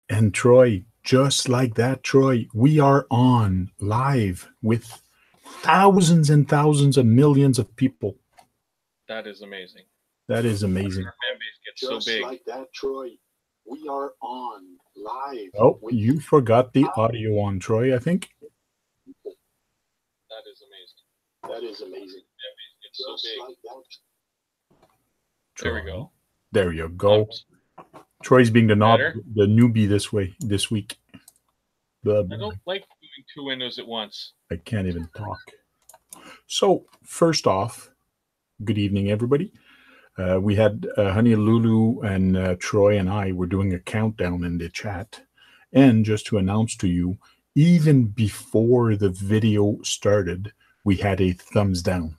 And Troy, just like that, Troy, we are on live with thousands and thousands of millions of people. That is amazing. That is amazing. Our fan base gets so big. Just like that, Troy, we are on live. Oh, you forgot the audio on, Troy, I think. That is amazing. That is amazing. Fan base gets so Just big. like that. There we go. There you go. Troy's being the newbie this week. I don't like doing two windows at once. I can't even talk. So first off, good evening, everybody. We had Honey Lulu and Troy and I were doing a countdown in the chat. And just to announce to you, even before the video started, we had a thumbs down.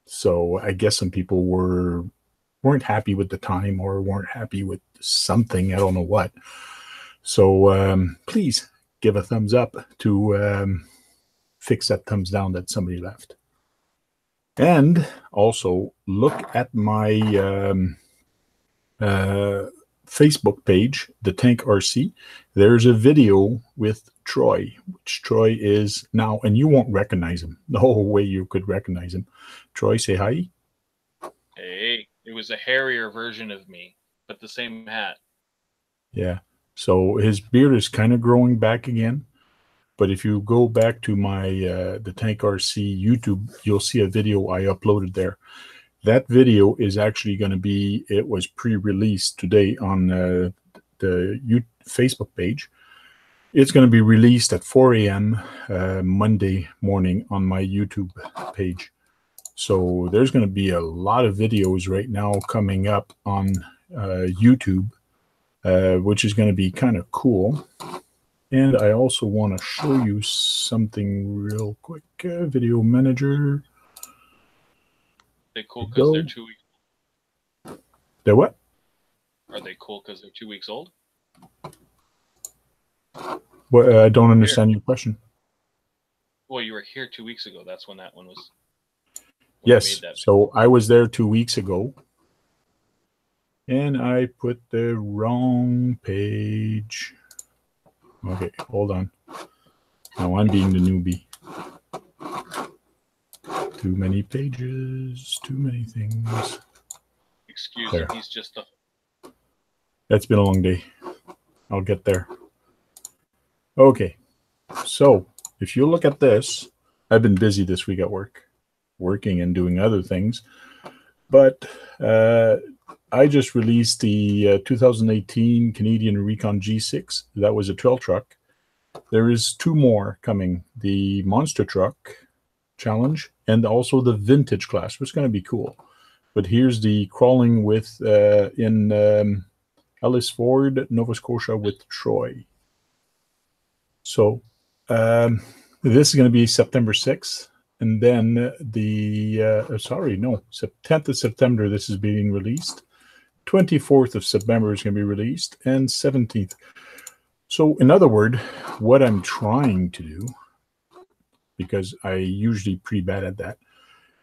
So I guess some people weren't happy with the time or weren't happy with something. I don't know what. So please give a thumbs up to fix that thumbs down that somebody left. And also look at my Facebook page, the Tank RC. There's a video with Troy, which Troy is now, and you won't recognize him. No way you could recognize him. Troy, say hi. Hey, it was a hairier version of me, but the same hat. Yeah. So his beard is kind of growing back again. But if you go back to my the Tank RC YouTube, you'll see a video I uploaded there. That video is actually going to be, it was pre-released today on the Facebook page. It's going to be released at 4 a.m. Monday morning on my YouTube page. So there's going to be a lot of videos right now coming up on YouTube, which is going to be kind of cool. And I also want to show you something real quick. Video manager. They cool because they're 2 weeks. They're what? Are they cool because they're 2 weeks old? Well, I don't understand your question. Well, you were here 2 weeks ago. That's when that one was. Yes. So I was there 2 weeks ago. And I put the wrong page. Okay, hold on. Now I'm being the newbie. Too many pages, too many things. Excuse me, he's just a... That's been a long day. I'll get there. Okay, so if you look at this, I've been busy this week at work, working and doing other things. But I just released the 2018 Canadian Recon G6. That was a trail truck. There is two more coming. The Monster Truck Challenge and also the Vintage class, which is going to be cool. But here's the crawling with in Ellis Ford, Nova Scotia with Troy. So this is going to be September 6th. And then the, 10th of September, this is being released. 24th of September is going to be released, and 17th. So in other words, what I'm trying to do, because I usually pretty bad at that,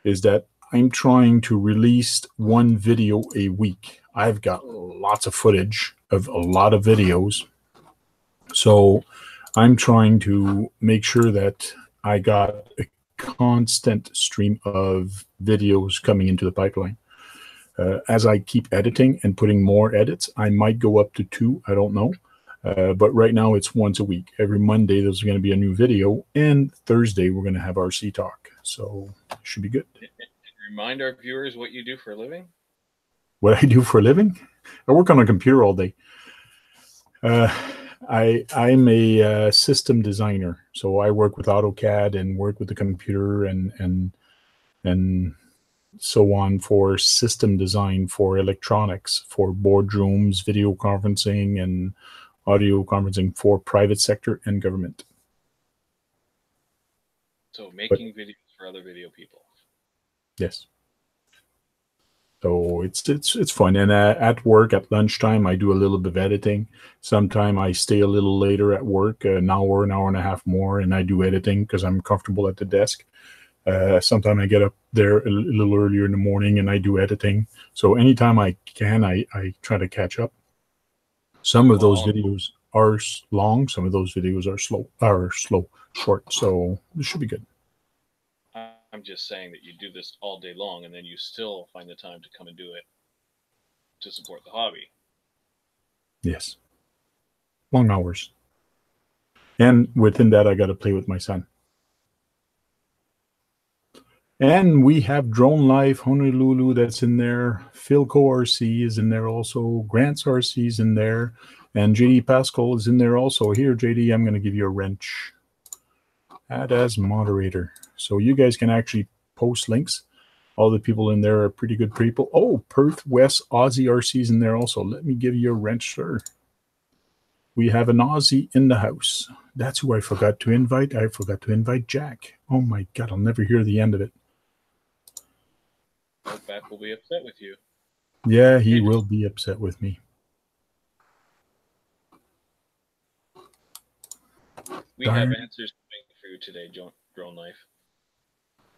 is that I'm trying to release one video a week. I've got lots of footage of a lot of videos. So I'm trying to make sure that I got a constant stream of videos coming into the pipeline. As I keep editing and putting more edits, I might go up to 2. I don't know. But right now it's once a week. Every Monday there's going to be a new video, and Thursday we're going to have RC Talk. So it should be good. Remind our viewers what you do for a living. What I do for a living? I work on a computer all day. I'm a system designer, so I work with AutoCAD and work with the computer and so on for system design for electronics, for boardrooms, video conferencing, and audio conferencing for private sector and government. So making videos for other video people. Yes. So it's fun. And at work at lunchtime, I do a little bit of editing. Sometimes I stay a little later at work, an hour and a half more, and I do editing because I'm comfortable at the desk. Sometimes I get up there a little earlier in the morning and I do editing. So anytime I can, I try to catch up. Some of those videos are long. Some of those videos are short. So this should be good. I'm just saying that you do this all day long and then you still find the time to come and do it to support the hobby. Yes. Long hours. And within that, I got to play with my son. And we have Drone Life, Honolulu that's in there. Philco RC is in there also. Grant's RC is in there. And JD Pascal is in there also. Here, JD, I'm going to give you a wrench. Add as moderator. So you guys can actually post links. All the people in there are pretty good people. Oh, Perth West Aussie RC is in there also. Let me give you a wrench, sir. We have an Aussie in the house. That's who I forgot to invite. I forgot to invite Jack. Oh my God, I'll never hear the end of it. Back will be upset with you. Yeah, he will be upset with me. We have answers for you today, Drone Life.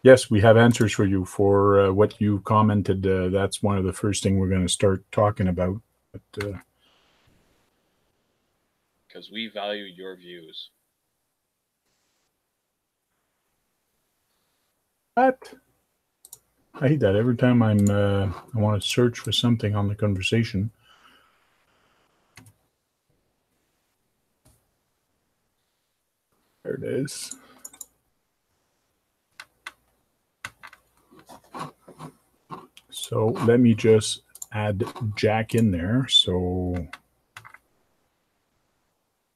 Yes, we have answers for you for what you commented. That's one of the first thing we're going to start talking about. But, because we value your views. What? I hate that every time I want to search for something on the conversation. There it is. So let me just add Jack in there. So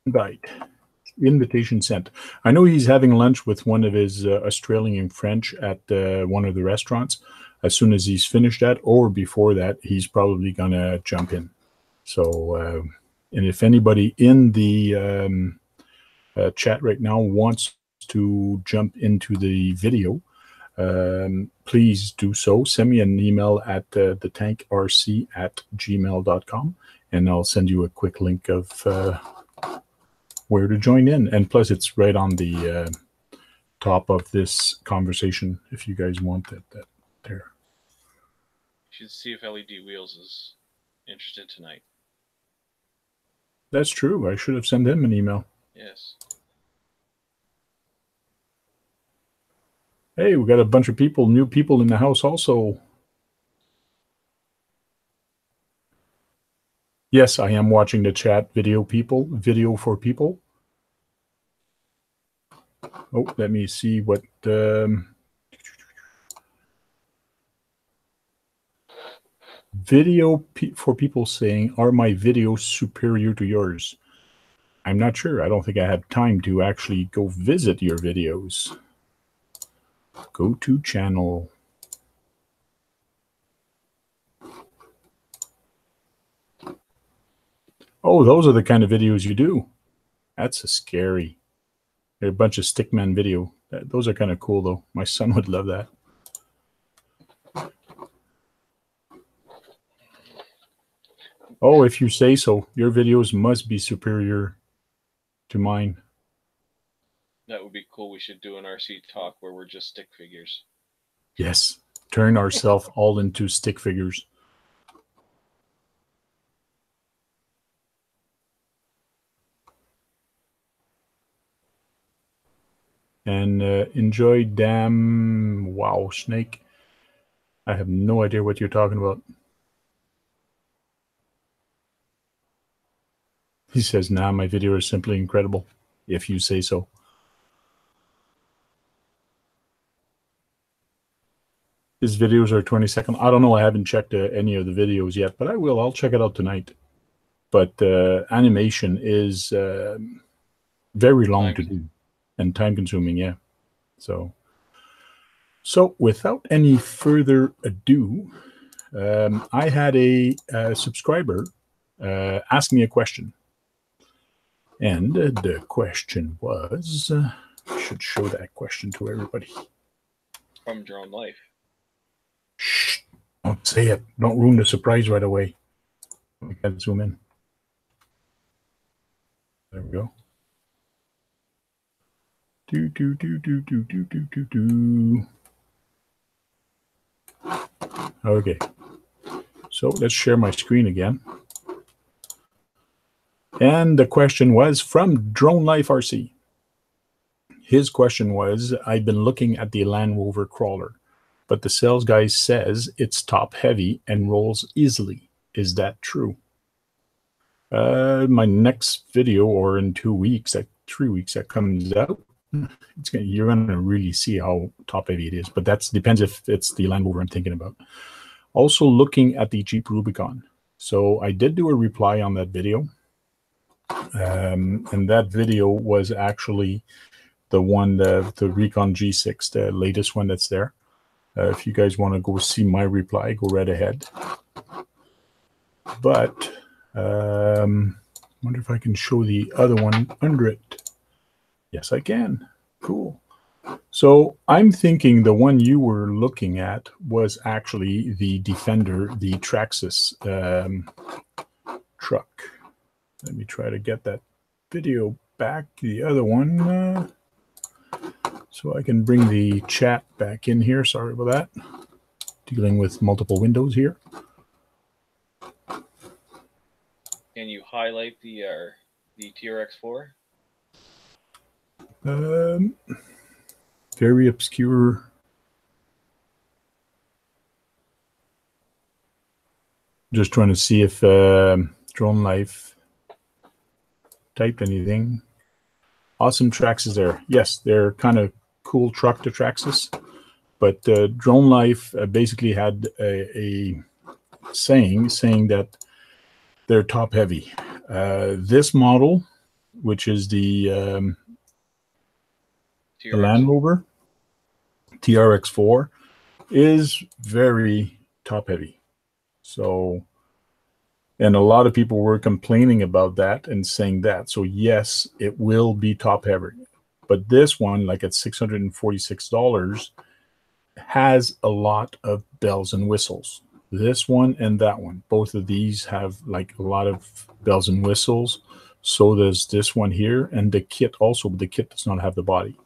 invite. Invitation sent. I know he's having lunch with one of his Australian French at one of the restaurants. As soon as he's finished that, or before that, he's probably gonna jump in. So, and if anybody in the chat right now wants to jump into the video, please do so. Send me an email at thetankrc@gmail.com, and I'll send you a quick link of where to join in. And plus, it's right on the top of this conversation if you guys want that there. You should see if LED Wheels is interested tonight. That's true. I should have sent him an email. Yes. Hey, we got a bunch of people, new people in the house also. Yes, I am watching the chat video for people. Oh, let me see what video for people saying, are my videos superior to yours? I'm not sure. I don't think I have time to actually go visit your videos. Go to channel. Oh, those are the kind of videos you do. That's a scary. They're a bunch of stickman video. Those are kind of cool, though. My son would love that. Oh, if you say so. Your videos must be superior to mine. That would be cool. We should do an RC talk where we're just stick figures. Yes. Turn ourselves all into stick figures. And enjoy damn wow snake. I have no idea what you're talking about. He says, nah, my video is simply incredible, if you say so. His videos are 20 seconds. I don't know. I haven't checked any of the videos yet, but I will. I'll check it out tonight. But animation is very long to do and time consuming. Yeah. So without any further ado, I had a subscriber ask me a question. And the question was, I should show that question to everybody. From Drone Life. Shh, don't say it. Don't ruin the surprise right away. We can zoom in. There we go. Okay. So let's share my screen again. And the question was from Drone Life RC. His question was, I've been looking at the Land Rover crawler, but the sales guy says it's top heavy and rolls easily. Is that true? My next video, or in 2 weeks, 3 weeks that comes out, you're gonna really see how top heavy it is. But that depends if it's the Land Rover I'm thinking about. Also looking at the Jeep Rubicon. So I did do a reply on that video. And that video was actually the one, the Recon G6, the latest one that's there. If you guys want to go see my reply, go right ahead. But wonder if I can show the other one under it. Yes, I can. Cool. So I'm thinking the one you were looking at was actually the Defender, the Traxxas truck. Let me try to get that video back. The other one, so I can bring the chat back in here. Sorry about that. Dealing with multiple windows here. Can you highlight the TRX4? Very obscure. Just trying to see if Drone Life typed anything. Awesome Traxxas there. Yes, they're kind of cool truck to Traxxas, but Drone Life basically had a saying that they're top heavy. This model, which is the Land Rover TRX4, is very top heavy. So, and a lot of people were complaining about that and saying that. So yes, it will be top heavy. But this one, like at $646, has a lot of bells and whistles. This one and that one, both of these have like a lot of bells and whistles. So does this one here, and the kit also, but the kit does not have the body.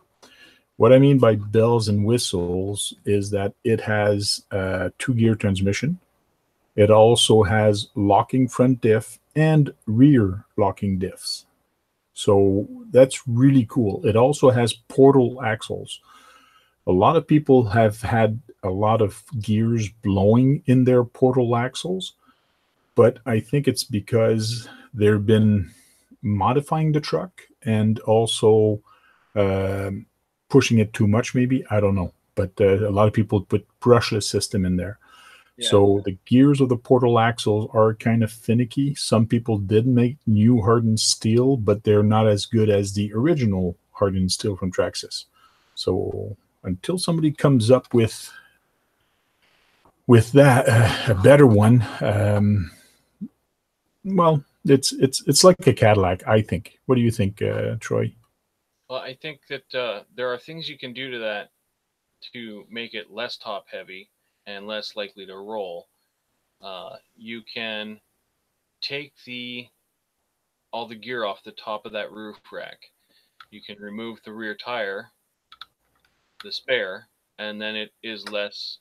What I mean by bells and whistles is that it has a 2-gear transmission. It also has locking front diff and rear locking diffs. So that's really cool. It also has portal axles. A lot of people have had a lot of gears blowing in their portal axles, but I think it's because they've been modifying the truck and also pushing it too much, maybe. I don't know. But a lot of people put brushless system in there. Yeah. So the gears of the portal axles are kind of finicky. Some people did make new hardened steel, but they're not as good as the original hardened steel from Traxxas. So until somebody comes up with that, a better one, well, it's like a Cadillac, I think. What do you think, Troy? Well, I think that there are things you can do to that to make it less top heavy and less likely to roll. You can take all the gear off the top of that roof rack. You can remove the rear tire, the spare, and then it is less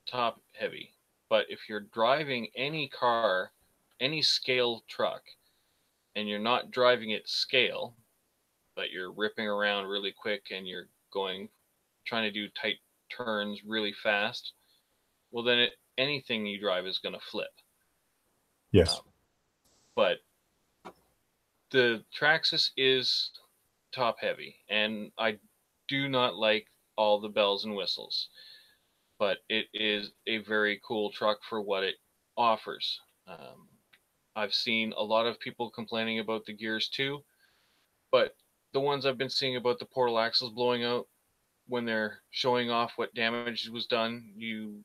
top heavy. But if you're driving any car, any scale truck, and you're not driving it scale, but you're ripping around really quick and you're trying to do tight turns really fast, well, then anything you drive is going to flip. Yes. But the Traxxas is top heavy, and I do not like all the bells and whistles, but it is a very cool truck for what it offers. I've seen a lot of people complaining about the gears too, but the ones I've been seeing about the portal axles blowing out, when they're showing off what damage was done, you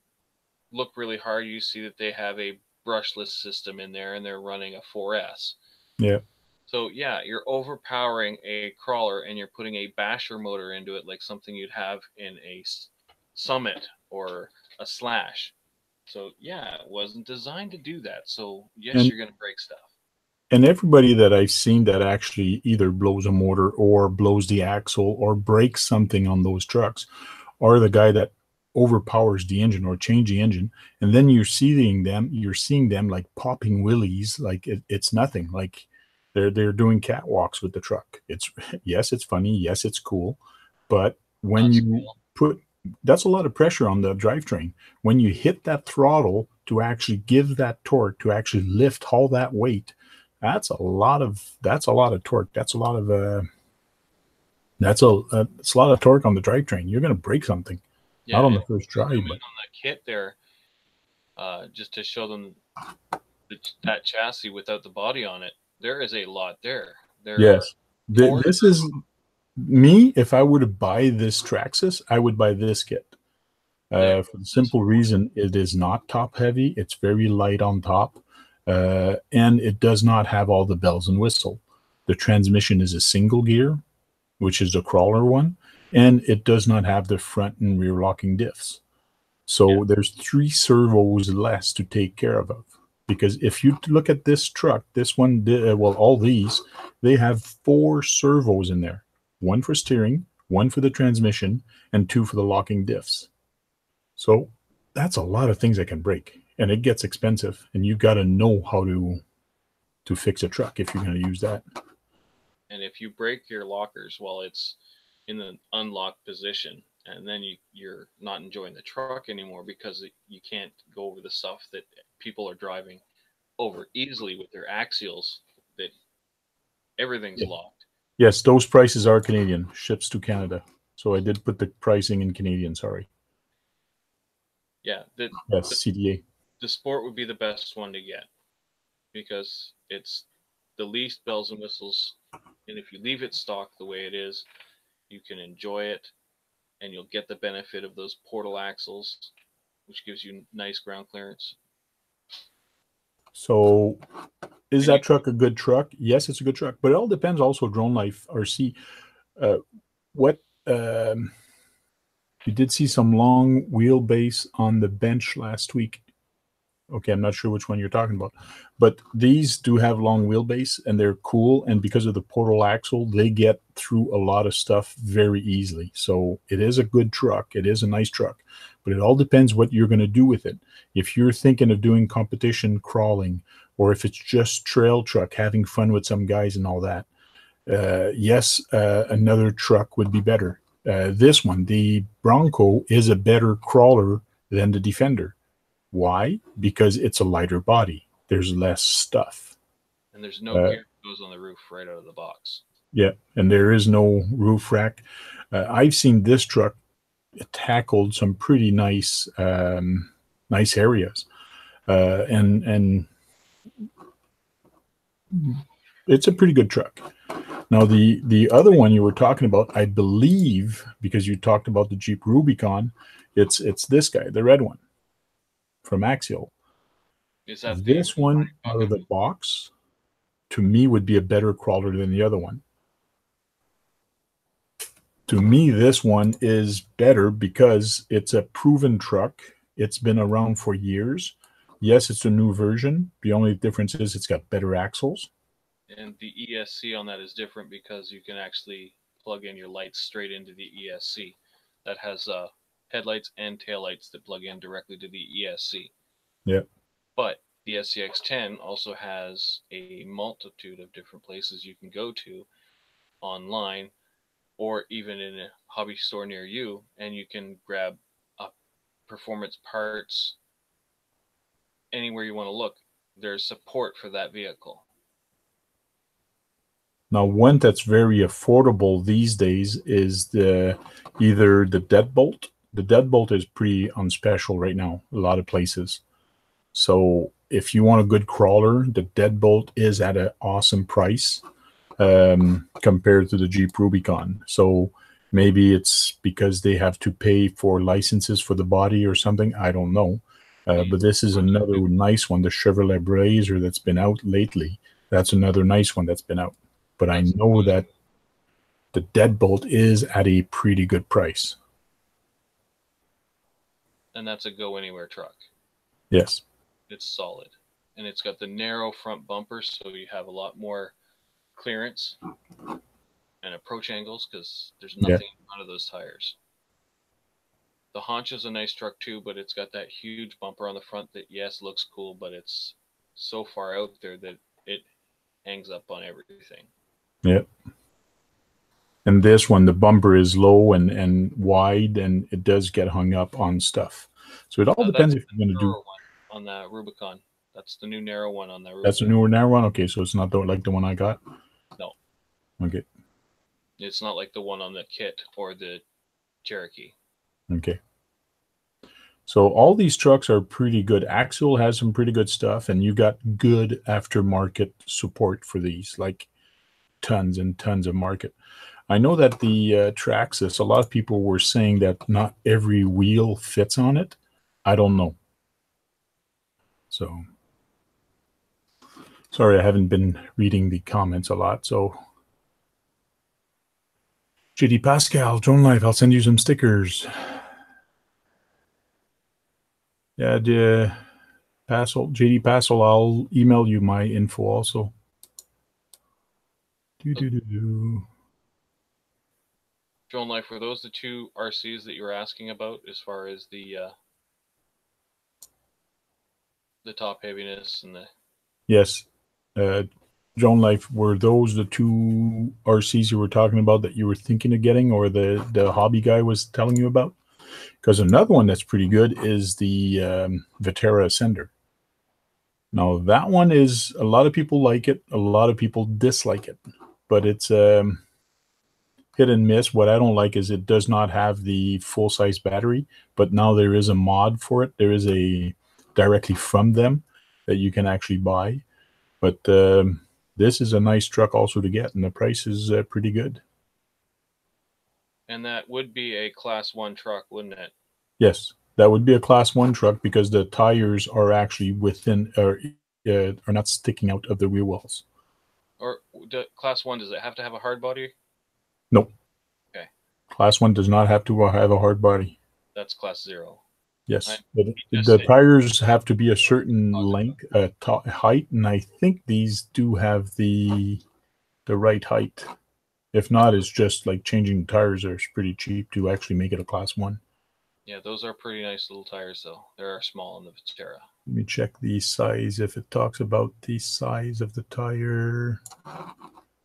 look really hard, you see that they have a brushless system in there and they're running a 4S. Yeah. So yeah, you're overpowering a crawler and you're putting a basher motor into it, like something you'd have in a Summit or a Slash. So yeah, it wasn't designed to do that. So yes, you're going to break stuff. And everybody that I've seen that actually either blows a motor or blows the axle or breaks something on those trucks are the guy that overpowers the engine or change the engine, and then you're seeing them like popping wheelies like it's nothing. Like They're doing catwalks with the truck. It's yes, it's funny. Yes, it's cool, but when Not you skill. put that's a lot of pressure on the drivetrain. When you hit that throttle to actually give that torque to actually lift all that weight, that's a lot of torque. That's a lot of it's a lot of torque on the drivetrain. You're going to break something. Yeah, Not on and the first zoom drive, in but on the kit there, just to show them that chassis without the body on it. There is a lot there. There are yes, four. this is me. If I were to buy this Traxxas, I would buy this kit. For the simple reason it is not top heavy. It's very light on top, and it does not have all the bells and whistle. The transmission is a single gear, which is a crawler one, and it does not have the front and rear locking diffs. So there's 3 servos less to take care of. Because if you look at this truck, this one, well, all these, they have 4 servos in there. 1 for steering, 1 for the transmission, and 2 for the locking diffs. So that's a lot of things that can break, and it gets expensive, and you got to know how to fix a truck if you're going to use that. And if you break your lockers while it's in the unlocked position, and then you're not enjoying the truck anymore because you can't go over the stuff that people are driving over easily with their axials, that everything's locked. Yes, those prices are Canadian, ships to Canada. So I did put the pricing in Canadian, sorry. Yeah, yes, CDA. The Sport would be the best one to get because it's the least bells and whistles. And if you leave it stock the way it is, you can enjoy it and you'll get the benefit of those portal axles, which gives you nice ground clearance. So is that truck a good truck? Yes, it's a good truck, but it all depends also, Drone Life RC. What you did see some long wheelbase on the bench last week. Okay, I'm not sure which one you're talking about, but these do have long wheelbase and they're cool. And because of the portal axle, they get through a lot of stuff very easily. So it is a good truck. It is a nice truck, but it all depends what you're going to do with it. If you're thinking of doing competition crawling, or if it's just trail truck, having fun with some guys and all that, yes, another truck would be better. This one, the Bronco, is a better crawler than the Defender. Why? Because it's a lighter body. There's less stuff. And there's no gear that goes on the roof right out of the box. Yeah, and there is no roof rack. I've seen this truck tackled some pretty nice nice areas. And it's a pretty good truck. Now, the other one you were talking about, I believe, because you talked about the Jeep Rubicon, it's this guy, the red one from Axial. Is that this one out of the box, to me, would be a better crawler than the other one. To me, this one is better because it's a proven truck. It's been around for years. Yes, it's a new version. The only difference is it's got better axles. And the ESC on that is different because you can actually plug in your lights straight into the ESC. That has headlights and taillights that plug in directly to the ESC. Yeah. But the SCX-10 also has a multitude of different places you can go to online or even in a hobby store near you, and you can grab performance parts anywhere you want to look. There's support for that vehicle. Now, one that's very affordable these days is either the Deadbolt. The Deadbolt is pretty on special right now, a lot of places. So if you want a good crawler, the Deadbolt is at an awesome price compared to the Jeep Rubicon. So maybe it's because they have to pay for licenses for the body or something. I don't know. But this is another nice one, the Chevrolet Blazer that's been out lately. That's another nice one that's been out. But I know that the Deadbolt is at a pretty good price. And that's a go anywhere truck. Yes. It's solid. And it's got the narrow front bumper, so you have a lot more clearance and approach angles because there's nothing in front of those tires. The haunch is a nice truck too, but it's got that huge bumper on the front that, yes, looks cool, but it's so far out there that hangs up on everything. Yep. And this one, the bumper is low and wide, and it does get hung up on stuff. So it all depends if you're going to do. One on the Rubicon. That's the new narrow one on the Rubicon. That's a newer narrow one? Okay, so it's not like the one I got? No. Okay. It's not like the one on the kit or the Cherokee. Okay. So all these trucks are pretty good. Axle has some pretty good stuff, and you got good aftermarket support for these, like tons and tons of market. I know that the Traxxas, a lot of people were saying that not every wheel fits on it. I don't know. So, sorry, I haven't been reading the comments a lot. So, JD Pascal, Drone Life, I'll send you some stickers. Yeah, JD Passel, I'll email you my info also. Drone Life, were those the two RCs that you were asking about as far as the top heaviness and the... Yes. Drone Life, were those the two RCs you were talking about that you were thinking of getting, or the hobby guy was telling you about? Because another one that's pretty good is the Viterra Ascender. Now, that one is, a lot of people like it, a lot of people dislike it, but it's hit and miss. What I don't like is it does not have the full-size battery, but now there is a mod for it. There is a directly from them that you can actually buy. But this is a nice truck also to get, and the price is pretty good. And that would be a Class 1 truck, wouldn't it? Yes, that would be a Class 1 truck because the tires are actually within, are not sticking out of the wheel wells. Or Class 1, does it have to have a hard body? Nope. Okay. Class 1 does not have to have a hard body. That's Class 0. Yes, the tires have to be a certain length, height, and I think these do have the right height. If not, it's just like changing the tires are pretty cheap to actually make it a Class 1. Yeah, those are pretty nice little tires, though. They're small on the Viterra. Let me check the size, if it talks about the size of the tire.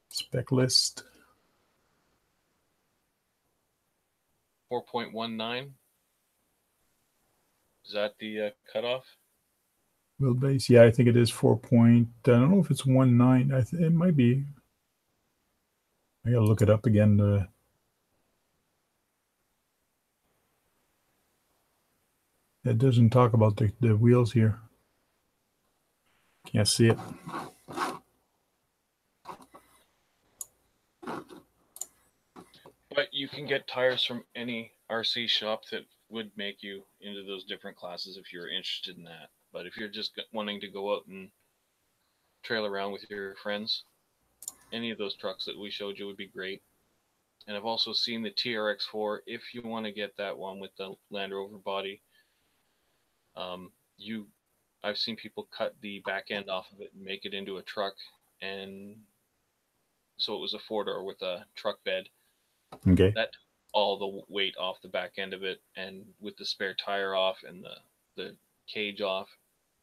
Spec list. 4.19. Is that the cutoff? Wheelbase, yeah, I think it is 4 point. I don't know if it's 19. It might be. I gotta look it up again. It doesn't talk about the wheels here. Can't see it. But you can get tires from any RC shop that would make you into those different classes if you're interested in that. But if you're just wanting to go out and trail around with your friends, any of those trucks that we showed you would be great. And I've also seen the TRX4 if you want to get that one with the Land Rover body. I've seen people cut the back end off of it and make it into a truck, and so it was a 4-door with a truck bed. Okay. That all the weight off the back end of it, and with the spare tire off and the cage off,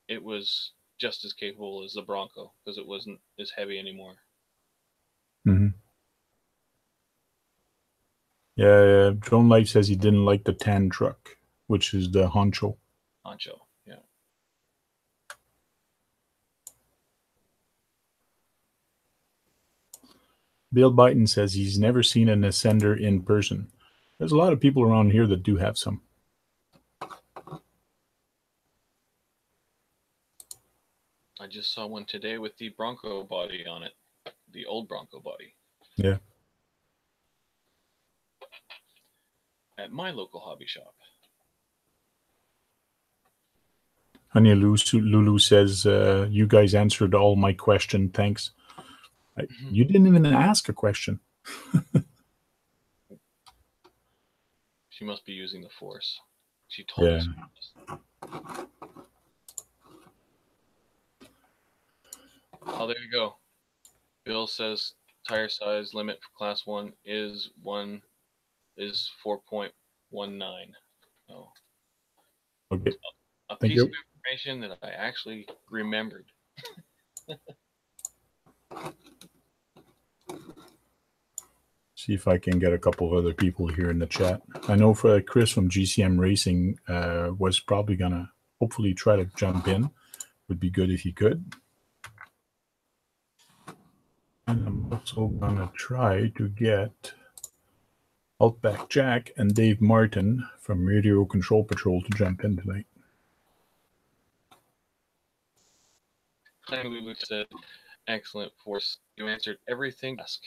it was just as capable as the Bronco because it wasn't as heavy anymore. Mm-hmm. Yeah, Drone Life says he didn't like the TAN truck, which is the Honcho. Honcho, yeah. Bill Byton says he's never seen an Ascender in person. There's a lot of people around here that do have some. I just saw one today with the Bronco body on it, the old Bronco body. Yeah. At my local hobby shop. Honey Lulu says, you guys answered all my question. Thanks. You didn't even ask a question. She must be using the force. She told us. Oh, there you go. Bill says tire size limit for Class 1 is 4.19. Oh. Okay. A piece of information that I actually remembered. See if I can get a couple of other people here in the chat. I know for Chris from GCM Racing was probably gonna hopefully try to jump in. Would be good if he could. And I'm also gonna try to get Outback Jack and Dave Martin from Radio Control Patrol to jump in tonight. Lulu said, "Excellent, Force. You answered everything." Ask.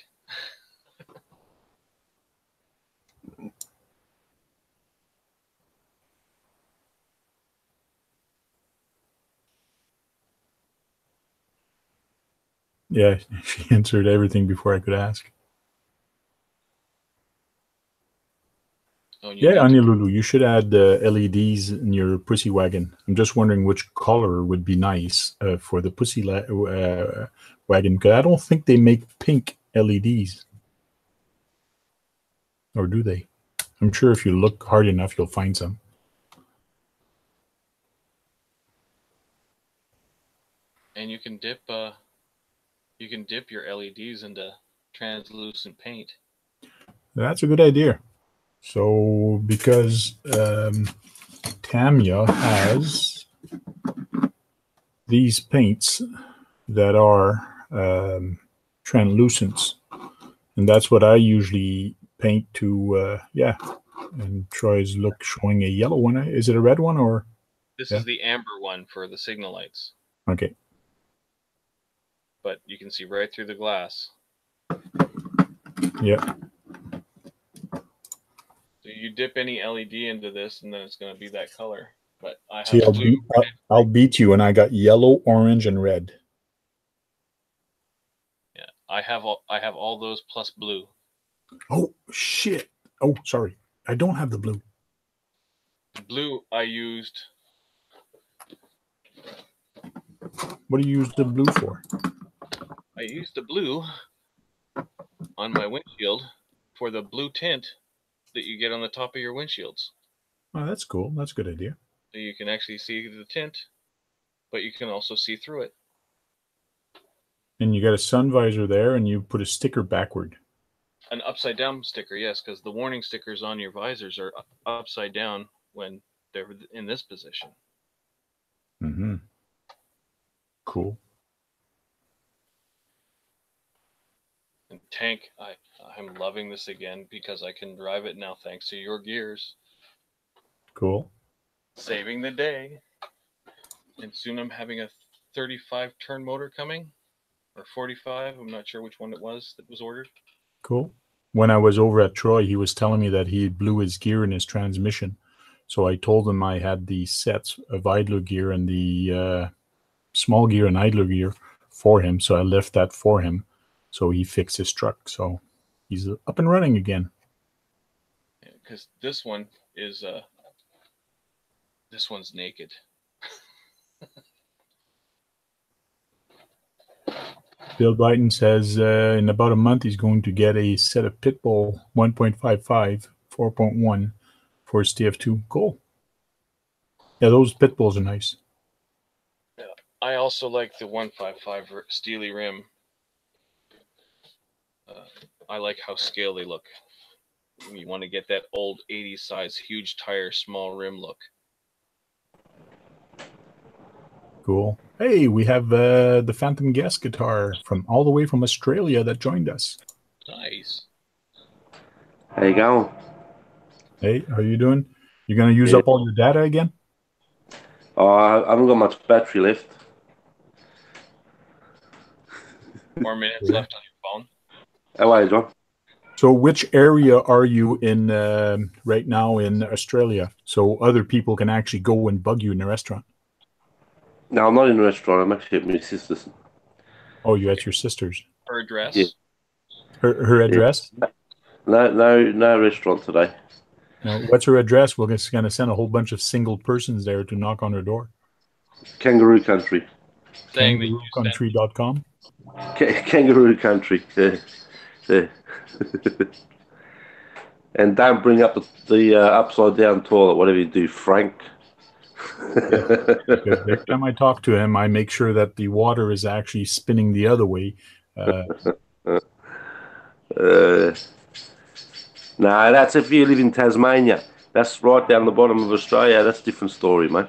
Yeah, she answered everything before I could ask. Oh, you Yeah, Anya Lulu, you should add LEDs in your pussy wagon. I'm just wondering which color would be nice for the pussy wagon, because I don't think they make pink LEDs. Or do they? I'm sure if you look hard enough, you'll find some. And you can dip your LEDs into translucent paint. That's a good idea. So, because Tamiya has these paints that are translucent, and that's what I usually paint to, and Troy's showing a yellow one. Is it a red one or? This is the amber one for the signal lights. Okay. But you can see right through the glass. Yeah. So you dip any LED into this, and then it's going to be that color. But I have See, I'll beat you, and I got yellow, orange, and red. Yeah, I have all those plus blue. Oh shit! Oh, sorry, I don't have the blue. Blue I used. What do you use the blue for? I used the blue on my windshield for the blue tint that you get on the top of your windshields. Oh, that's cool. That's a good idea. So you can actually see the tint, but you can also see through it. And you got a sun visor there, and you put a sticker backward. An upside down sticker, yes, because the warning stickers on your visors are upside down when they're in this position. Mm-hmm. Cool. And Tank, I'm loving this again because I can drive it now thanks to your gears. Cool. Saving the day. And soon I'm having a 35 turn motor coming, or 45. I'm not sure which one it was that was ordered. Cool. When I was over at Troy, he was telling me that he blew his gear in his transmission. So I told him I had the sets of idler gear and the small gear and idler gear for him. So I left that for him. So he fixed his truck. So he's up and running again. Because this one is this one's naked. Bill Biden says in about a month he's going to get a set of Pitbull 1.55, 4.1 for his TF2. Cool. Yeah, those Pitbulls are nice. Yeah, I also like the 155 Steely rim. I like how scale they look. You want to get that old 80s size, huge tire, small rim look. Cool. Hey, we have the Phantom Guest guitar from all the way from Australia that joined us. Nice. How you going? Hey, how you doing? You going to use up all your data again? Oh, I haven't got much battery left. 4 minutes left on your phone. How are you, John? So which area are you in right now in Australia so other people can actually go and bug you in the restaurant? No, I'm not in a restaurant. I'm actually at my sister's. Oh, you're at your sister's. Her address? Yeah. Her address? No restaurant today. No. What's her address? We're just going to send a whole bunch of single persons there to knock on her door. Kangaroo Country. KangarooCountry.com. Kangaroo Country. Yeah. And don't bring up the upside down toilet, whatever you do, Frank. Every time I talk to him, I make sure that the water is actually spinning the other way Uh, No, that's if you live in Tasmania. That's right down the bottom of Australia. That's a different story, mate.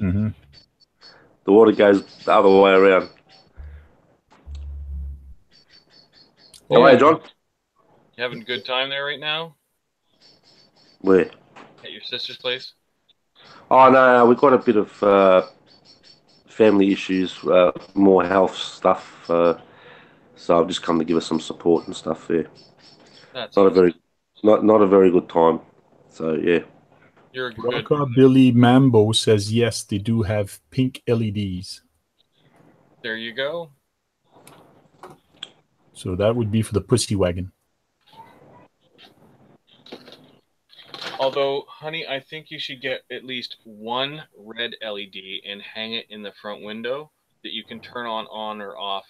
mhm. The water goes the other way around. How are you, John? You having a good time there right now Where? at your sister's place? Oh, no, we've got a bit of family issues, more health stuff. So I've just come to give us some support and stuff there. That's Not a awesome. very, not a very good time. So yeah. You're a good. Rockabilly Mambo says yes, they do have pink LEDs. There you go. So that would be for the pussy wagon. Although, honey, I think you should get at least one red LED and hang it in the front window that you can turn on or off.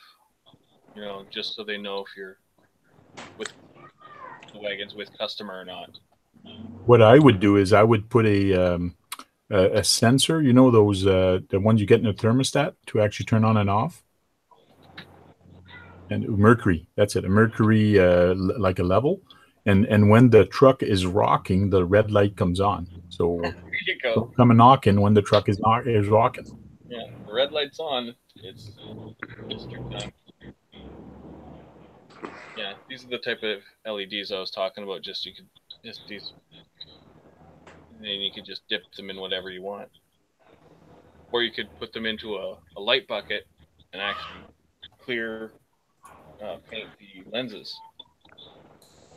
You know, just so they know if you're with the wagons with customer or not. What I would do is I would put a sensor, you know, those the ones you get in a thermostat to actually turn on and off. And mercury, that's it, a mercury like a level. And when the truck is rocking, the red light comes on. So There you go. don't come a knocking when the truck is rocking. Yeah, the red light's on. It's district time. Yeah, these are the type of LEDs I was talking about. Just these, and then you could just dip them in whatever you want, or you could put them into a light bucket and actually clear paint the lenses.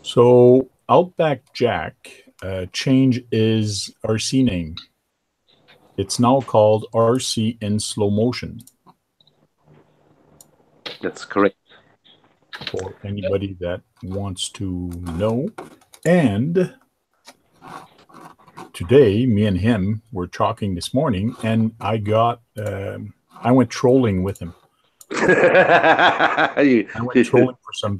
So Outback Jack change is RC name. It's now called RC in slow motion. That's correct. For anybody that wants to know. And today, me and him were talking this morning, and I went trolling with him. I went trolling for some.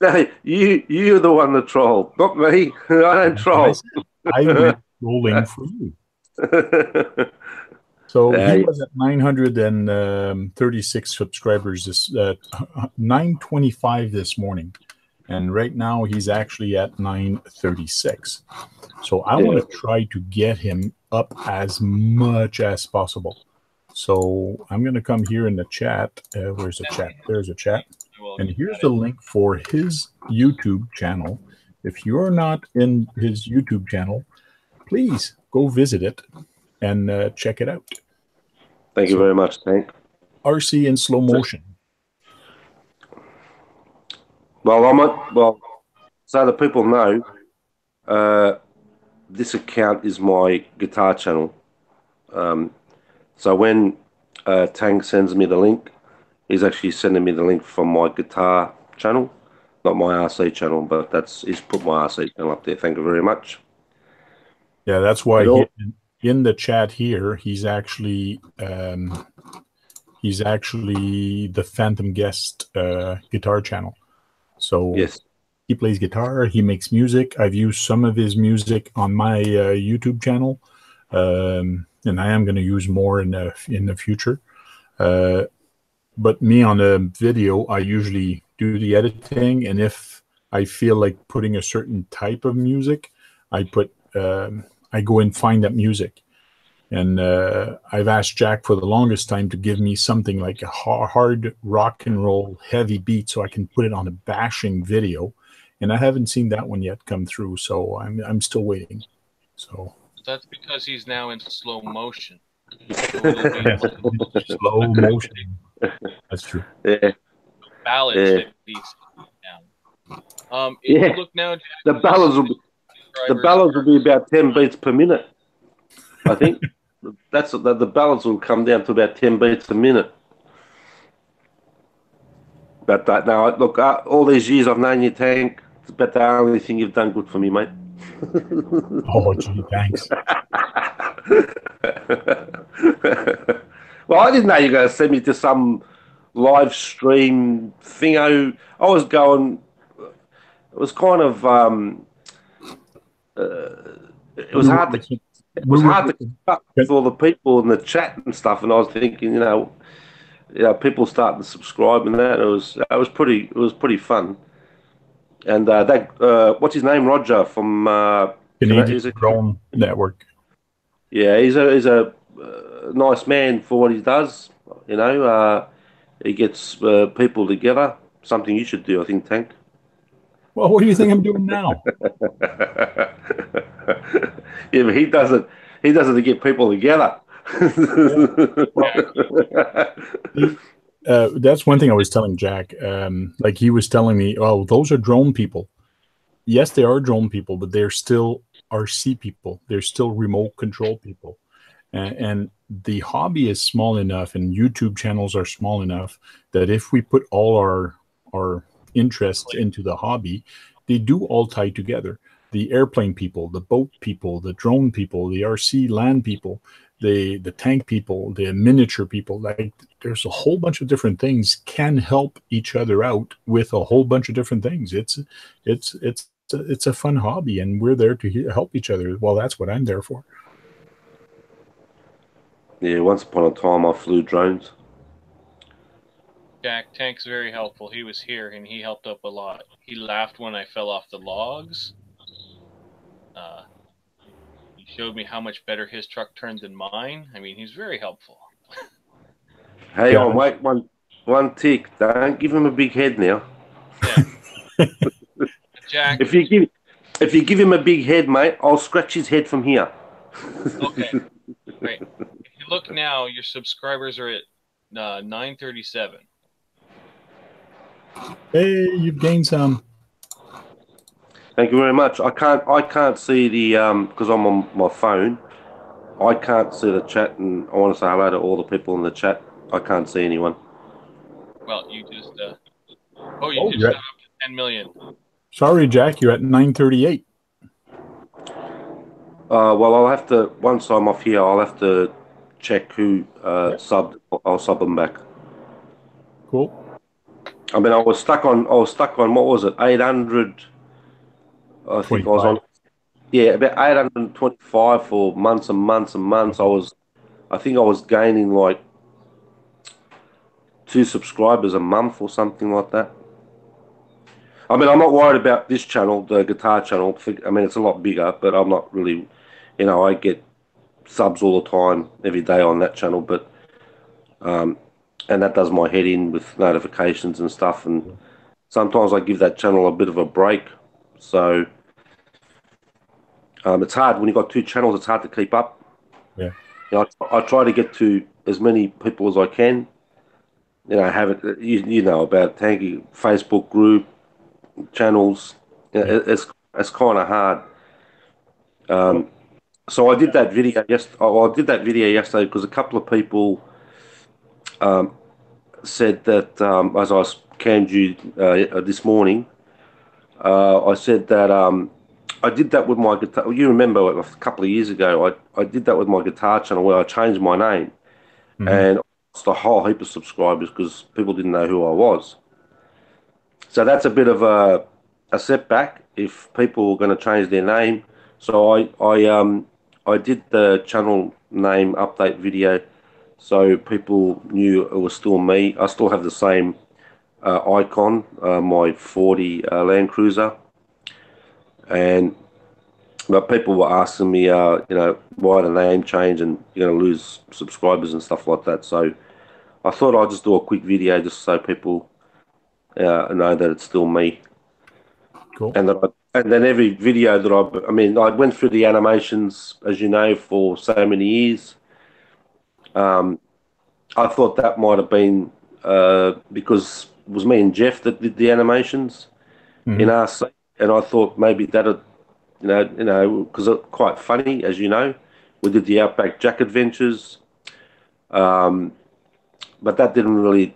Hey, you're the one that trolled, not me. I don't troll. I went trolling for you. So he was at 936 subscribers, 925 this morning. And right now he's actually at 936. So I want to try to get him up as much as possible. So I'm going to come here in the chat. Where's the chat? There's a chat. And here's the link for his YouTube channel. If you're not in his YouTube channel, please go visit it and check it out. Thank you very much, Tank. RC in slow motion. Well, so the people know, this account is my guitar channel. So when Tank sends me the link, he's actually sending me the link from my guitar channel, not my RC channel, but he's put my RC channel up there. Thank you very much. Yeah, that's why in the chat here, he's actually the Phantom Guest guitar channel. So yes, he plays guitar, he makes music. I've used some of his music on my YouTube channel, and I am going to use more in the future. But me on a video, I usually do the editing, and if I feel like putting a certain type of music, I go and find that music. And I've asked Jack for the longest time to give me something like a hard rock and roll heavy beat so I can put it on a bashing video. And I haven't seen that one yet come through, so I'm still waiting. So that's because he's now in slow motion. Slow motion. That's true. Yeah. Ballads that he's down. If you look now, Jack, the ballads will be about 10 beats per minute. I think the ballads will come down to about 10 beats a minute. But now, look, all these years I've known you, Tank, it's about the only thing you've done good for me, mate. Oh, gee, thanks. Well, I didn't know you were going to send me to some live stream thing. I was going. It was kind of. It was hard to. It was hard to keep up with all the people in the chat and stuff, and I was thinking, people starting to subscribe and that. It was pretty fun. And what's his name? Roger from Canadian is it? Drone Network. Yeah, he's a nice man for what he does. You know, he gets people together. Something you should do, I think, Tank. Well, what do you think I'm doing now? Yeah, but he does it. He does it to get people together. Yeah. Well, Yeah. that's one thing I was telling Jack. Like he was telling me, "Oh, those are drone people." Yes, they are drone people, but they're still RC people. They're still remote control people. And the hobby is small enough, and YouTube channels are small enough that if we put all our interests into the hobby, they do all tie together. The airplane people, the boat people, the drone people, the RC land people, the tank people, the miniature people. Like there's a whole bunch of different things can help each other out with a whole bunch of different things. It's a fun hobby, and we're there to help each other. Well, that's what I'm there for. Yeah, once upon a time I flew drones. Jack, Tank's very helpful. He was here and he helped up a lot. He laughed when I fell off the logs. He showed me how much better his truck turned than mine. I mean, he's very helpful. Hang Yeah. on, wait one tick. Don't give him a big head now. Yeah. Jack, If you give him a big head, mate, I'll scratch his head from here. okay. Right. If you look now, your subscribers are at 937. Hey, you've gained some. Thank you very much. I can't see the because I'm on my phone. I can't see the chat, and I want to say hello to all the people in the chat. I can't see anyone. Well, you just you Oh, just you're shot at, up to 10 million. sorry, Jack, you're at 938. Well, I'll have to once I'm off here. I'll have to check who Yeah, subbed. I'll sub them back. cool. I mean, I was stuck on what was it? 800. I think I was 25. on. Yeah, about 825 for months and months and months. I think I was gaining like 2 subscribers a month or something like that. I mean, I'm not worried about this channel, the guitar channel. I mean, it's a lot bigger, but I'm not really, I get subs all the time, every day on that channel, but and that does my head in with notifications and stuff. And sometimes I give that channel a bit of a break. So it's hard when you've got 2 channels. It's hard to keep up. Yeah. I try to get to as many people as I can. Have it. You know about Tanky Facebook group channels. Yeah. It's kind of hard. Well, So I did that video I did that video yesterday because a couple of people said that as I canned you this morning, I said that I did that with my guitar. You remember a couple of years ago, I did that with my guitar channel where I changed my name mhm. and lost a whole heap of subscribers because people didn't know who I was. So that's a bit of a setback if people are going to change their name. So I did the channel name update video so people knew it was still me. I still have the same icon, my 40 Land Cruiser, and but people were asking me, why the name change and you're going to lose subscribers and stuff like that. So I thought I'd just do a quick video just so people know that it's still me. Cool. And then every video that I mean, I went through the animations, as you know, for so many years. I thought that might have been because it was me and Jeff that did the animations in Mhm. RC, and I thought maybe that'd, because it's quite funny, as you know. We did the Outback Jack Adventures, but that didn't really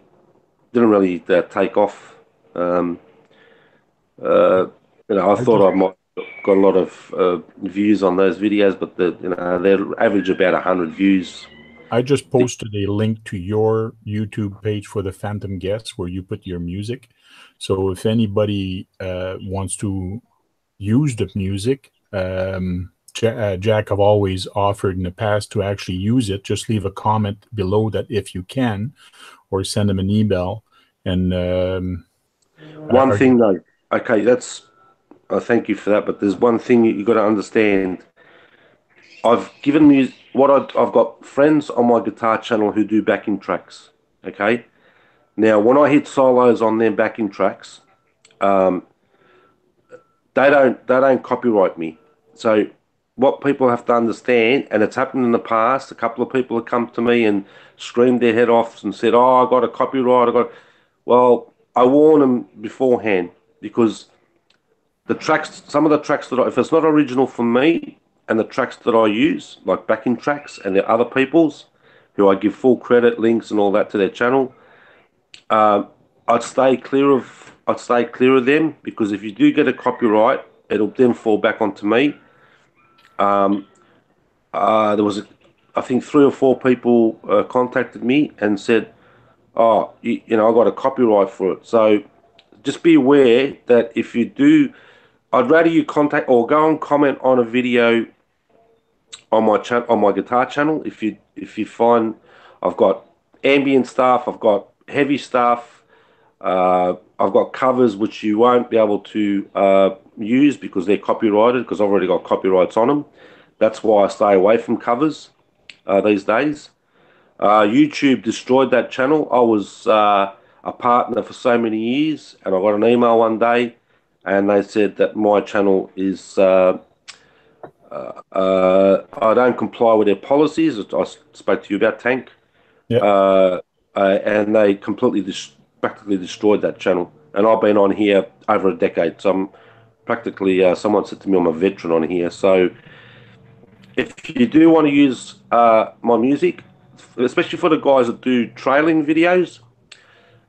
take off. Um, I I thought just I might have got a lot of views on those videos, but they're average about 100 views. I just posted a link to your YouTube page for the Phantom Guest where you put your music. So if anybody wants to use the music, Jack have always offered in the past to actually use it. Just leave a comment below that if you can, or send them an email. And one thing though, okay, that's thank you for that. But there's one thing you got to understand. I've given you what I've got friends on my guitar channel who do backing tracks. Okay, now when I hit solos on their backing tracks, they don't copyright me. So what people have to understand, and it's happened in the past, a couple of people have come to me and screamed their head off and said, "Oh, I got a copyright." Well, I warn them beforehand because the tracks, some of the tracks that if it's not original for me, and the tracks that I use, like backing tracks, and they're other people's, who I give full credit, links, and all that to their channel, I'd stay clear of them because if you do get a copyright, it'll then fall back onto me. There was, I think, 3 or 4 people contacted me and said, "Oh, you know, I got a copyright for it." So just be aware that if you do, I'd rather you contact or go and comment on a video on my on my guitar channel. If you find I've got ambient stuff, I've got heavy stuff, I've got covers which you won't be able to use because they're copyrighted because I've already got copyrights on them. That's why I stay away from covers these days. YouTube destroyed that channel. I was a partner for so many years, and I got an email one day, and they said that my channel is I don't comply with their policies. I spoke to you about Tank, yeah. and they practically destroyed that channel. And I've been on here over a decade, so I'm practically someone said to me I'm a veteran on here. So if you do want to use my music, especially for the guys that do trailing videos,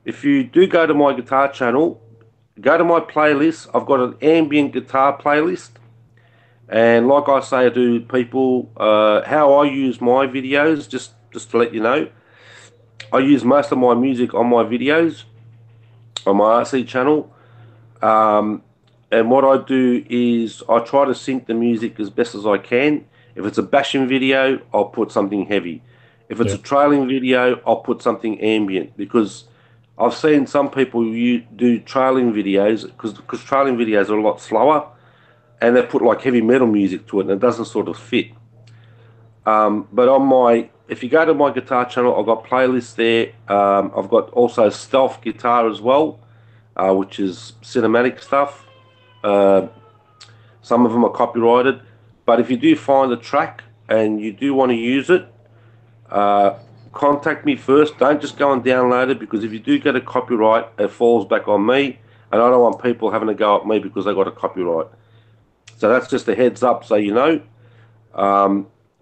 if you do go to my guitar channel, go to my playlist. I've got an ambient guitar playlist. And like I say to people, how I use my videos, just to let you know, I use most of my music on my videos, on my RC channel. And what I do is I try to sync the music as best as I can. If it's a bashing video, I'll put something heavy. If it's a trailing video, I'll put something ambient because I've seen some people do trailing videos because trailing videos are a lot slower and they put like heavy metal music to it and it doesn't sort of fit. But if you go to my guitar channel, I've got playlists there. I've got also stealth guitar as well, which is cinematic stuff. Some of them are copyrighted, but if you do find a track and you do want to use it, contact me first. Don't just go and download it because if you do get a copyright, it falls back on me, and I don't want people having to go at me because they got a copyright. So that's just a heads up, so you know.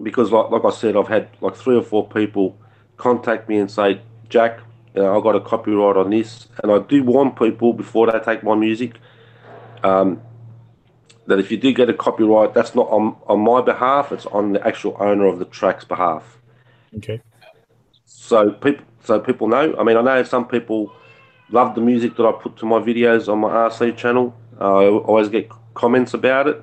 Because like I said, I've had like 3 or 4 people contact me and say, "Jack, you know, I got a copyright on this," and I do warn people before they take my music. That if you do get a copyright, that's not on my behalf; it's on the actual owner of the track's behalf. Okay. So people know. I mean, I know some people love the music that I put to my videos on my RC channel. I always get comments about it.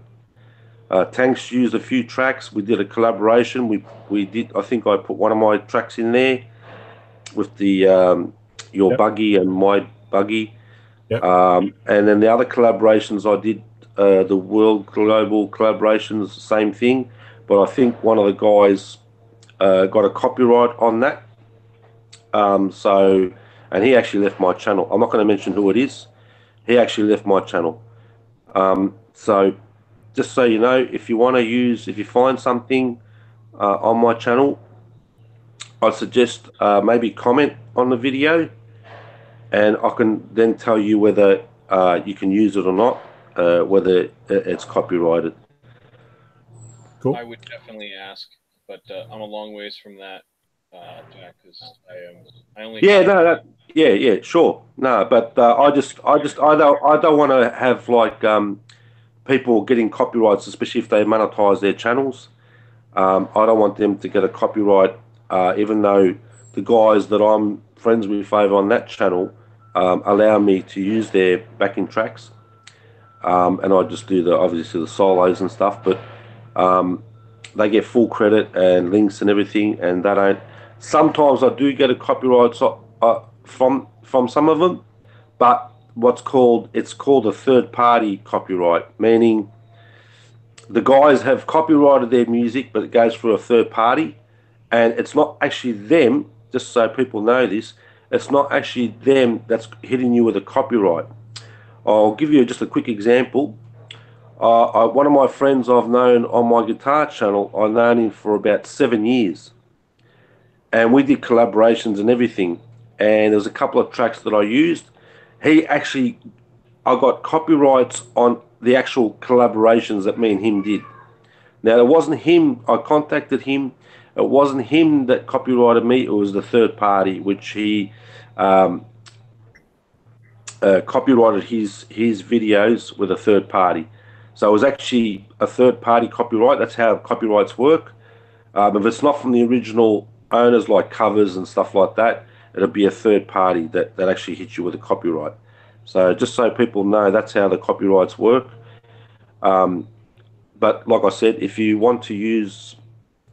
Tanks used a few tracks. We did a collaboration. We did. I think I put one of my tracks in there with the your buggy and my buggy. Yep. And then the other collaborations I did. The world global collaborations, same thing, but I think one of the guys got a copyright on that. And he actually left my channel. I'm not going to mention who it is. He actually left my channel. So just so you know, if you find something on my channel, I'd suggest maybe comment on the video, and I can then tell you whether you can use it or not. Whether it's copyrighted. Cool. I would definitely ask, but I'm a long ways from that, Jack, because I only. Yeah, sure. No, but I don't want to have like people getting copyrights, especially if they monetize their channels. I don't want them to get a copyright, even though the guys that I'm friends with over on that channel allow me to use their backing tracks. And I just do obviously the solos and stuff, but They get full credit and links and everything, and they don't. Sometimes I do get a copyright from some of them, but it's called a third party copyright, meaning the guys have copyrighted their music, but it goes through a third party, and it's not actually them. Just so people know this, it's not actually them that's hitting you with a copyright. I'll give you just a quick example. One of my friends I've known on my guitar channel, I've known him for about 7 years. And we did collaborations and everything. And there's a couple of tracks that I used. I got copyrights on the actual collaborations that me and him did. Now, it wasn't him, I contacted him. It wasn't him that copyrighted me, it was the third party, which he copyrighted his videos with a third party. So it was actually a third party copyright. That's how copyrights work. If it's not from the original owners, like covers and stuff like that, it'll be a third party that actually hits you with a copyright. So just so people know, that's how the copyrights work. But like I said, if you want to use,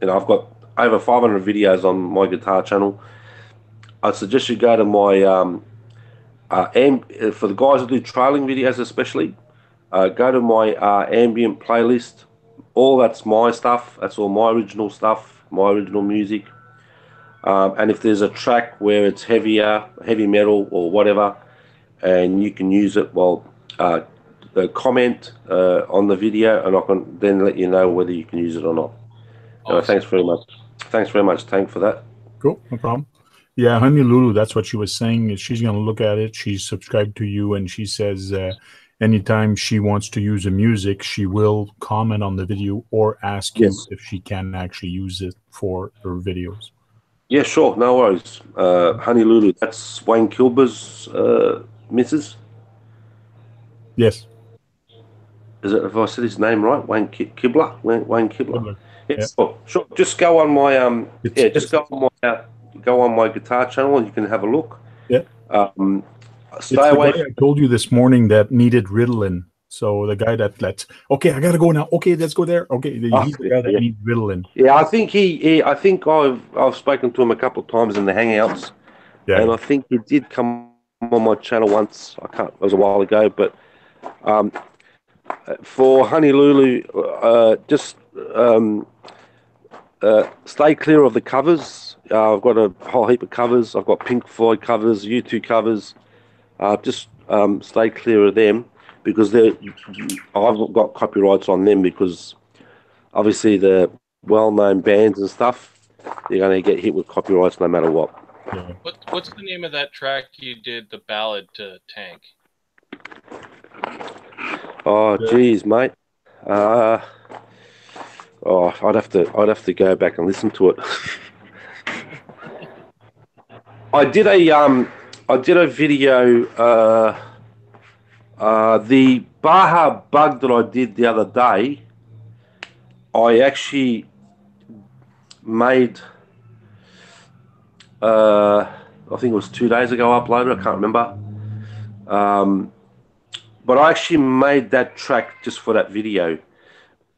I've got over 500 videos on my guitar channel. I suggest you go to my for the guys that do trailing videos especially, go to my ambient playlist. All that's my stuff. That's all my original stuff, my original music. And if there's a track where it's heavy metal or whatever, and you can use it, well, comment on the video, and I can then let you know whether you can use it or not. Awesome. Thanks very much. Thanks very much, Tank, for that. Cool, no problem. Yeah, Honey Lulu, that's what she was saying. She's going to look at it. She's subscribed to you, and she says anytime she wants to use a music, she will comment on the video or ask you if she can actually use it for her videos. Yeah, sure, no worries. Honey Lulu, that's Wayne Kilber's missus? Yes. Is it, if I said his name right? Wayne Kibler? Wayne Kibler. Yeah. Sure. Just go on my go on my guitar channel and you can have a look. Yeah. Stay away. I told you this morning that needed Ritalin. So the guy that okay, I gotta go now. Okay, let's go there. Okay, he's the guy that needs Ritalin. Yeah, I think I think I've spoken to him a couple of times in the Hangouts. Yeah. And I think he did come on my channel once. It was a while ago, but for Honey Lulu, just stay clear of the covers. I've got a whole heap of covers. I've got Pink Floyd covers, U2 covers. Just stay clear of them because I've got copyrights on them because obviously the well-known bands and stuff, they're going to get hit with copyrights no matter what. Yeah. What's the name of that track you did, the ballad to Tank? Oh, geez, mate. I'd have to go back and listen to it. I did a video. The Baja Bug that I did the other day, I actually made. I think it was 2 days ago. I uploaded. I can't remember. But I actually made that track just for that video.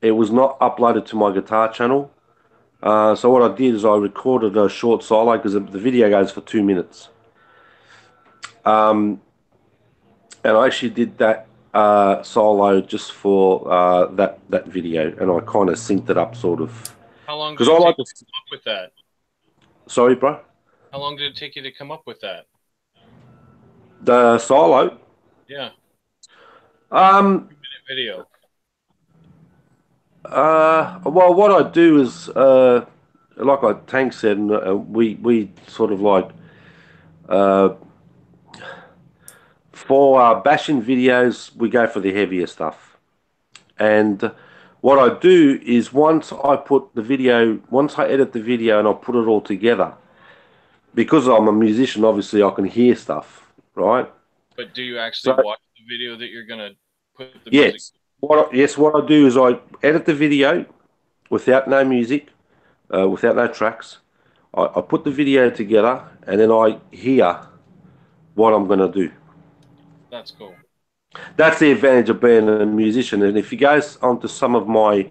It was not uploaded to my guitar channel. So what I did is I recorded a short solo because the video goes for 2 minutes. And I actually did that solo just for that video, and I kind of synced it up, sort of. How long did it take you to come up with that? Sorry, bro? How long did it take you to come up with that? The solo? Yeah. 2-minute video. Well, what I do is, like Tank said, we sort of like, for bashing videos, we go for the heavier stuff. And what I do is once I edit the video and I put it all together, because I'm a musician, obviously I can hear stuff, right? But do you actually watch the video that you're going to put the music? Yes, what I do is I edit the video without no music, without no tracks. I put the video together and then I hear what I'm going to do. That's cool. That's the advantage of being a musician. And if you go onto some of my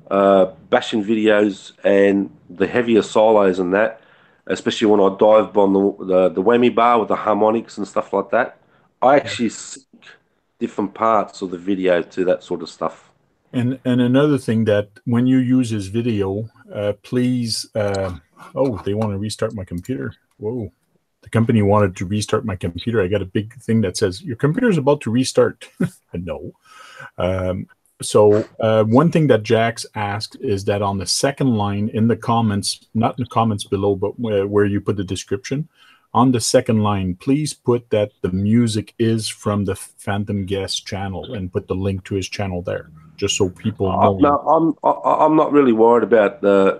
bashing videos and the heavier solos and that, especially when I dive on the whammy bar with the harmonics and stuff like that. I actually sync different parts of the video to that sort of stuff. And another thing that when you use his video, please. Oh, they want to restart my computer. Whoa. The company wanted to restart my computer. I got a big thing that says your computer is about to restart. No. So one thing that Jax asked is that on the second line in the comments, not in the comments below, but where you put the description, on the second line, please put that the music is from the Phantom Guest channel and put the link to his channel there, just so people know. No, I'm not really worried about the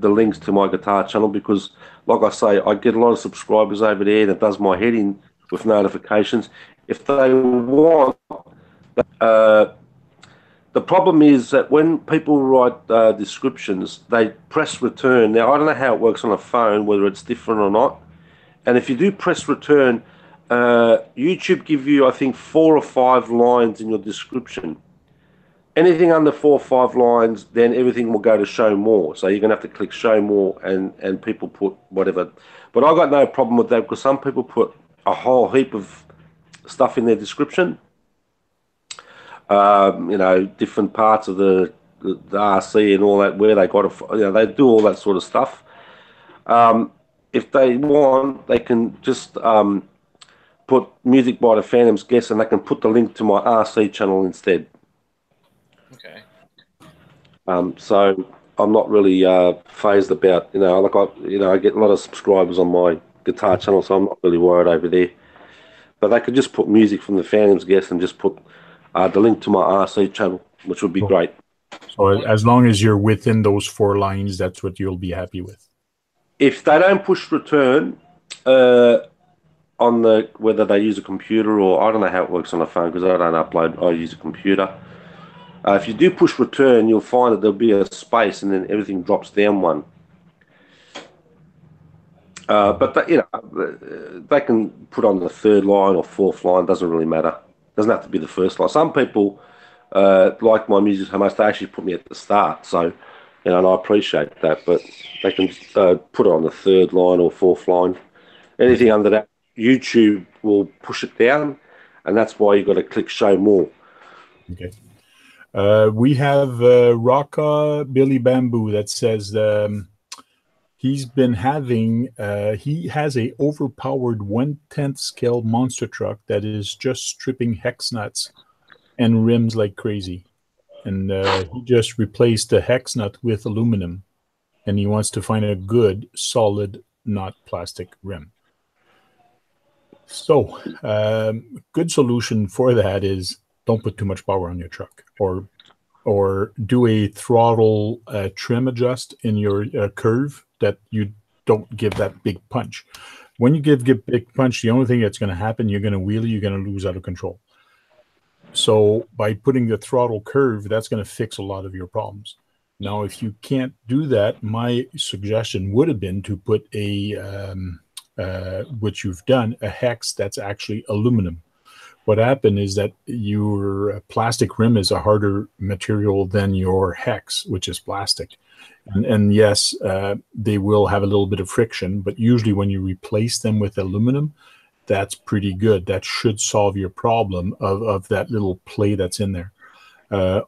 links to my guitar channel because, like I say, I get a lot of subscribers over there and it does my head in with notifications. If they want, the problem is that when people write descriptions, they press return. Now, I don't know how it works on a phone, whether it's different or not. And if you do press return, YouTube give you, I think, 4 or 5 lines in your description. Anything under 4 or 5 lines, then everything will go to show more. So you're going to have to click show more and people put whatever. But I got no problem with that because some people put a whole heap of stuff in their description. You know, different parts of the RC and all that, where they got it, you know, they do all that sort of stuff. If they want, they can just put music by the Phantom's Guest, and they can put the link to my RC channel instead. Okay. So I'm not really phased about, you know, like I get a lot of subscribers on my guitar channel, so I'm not really worried over there. But they could just put music from the Phantom's Guest and just put the link to my RC channel, which would be great. So as long as you're within those 4 lines, that's what you'll be happy with. If they don't push return on whether they use a computer or I don't know how it works on a phone because I don't upload, I use a computer. If you do push return, you'll find that there'll be a space and then everything drops down 1. But they can put on the 3rd line or 4th line. Doesn't really matter. Doesn't have to be the 1st line. Some people like my music so much they actually put me at the start. So, you know, and I appreciate that. But they can put it on the 3rd line or 4th line. Anything under that, YouTube will push it down, and that's why you've got to click show more. Okay. We have Rocka Billy Bamboo that says he's been having, he has a overpowered 1/10 scale monster truck that is just stripping hex nuts and rims like crazy. And he just replaced the hex nut with aluminum, and he wants to find a good, solid, not plastic rim. So, good solution for that is don't put too much power on your truck, or do a throttle trim adjust in your curve that you don't give that big punch. When you give big punch, the only thing that's going to happen, you're going to wheelie, you're going to lose out of control. So by putting the throttle curve, that's going to fix a lot of your problems. Now, if you can't do that, my suggestion would have been to put a which you've done, a hex that's actually aluminum. What happened is that your plastic rim is a harder material than your hex, which is plastic. And yes, they will have a little bit of friction, but usually when you replace them with aluminum, that's pretty good. That should solve your problem of that little play that's in there.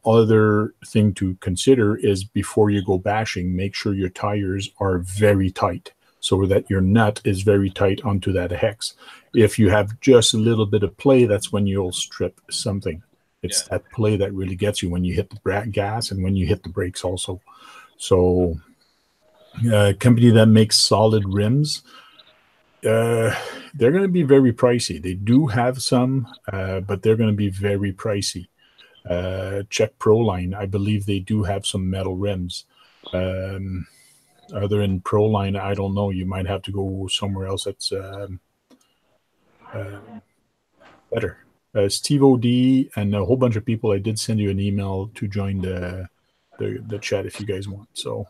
Other thing to consider is before you go bashing, make sure your tires are very tight, so that your nut is very tight onto that hex. If you have just a little bit of play, that's when you'll strip something. It's that play that really gets you when you hit the gas and when you hit the brakes also. So a company that makes solid rims, they're going to be very pricey. They do have some, but they're going to be very pricey. Check Proline. I believe they do have some metal rims. Other than Proline, I don't know. You might have to go somewhere else that's better. Steve OD and a whole bunch of people. I did send you an email to join the chat if you guys want. So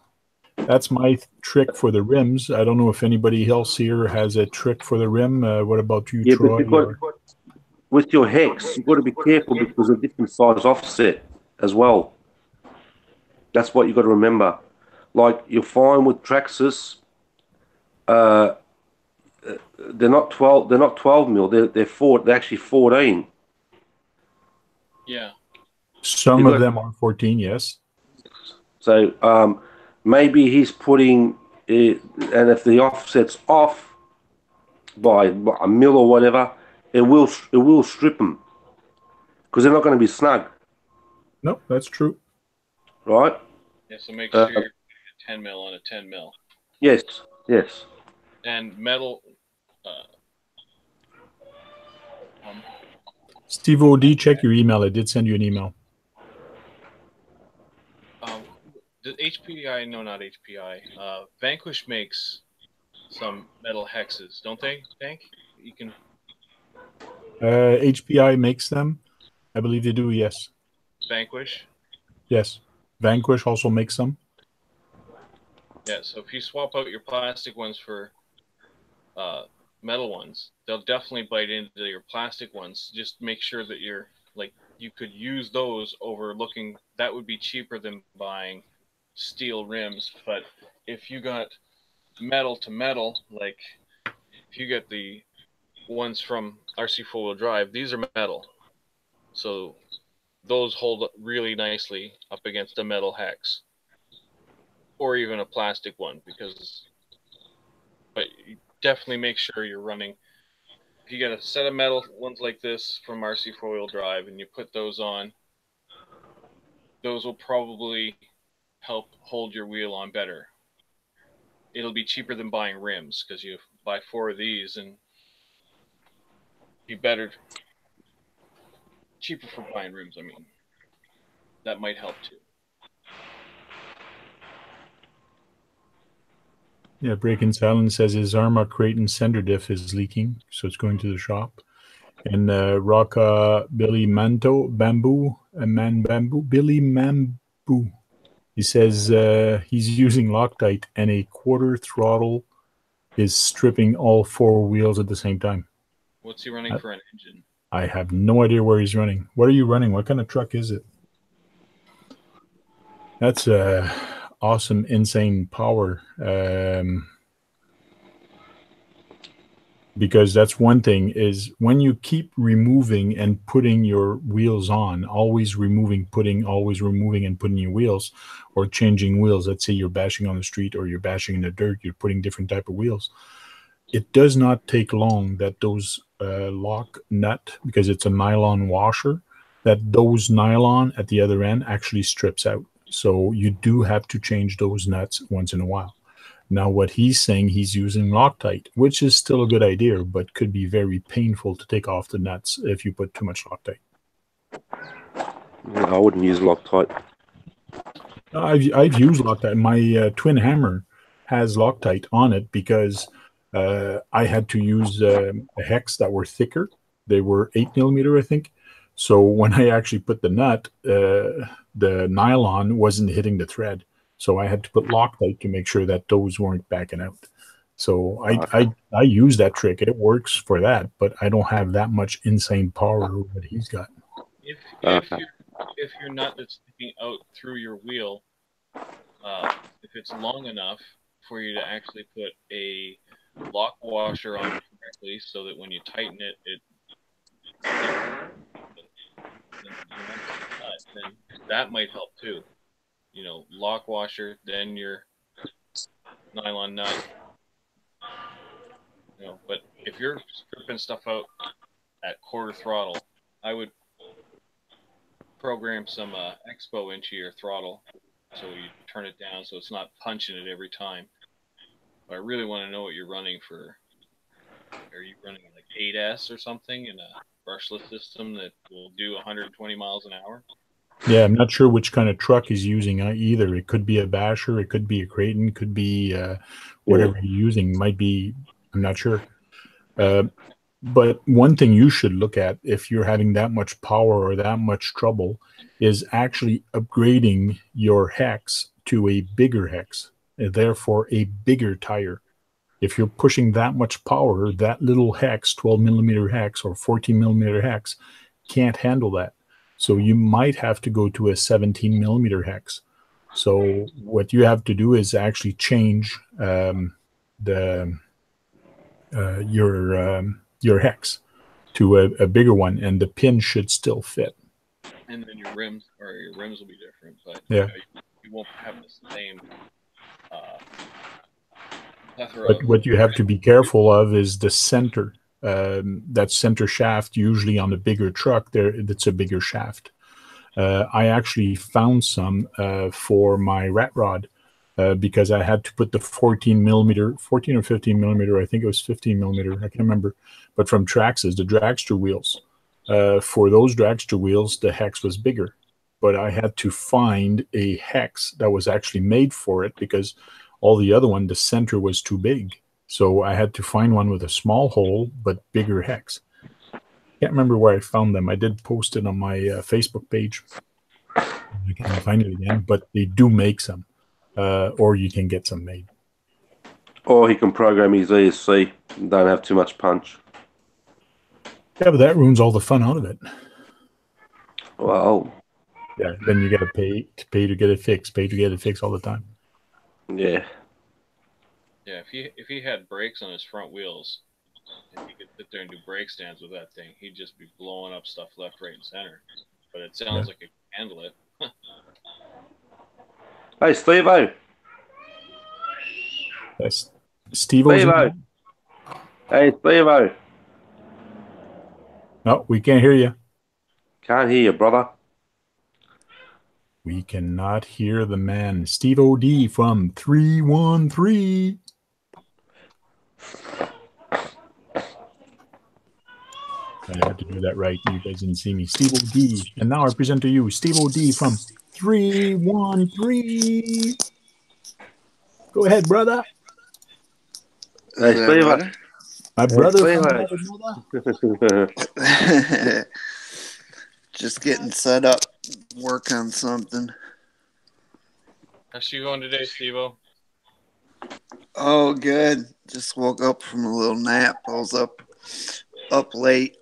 that's my trick for the rims. I don't know if anybody else here has a trick for the rim. What about you, Troy? With your hex, you've got to be careful because of different size offset as well. That's what you got to remember. Like you'll find with Traxxas, they're not 12. They're not 12 mil. They're actually 14. Yeah. Some You of got them are 14, yes. so maybe he's putting it, and if the offset's off by a mil or whatever, it will strip them because they're not going to be snug, No, that's true. right? Yeah. So make Uh, sure you're putting a 10 mil on a 10 mil. yes, yes. And metal. Um, Steve OD, check your email. I did send you an email. the HPI, no, not HPI. Vanquish makes some metal hexes, don't they? Tank, you can. HPI makes them. I believe they do, yes. Vanquish. Yes. Vanquish also makes some. Yeah. So if you swap out your plastic ones for metal ones, they'll definitely bite into your plastic ones. Just make sure that you're like you could use those over looking. That would be cheaper than buying steel rims. But if you got metal to metal, like if you get the ones from RC four-wheel drive, these are metal, so those hold really nicely up against a metal hex or even a plastic one. But you definitely make sure you're running. If you get a set of metal ones like this from RC four-wheel drive and you put those on, those will probably help hold your wheel on better. It'll be cheaper than buying rims because you buy 4 of these and be better, cheaper for buying rims. I mean, that might help too. Yeah, Breaking Silence says his Arma Creighton sender diff is leaking, so it's going to the shop. And Billy Manto Bamboo, Billy Mamboo. He says he's using Loctite and a quarter throttle is stripping all 4 wheels at the same time. What's he running for an engine? I have no idea where he's running. What are you running? What kind of truck is it? That's awesome, insane power. Because that's one thing is when you keep removing and putting your wheels on, always removing and putting your wheels or changing wheels. Let's say you're bashing on the street or you're bashing in the dirt, you're putting different type of wheels. It does not take long that those lock nut, because it's a nylon washer, that those nylon at the other end actually strips out. So you do have to change those nuts once in a while. Now, what he's saying, he's using Loctite, which is still a good idea, but could be very painful to take off the nuts if you put too much Loctite. No, I wouldn't use Loctite. I've used Loctite. My twin hammer has Loctite on it because I had to use a hex that were thicker. They were 8mm, I think. So when I actually put the nut, the nylon wasn't hitting the thread. So I had to put Loctite to make sure that those weren't backing out. So I use that trick. It works for that, but I don't have that much insane power that he's got. If your nut that's sticking out through your wheel, if it's long enough for you to actually put a lock washer on correctly, so that when you tighten it, then that might help too. You know, lock washer, then your nylon nut. You know, but if you're stripping stuff out at quarter throttle, I would program some expo into your throttle, so you turn it down so it's not punching it every time. But I really want to know what you're running for. Are you running like 8S or something in a brushless system that will do 120 miles an hour? Yeah, I'm not sure which kind of truck he's using either. It could be a Basher, it could be a Creighton, could be whatever he's using. Might be, I'm not sure. But one thing you should look at if you're having that much power or that much trouble is actually upgrading your hex to a bigger hex, and therefore a bigger tire. If you're pushing that much power, that little hex, 12mm hex or 14mm hex, can't handle that. So you might have to go to a 17mm hex. So what you have to do is actually change your hex to a bigger one, and the pin should still fit. And then your rims will be different, but Yeah. you won't have the same plethora. But what you have to be careful of is the center. That center shaft, usually on a bigger truck, that's a bigger shaft. I actually found some for my rat rod because I had to put the 14 or 15 millimeter, I think it was 15 millimeter, I can't remember, but from Traxxas, the dragster wheels. For those dragster wheels, the hex was bigger, but I had to find a hex that was actually made for it because all the other one, the center was too big. So I had to find one with a small hole, but bigger hex. Can't remember where I found them. I did post it on my Facebook page. I can't find it again, but they do make some, or you can get some made. Or he can program his ESC and don't have too much punch. Yeah, but that ruins all the fun out of it. Well, yeah, then you got to pay to get it fixed, all the time. Yeah. Yeah, if he had brakes on his front wheels, and he could sit there and do brake stands with that thing, he'd just be blowing up stuff left, right, and center. But it sounds like it can handle it. Hey, Steve-O. Yes. Steve-O's Steve-O. Hey, Steve-O. No, we can't hear you. Can't hear you, brother. We cannot hear the man. Steve O.D. from 313. I had to do that right. You guys didn't see me. Steve O.D. And now I present to you Steve O.D. from 313. Go ahead, brother. Hey, Steve-O. My brother Hey, from another mother. Just getting set up, work on something. How's you going today, Steve-O? Oh, good. Just woke up from a little nap. I was up late,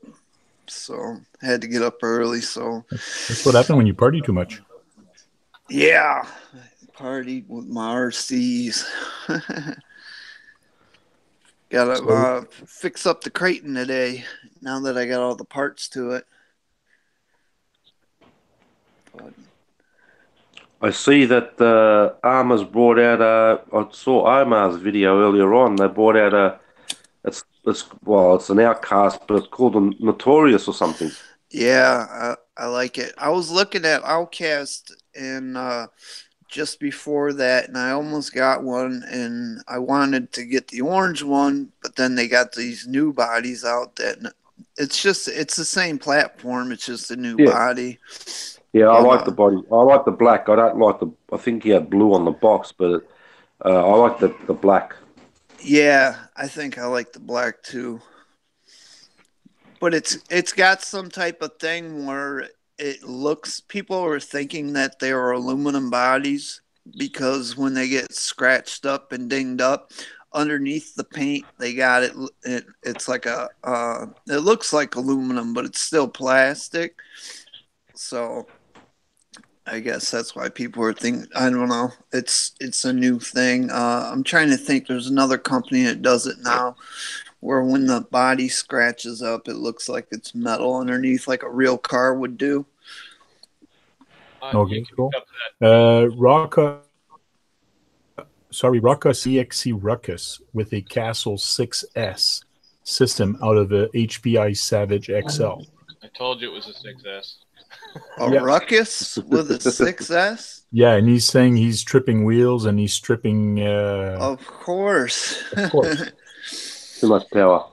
so had to get up early. So that's what happened when you party too much. Yeah, partied with my RCs. Gotta fix up the Creighton today. Now that I got all the parts to it. But I see that Arma's brought out I saw Omar's video earlier on. They brought out it's an Outcast, but it's called a Notorious or something. Yeah, I like it. I was looking at Outcast and just before that, and I almost got one, and I wanted to get the orange one, but then they got these new bodies out that it's the same platform. It's just a new body. Yeah, I like the body. I like the black. I don't like I think he had blue on the box, but I like the black. Yeah, I think I like the black too. But it's got some type of thing where people are thinking that they are aluminum bodies because when they get scratched up and dinged up underneath the paint, they got it's like it looks like aluminum, but it's still plastic. So I guess that's why people are thinking. I don't know. It's a new thing. I'm trying to think. There's another company that does it now, where when the body scratches up, it looks like it's metal underneath, like a real car would do. Okay, cool. Rocca CXC Ruckus with a Castle 6S system out of a HPI Savage XL. I told you it was a 6S. A Ruckus with a 6S? Yeah, and he's saying he's tripping wheels and he's stripping... Of course. Of course. Too much power.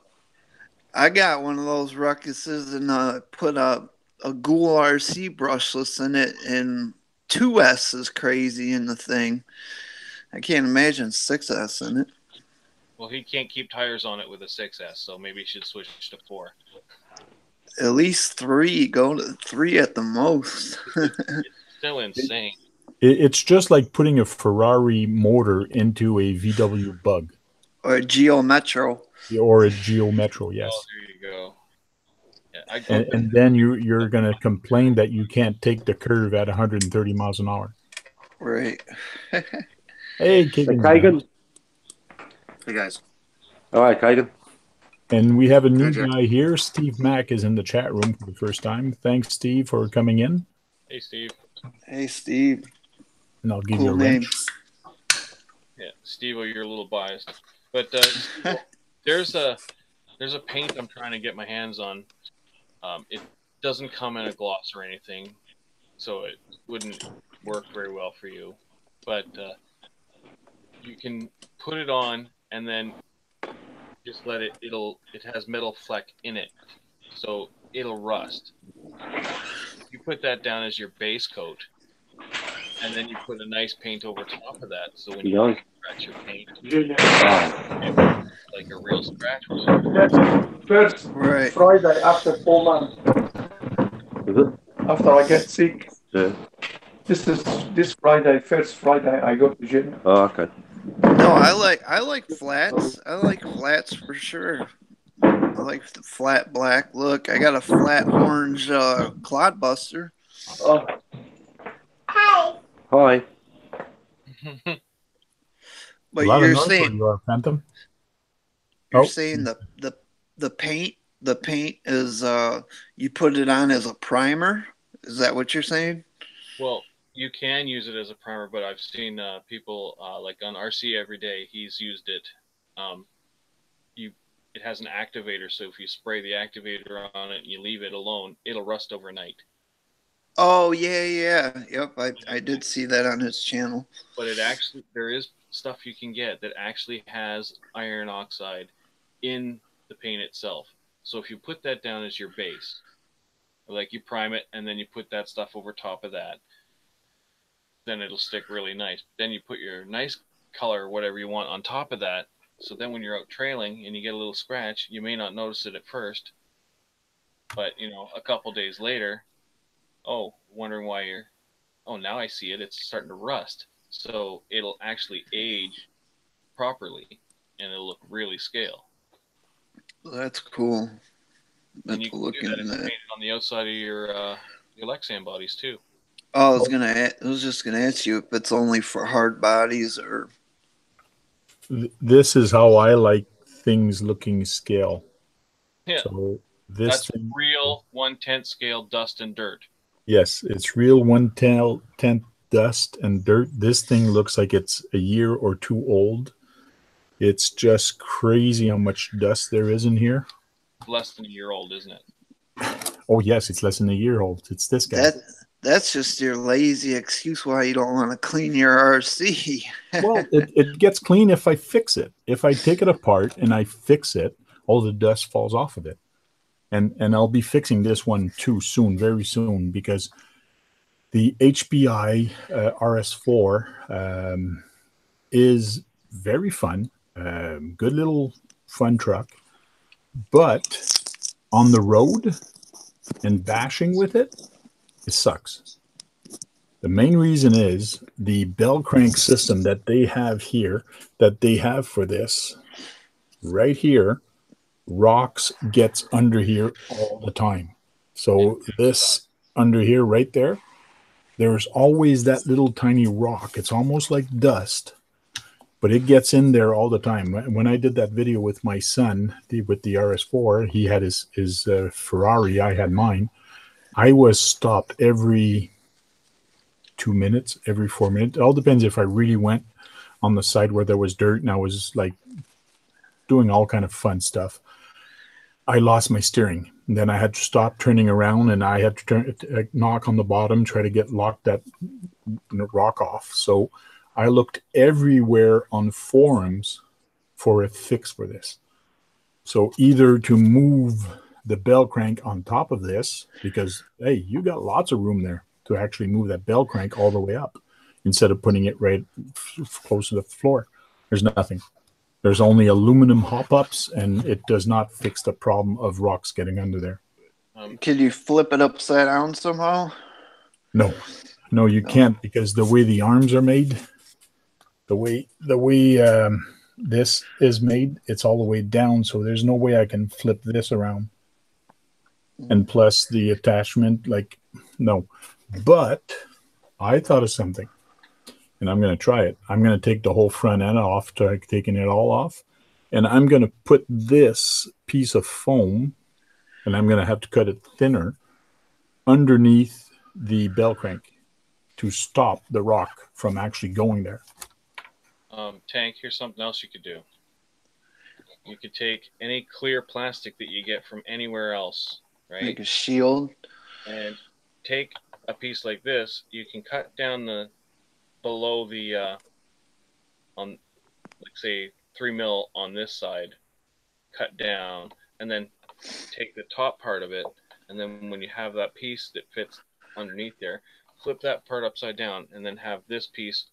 I got one of those Ruckuses and put a Ghoul RC brushless in it, and 2S is crazy in the thing. I can't imagine 6S in it. Well, he can't keep tires on it with a 6S, so maybe he should switch to 4. At least 3. Go to 3 at the most. It's still insane. It's just like putting a Ferrari motor into a VW Bug. Or a Geo Metro. Or a Geo Metro, yes. Oh, there you go. Yeah, and then you're going to complain that you can't take the curve at 130 miles an hour. Right. Hey, Hey, Kagan's Kagan. back. Hey guys. All right, Kagan. And we have a new Hi, Jack. guy here. Steve Mack is in the chat room for the first time. Thanks, Steve, for coming in. Hey, Steve. Hey, Steve. And I'll give you Cool a name. wrench. Yeah, Steve, you're a little biased, but there's a paint I'm trying to get my hands on. It doesn't come in a gloss or anything, so it wouldn't work very well for you. But you can put it on and then just let it. It has metal fleck in it, so it'll rust. You put that down as your base coat, and then you put a nice paint over top of that. So when you scratch your paint, it looks like a real scratch. First Right. Friday after 4 months, Is it? after I get sick. Yeah. This Friday, first Friday, I go to gym. Oh, okay. No, I like flats. I like flats for sure. I like the flat black look. I got a flat orange clodbuster. Oh, Hi. But a lot of you're noise where saying you are, Phantom. you're Oh. saying the paint is you put it on as a primer. Is that what you're saying? Well, you can use it as a primer, but I've seen people like on RC every day. He's used it. It has an activator, so if you spray the activator on it and you leave it alone, it'll rust overnight. Oh yeah. Yep, I did see that on his channel. But there is stuff you can get that actually has iron oxide in the paint itself. So if you put that down as your base, like you prime it and then you put that stuff over top of that, then it'll stick really nice. Then you put your nice color, whatever you want, on top of that. So then when you're out trailing and you get a little scratch, you may not notice it at first, but a couple days later, wondering why now I see it, it's starting to rust. So it'll actually age properly and it'll look really scale. That's cool. And you That's can look do that into that. painted on the outside of your Lexan bodies too. Oh, I was just gonna ask you if it's only for hard bodies or. This is how I like things looking scale. Yeah. So this That's real 1/10 scale dust and dirt. Yes, it's real 1/10 dust and dirt. This thing looks like it's a year or two old. It's just crazy how much dust there is in here. Less than a year old, isn't it? Oh yes, it's less than a year old. It's this guy. That's just your lazy excuse why you don't want to clean your RC. Well, it gets clean if I fix it. If I take it apart and I fix it, all the dust falls off of it. And I'll be fixing this one too soon, very soon, because the HBI RS4 is very fun, good little fun truck, but on the road and bashing with it, it sucks. The main reason is the bell crank system that they have here, that they have for this, right here, rocks gets under here all the time. So this under here, right there, there's always that little tiny rock. It's almost like dust, but it gets in there all the time. When I did that video with my son, with the RS4, he had his Ferrari, I had mine. I was stopped every 2 minutes, every 4 minutes. It all depends if I really went on the side where there was dirt and I was like doing all kind of fun stuff. I lost my steering. And then I had to stop turning around and I had to knock on the bottom, try to lock that rock off. So I looked everywhere on forums for a fix for this. So either to move the bell crank on top of this, because, hey, you got lots of room there to actually move that bell crank all the way up instead of putting it right close to the floor. There's nothing. There's only aluminum hop-ups, and it does not fix the problem of rocks getting under there. Can you flip it upside down somehow? No, you can't, because the way the arms are made, the way this is made, it's all the way down, so there's no way I can flip this around. And plus the attachment, no. But I thought of something. and I'm going to try it. I'm going to take the whole front end off, taking it all off, and I'm going to put this piece of foam, and I'm going to have to cut it thinner, underneath the bell crank to stop the rock from actually going there. Tank, here's something else you could do. You could take any clear plastic that you get from anywhere else, right? Like a shield. And take a piece like this. You can cut down the below the on, like, say 3 mil on this side, cut down, and then take the top part of it, and then when you have that piece that fits underneath there, flip that part upside down, and then have this piece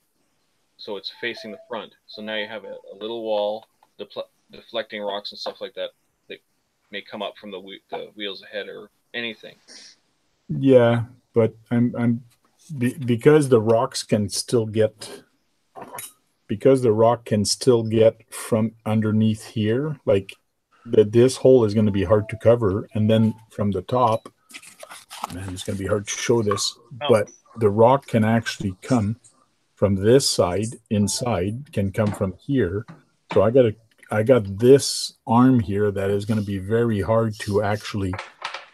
so it's facing the front. So now you have a little wall deflecting rocks and stuff like that that may come up from the wheels ahead or anything. Yeah, but because the rocks can still get from underneath here, like this hole is going to be hard to cover, and then from the top, man, it's going to be hard to show this, but the rock can actually come from this side inside, can come from here. So I got this arm here that is going to be very hard to actually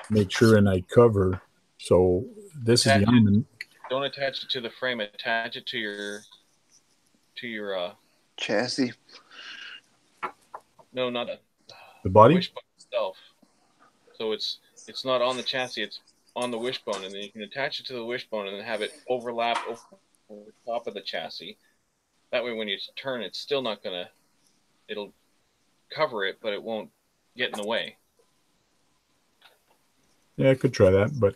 make sure and I cover. So this is the arm. Don't attach it to the frame. Attach it to your chassis. No, not the body wishbone itself. So it's not on the chassis. It's on the wishbone, and then you can attach it to the wishbone and then have it overlap over the top of the chassis. That way, when you turn, it's still not gonna. It'll cover it, but it won't get in the way. Yeah, I could try that, but.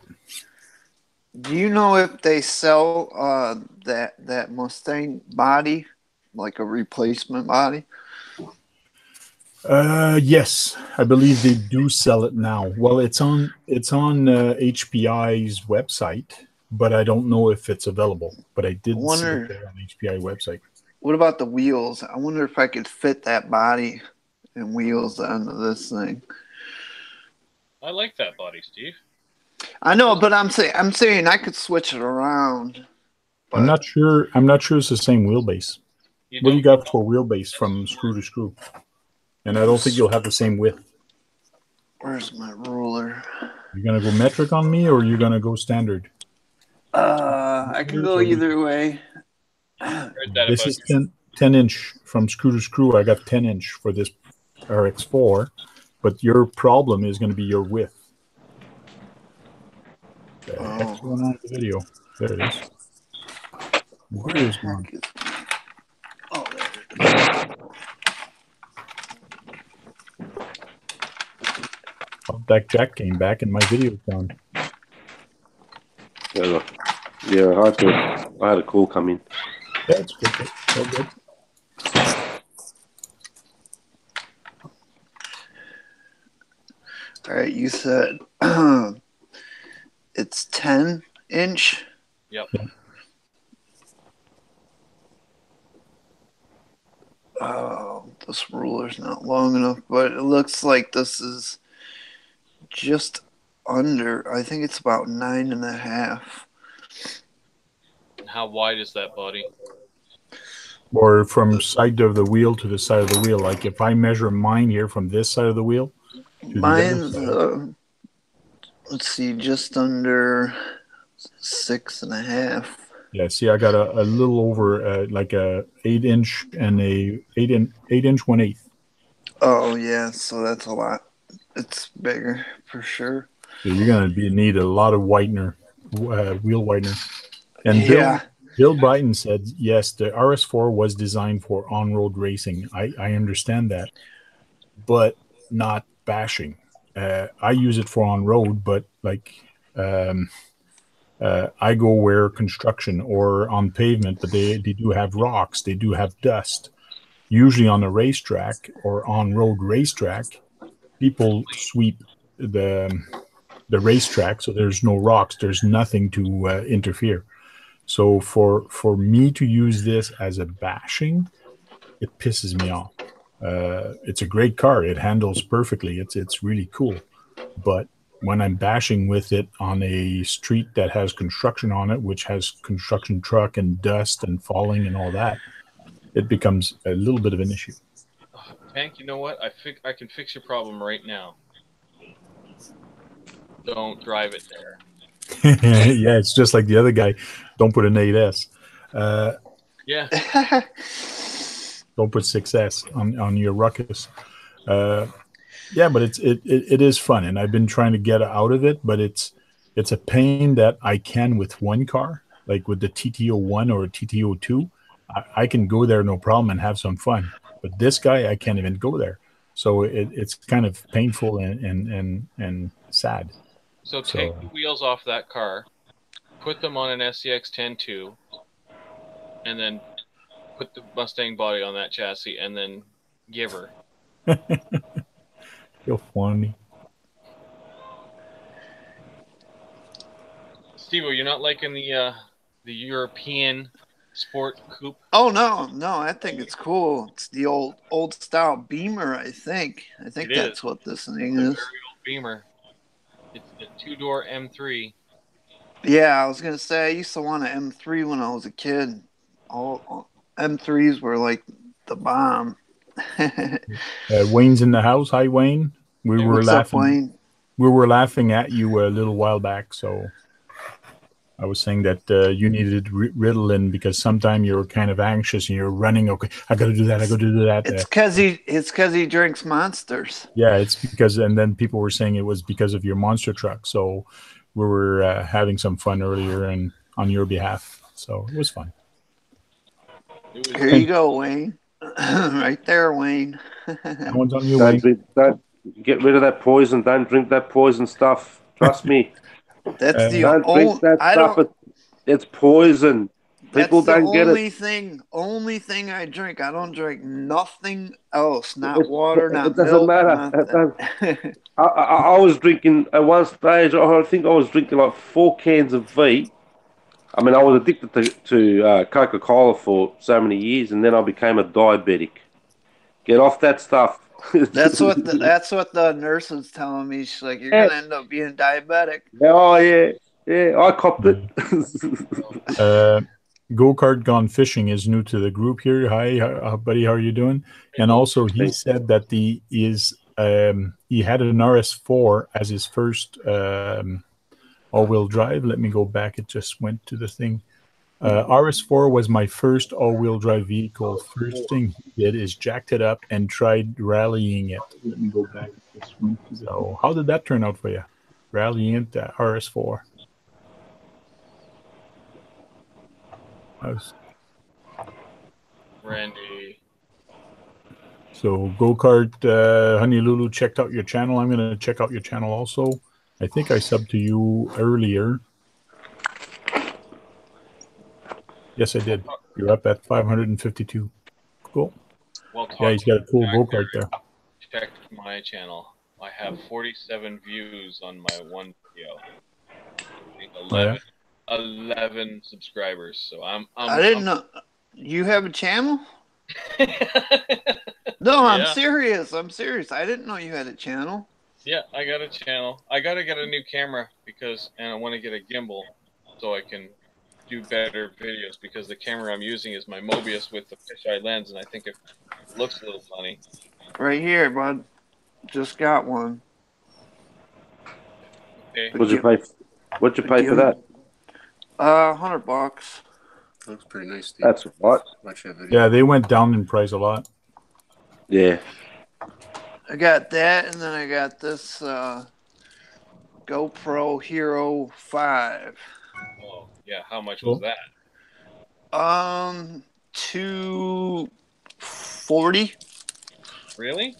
Do you know if they sell that Mustang body, like a replacement body? Yes, I believe they do sell it now. Well, it's on HPI's website, but I don't know if it's available. But I did see it there on HPI website. What about the wheels? I wonder if I could fit that body and wheels onto this thing. I like that body, Steve. I know, but I'm saying I could switch it around. I'm not sure it's the same wheelbase. What do you got for wheelbase from screw to screw? And I don't think you'll have the same width. Where's my ruler? You're gonna go metric on me, or you're gonna go standard? I can go either way. This is 10 inch from screw to screw. I got 10 inch for this RX4, but your problem is going to be your width. What's going on with the video? There it is. The video's gone. Oh, there it is. Oh, that jack came back and my video's gone. Yeah, I had a call come in. Yeah, it's good. So good. All right, you said it's 10 inch. Yep. Oh, this ruler's not long enough, but it looks like this is just under. I think it's about 9.5. How wide is that body? Or from side of the wheel to the side of the wheel. Like if I measure mine here from this side of the wheel to mine's the other side. Let's see, just under 6.5. Yeah, see, I got a little over like a 8 inch and a 8 inch 1/8. Oh yeah, so that's a lot. It's bigger for sure. So you're gonna need a lot of whitener, wheel whitener. And yeah. Bill Brighton said, yes, the RS4 was designed for on-road racing. I understand that, but not bashing. I use it for on-road, but like I go where construction or on pavement, but they do have rocks. They do have dust. Usually on a racetrack or on-road racetrack, people sweep the racetrack, so there's no rocks. There's nothing to interfere. So for me to use this as a bashing, it pisses me off. It's a great car. It handles perfectly. It's really cool. But when I'm bashing with it on a street that has construction on it, which has construction truck and dust and falling and all that, it becomes a little bit of an issue. Tank, you know what? I can fix your problem right now. Don't drive it there. Yeah, it's just like the other guy. Don't put an 8S. Yeah. Don't put 6S on your ruckus. Yeah, but it is fun, and I've been trying to get out of it, but it's a pain that I can with one car, like with the TT01 or TT02. I can go there no problem and have some fun, but this guy I can't even go there. So it's kind of painful and sad. So take the wheels off that car, put them on an SCX 10.2, and then put the Mustang body on that chassis, and then give her. You're funny. Steve-O, you're not liking the European sport coupe? Oh no, I think it's cool. It's the old style Beamer, I think. I think that's what this thing is. Very old Beamer. It's the 2-door M3. Yeah, I was gonna say I used to want an M3 when I was a kid. All M3s were like the bomb. Wayne's in the house. Hi, Wayne. We were laughing. Up, Wayne? We were laughing at you a little while back, so I was saying that you needed Ritalin because sometimes you're kind of anxious and you're running. Okay, I got to do that. I got to do that. It's because he drinks Monsters. Yeah, it's because, and then people were saying it was because of your monster truck. So we were having some fun earlier and on your behalf. So it was fun. Here you go, Wayne. Right there, Wayne. That one's on you, Wayne. Don't get rid of that poison. Don't drink that poison stuff. Trust me. That's the don't drink that stuff. It's poison. People don't get it. Only thing I drink. I don't drink nothing else. Not water, not milk. It doesn't matter. I was drinking at one stage. I think I was drinking like 4 cans of V. I mean, I was addicted to Coca-Cola for so many years, and then I became a diabetic. Get off that stuff. That's what the nurse was telling me. She's like, "You're gonna end up being diabetic." Oh yeah, I copped it. Go-Kart Gone Fishing is new to the group here. Hi, buddy, how are you doing? And also, he said that he had an RS4 as his first all-wheel drive. Let me go back. It just went to the thing. RS4 was my first all-wheel drive vehicle. First thing he did is jacked it up and tried rallying it. Let me go back. So how did that turn out for you? Rallying it, RS4. Randy. So Go-Kart, Honey Lulu checked out your channel. I'm going to check out your channel also. I think I subbed to you earlier. Yes, I did. You're up at 552. Cool. Yeah, he's got a cool go-kart there. Check my channel. I have 47 views on my one video. 11 subscribers. So I didn't know you have a channel. No, I'm serious. I didn't know you had a channel. Yeah, I got a channel. I got to get a new camera and I want to get a gimbal so I can do better videos because the camera I'm using is my Mobius with the fisheye lens, and I think it looks a little funny. Right here, bud. Just got one. Okay. What'd you pay for that? $100. Looks pretty nice, Steve. That's right. Yeah, they went down in price a lot. Yeah. I got that, and then I got this GoPro Hero 5. Oh, yeah. How much was that? $240. Really?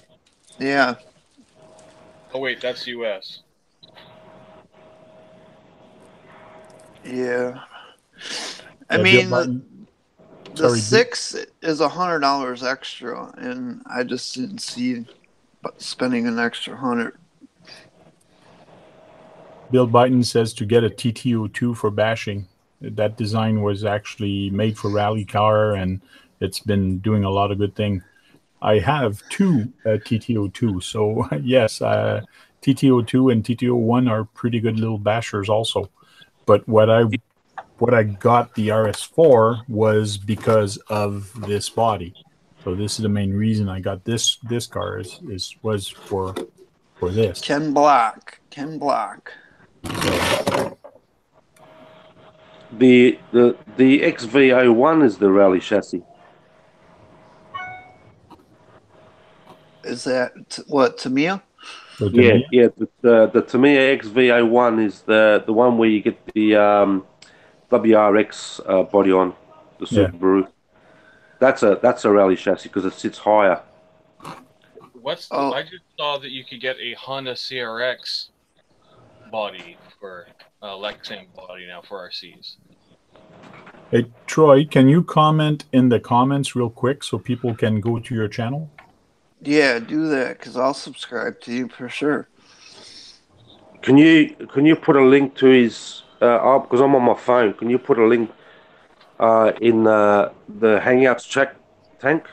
Yeah. Oh wait, that's US. Yeah. I mean, the 6 is $100 extra, and I just didn't see spending an extra 100. Bill Biden says to get a TT02 for bashing. That design was actually made for rally car, and it's been doing a lot of good thing. I have 2 TT02, so yes, TTO2 and TTO1 are pretty good little bashers also. But what I got the RS4 was because of this body. So this is the main reason I got this car was for this. Ken Block. The XV01 is the rally chassis. Is that what, Tamiya? So Yeah. The Tamiya XV01 is the one where you get the WRX body on the Subaru. That's a rally chassis because it sits higher. I just saw that you could get a Honda CRX body for Lexan body now for RCs. Hey Troy, can you comment in the comments real quick so people can go to your channel? Yeah, do that because I'll subscribe to you for sure. Can you put a link to his? Because I'm on my phone. Can you put a link in the Hangouts chat, Tank?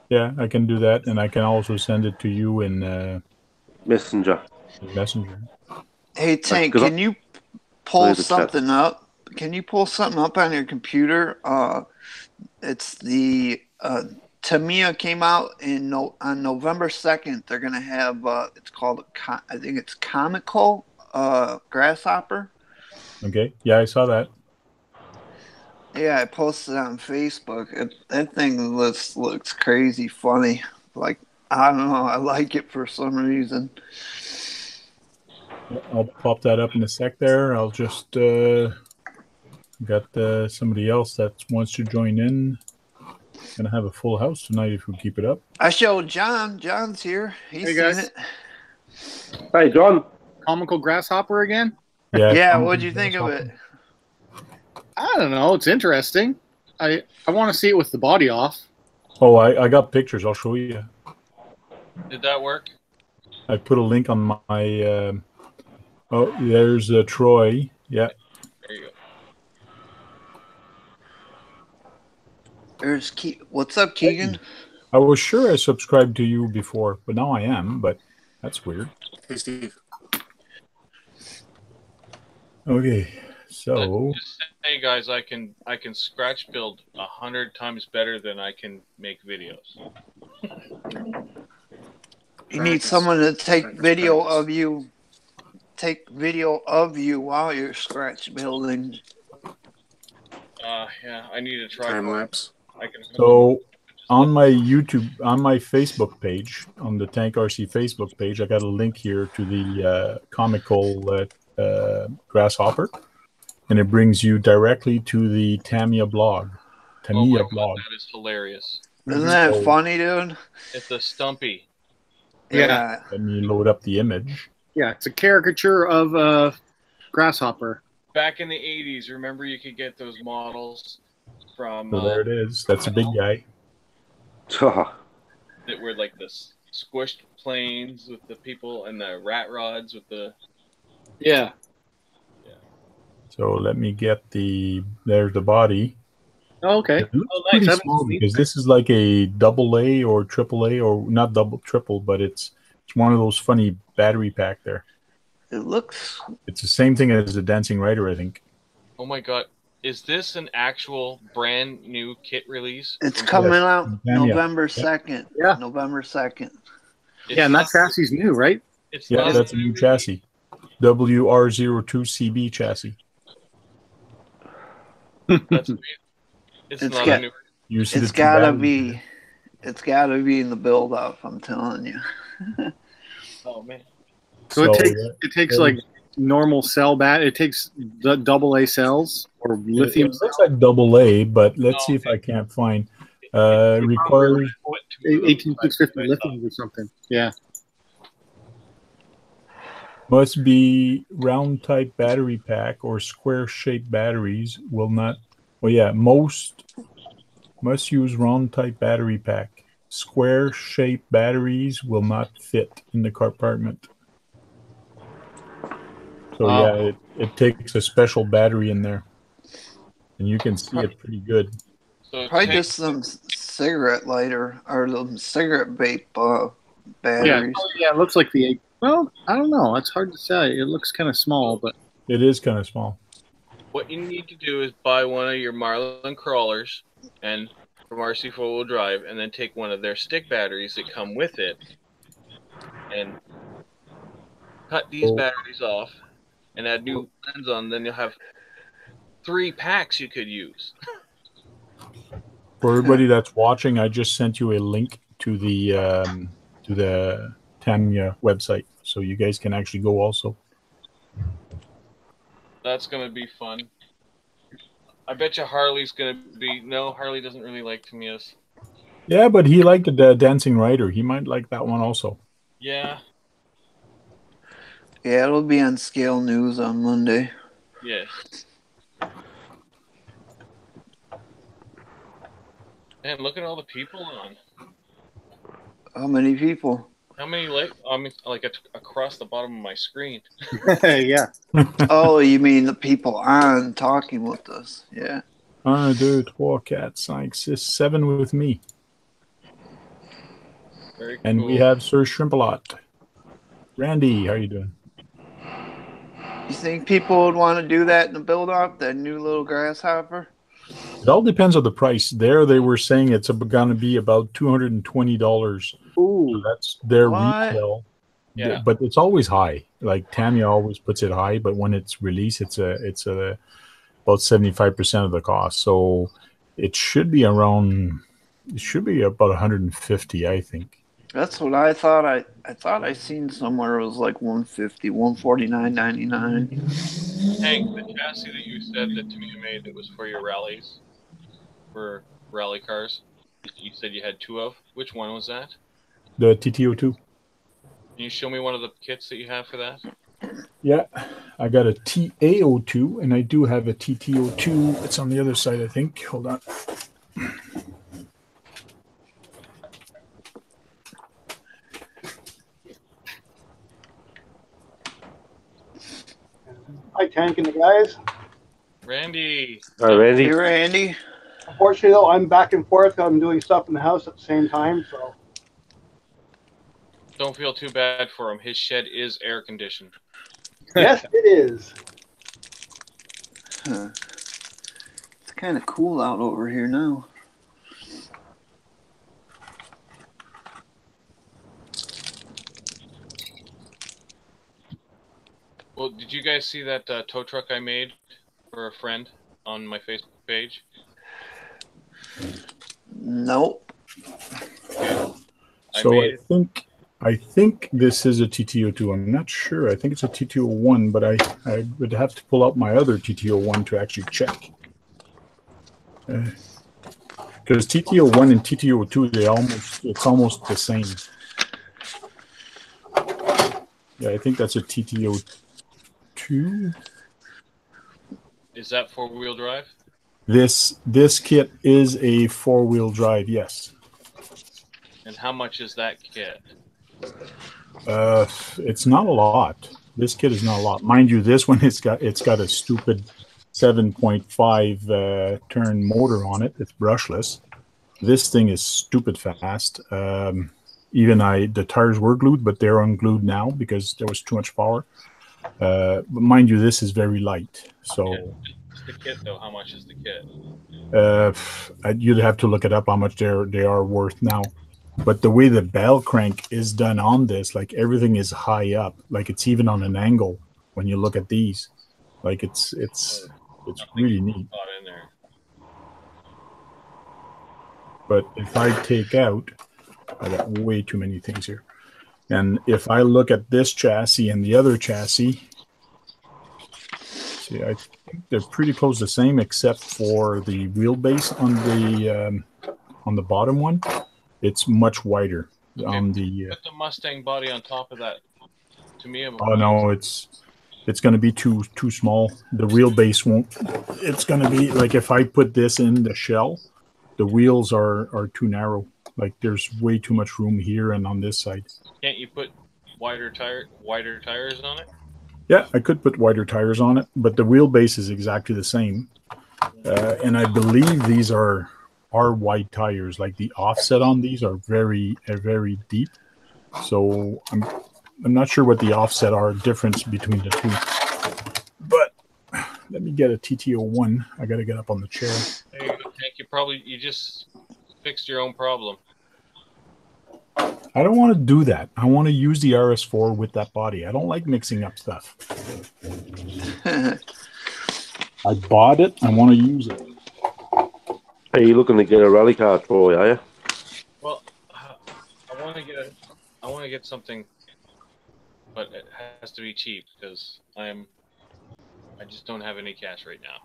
Yeah, I can do that, and I can also send it to you in Messenger. Messenger. Hey Tank, can you pull something up? Can you pull something up on your computer? It's the Tamiya came out on November 2nd. They're gonna have it's called I think it's Comical Grasshopper. Okay, yeah, I saw that. Yeah, I posted it on Facebook. That thing looks crazy funny. Like, I don't know, I like it for some reason. I'll pop that up in a sec there. I'll just got somebody else that wants to join in. Gonna have a full house tonight if we keep it up. I showed John. John's here. He's seen it. Hey, John. Comical Grasshopper again? Yeah, what'd you think of it? I don't know. It's interesting. I want to see it with the body off. Oh, I got pictures. I'll show you. Did that work? I put a link on my. Oh, there's Troy. Yeah. There you go. There's What's up, Keegan? I was sure I subscribed to you before, but now I am. But that's weird. Hey, Steve. Okay, so just say, guys, I can scratch build 100 times better than I can make videos. You need someone to take video of you. Take video of you while you're scratch building. Yeah, I need to try time lapse. So on my YouTube, on my Facebook page, on the Tank RC Facebook page, I got a link here to the comical Grasshopper, and it brings you directly to the Tamiya blog. Tamiya blog. That is hilarious. Isn't that funny, dude? It's a Stumpy. Yeah. Let me load up the image. Yeah, it's a caricature of Grasshopper. Back in the 80s, remember you could get those models from... So there it is. That's a big guy. That were like the squished planes with the people and the rat rods with the... Yeah. So let me get there's the body. Oh, okay. It looks pretty small because this is like a AA or AAA, or not triple, but it's one of those funny battery pack there. It's the same thing as the Dancing Rider, I think. Oh my god. Is this an actual brand new kit release? It's coming out November 2nd. Yeah. November 2nd. Yeah, and that chassis is new, right? Yeah, that's a new chassis. WR02CB chassis. That's it's gotta be in the build up, I'm telling you. Oh man. So it takes like normal cell it takes the AA cells or lithium. It looks like AA, but let's see if I can't find requires 18650 lithium or something. Yeah. Must be round type battery pack or square shaped batteries will not. Well, yeah, most must use round type battery pack. Square shaped batteries will not fit in the compartment. So yeah, it takes a special battery in there, and you can see it pretty good. So probably just some cigarette lighter or some cigarette vape batteries. Yeah, it looks like the Well, I don't know. It's hard to say. It looks kind of small, but It is kind of small. What you need to do is buy one of your Marlin crawlers and from RC four-wheel drive, and then take one of their stick batteries that come with it, and cut these batteries off, and add new lens on. Then you'll have 3 packs you could use. For everybody that's watching, I just sent you a link to the TEN website, so you guys can actually go also. That's gonna be fun. I bet you Harley's gonna be. No, Harley doesn't really like Tamiya's. Yeah, but he liked the Dancing Rider. He might like that one also. Yeah. Yeah, it'll be on Scale News on Monday. Yes. Man, look at all the people on. How many people? How many across the bottom of my screen? Yeah. Oh, you mean the people on talking with us? Yeah. 1, 2, 3, 4, 5, 6, 7 with me. Very and cool. we have Sir Shrimpalot. Randy, how you doing? You think people would want to do that in the build-up, that new little grasshopper? It all depends on the price. There, they were saying it's going to be about $220. Ooh, so that's their What? retail. Yeah. But it's always high. Like Tamiya always puts it high, but when it's released, it's about 75% of the cost. So it should be around. It should be about 150, I think. That's what I thought. I thought I seen somewhere it was like 150, 149.99. Hank, the chassis that you said that Tamiya made that was for your rallies, for rally cars, you said you had 2 of. Which one was that? The TTO2. Can you show me one of the kits that you have for that? Yeah, I got a TAO2, and I do have a TTO2. It's on the other side, I think. Hold on. Hi, Tank and the guys. Randy. Hi, Randy. Hey, Randy. Unfortunately, though, I'm back and forth. I'm doing stuff in the house at the same time, so. Don't feel too bad for him. His shed is air conditioned. Yes, it is. Huh. It's kind of cool out over here now. Well, did you guys see that tow truck I made for a friend on my Facebook page? Nope. So I think this is a TTO2. I'm not sure. I think it's a TTO1, but I would have to pull out my other TTO1 to actually check. Because TTO1 and TTO2, it's almost the same. Yeah, I think that's a TTO2. Is that 4-wheel drive? This kit is a 4-wheel drive, yes. And how much is that kit? It's not a lot. This kit is not a lot, mind you. This one it's got a stupid 7.5 turn motor on it. It's brushless. This thing is stupid fast. Even the tires were glued, but they're unglued now because there was too much power. But mind you, this is very light. So the kit though, how much is the kit? You'd have to look it up how much they are worth now. But the way the bell crank is done on this, like everything is high up, like it's even on an angle when you look at these. Like it's really neat. In there. But if I take out, I got way too many things here. And if I look at this chassis and the other chassis, see, I think they're pretty close the same, except for the wheelbase on the bottom one. It's much wider. Okay. On the put the Mustang body on top of that. To me, oh no, it's going to be too small. The wheelbase won't. It's going to be like if I put this in the shell, the wheels are too narrow. Like there's way too much room here and on this side. Can't you put wider tires on it? Yeah, I could put wider tires on it, but the wheelbase is exactly the same. And I believe these are wide tires. Like the offset on these are very deep. So I'm not sure what the offset are difference between the two. But let me get a TT01. I got to get up on the chair. There you go, Tank. You just fixed your own problem. I don't want to do that. I want to use the RS4 with that body. I don't like mixing up stuff. I bought it. I want to use it. Are you looking to get a rally car, Troy? Are you? Well, I want to get something, but it has to be cheap because I just don't have any cash right now.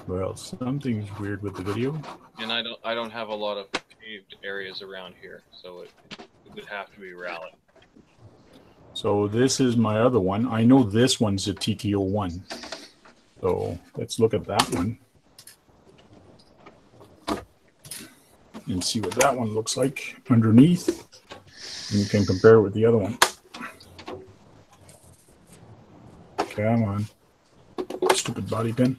Well, something's weird with the video. And I don't have a lot of paved areas around here, so it would have to be rally. So this is my other one. I know this one's a TT01. So let's look at that one and see what that one looks like underneath. And you can compare it with the other one. Come on. Stupid body pin.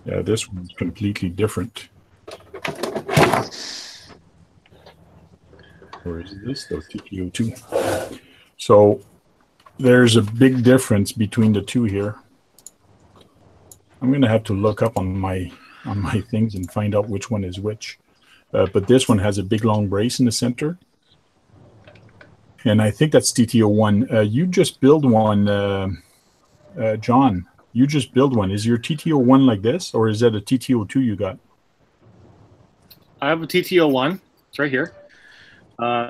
Yeah, this one's completely different. Or is this the TT02? So there's a big difference between the two here. I'm going to have to look up on my things and find out which one is which. But this one has a big long brace in the center. And I think that's TT01. You just build one, John. You just build one. Is your TT01 like this, or is that a TT02 you got? I have a TT01. It's right here.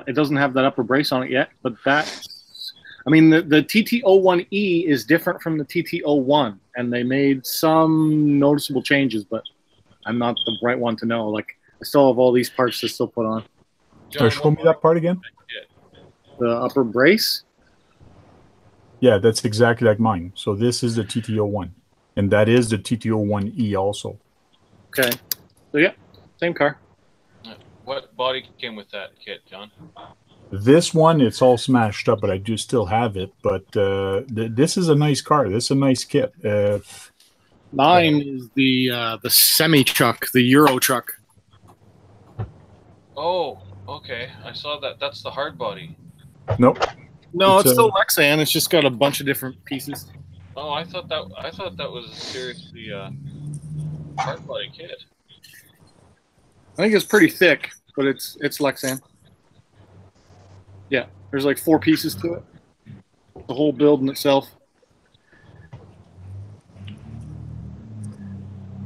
It doesn't have that upper brace on it yet, but that's... I mean, the TT01E is different from the TT01, and they made some noticeable changes, but I'm not the right one to know. Like, I still have all these parts to still put on. John, show me that part again. The upper brace? Yeah, that's exactly like mine. So this is the TT01, and that is the TT01E also. Okay. So, yeah, same car. What body came with that kit, John? This one, it's all smashed up, but I do still have it. But this is a nice car. This is a nice kit. Mine is the semi truck, the Euro truck. Oh, okay. I saw that. That's the hard body. Nope. No, it's still Lexan. It's just got a bunch of different pieces. Oh, I thought that was a seriously hard body kit. I think it's pretty thick, but it's Lexan. Yeah, there's like 4 pieces to it. The whole build in itself.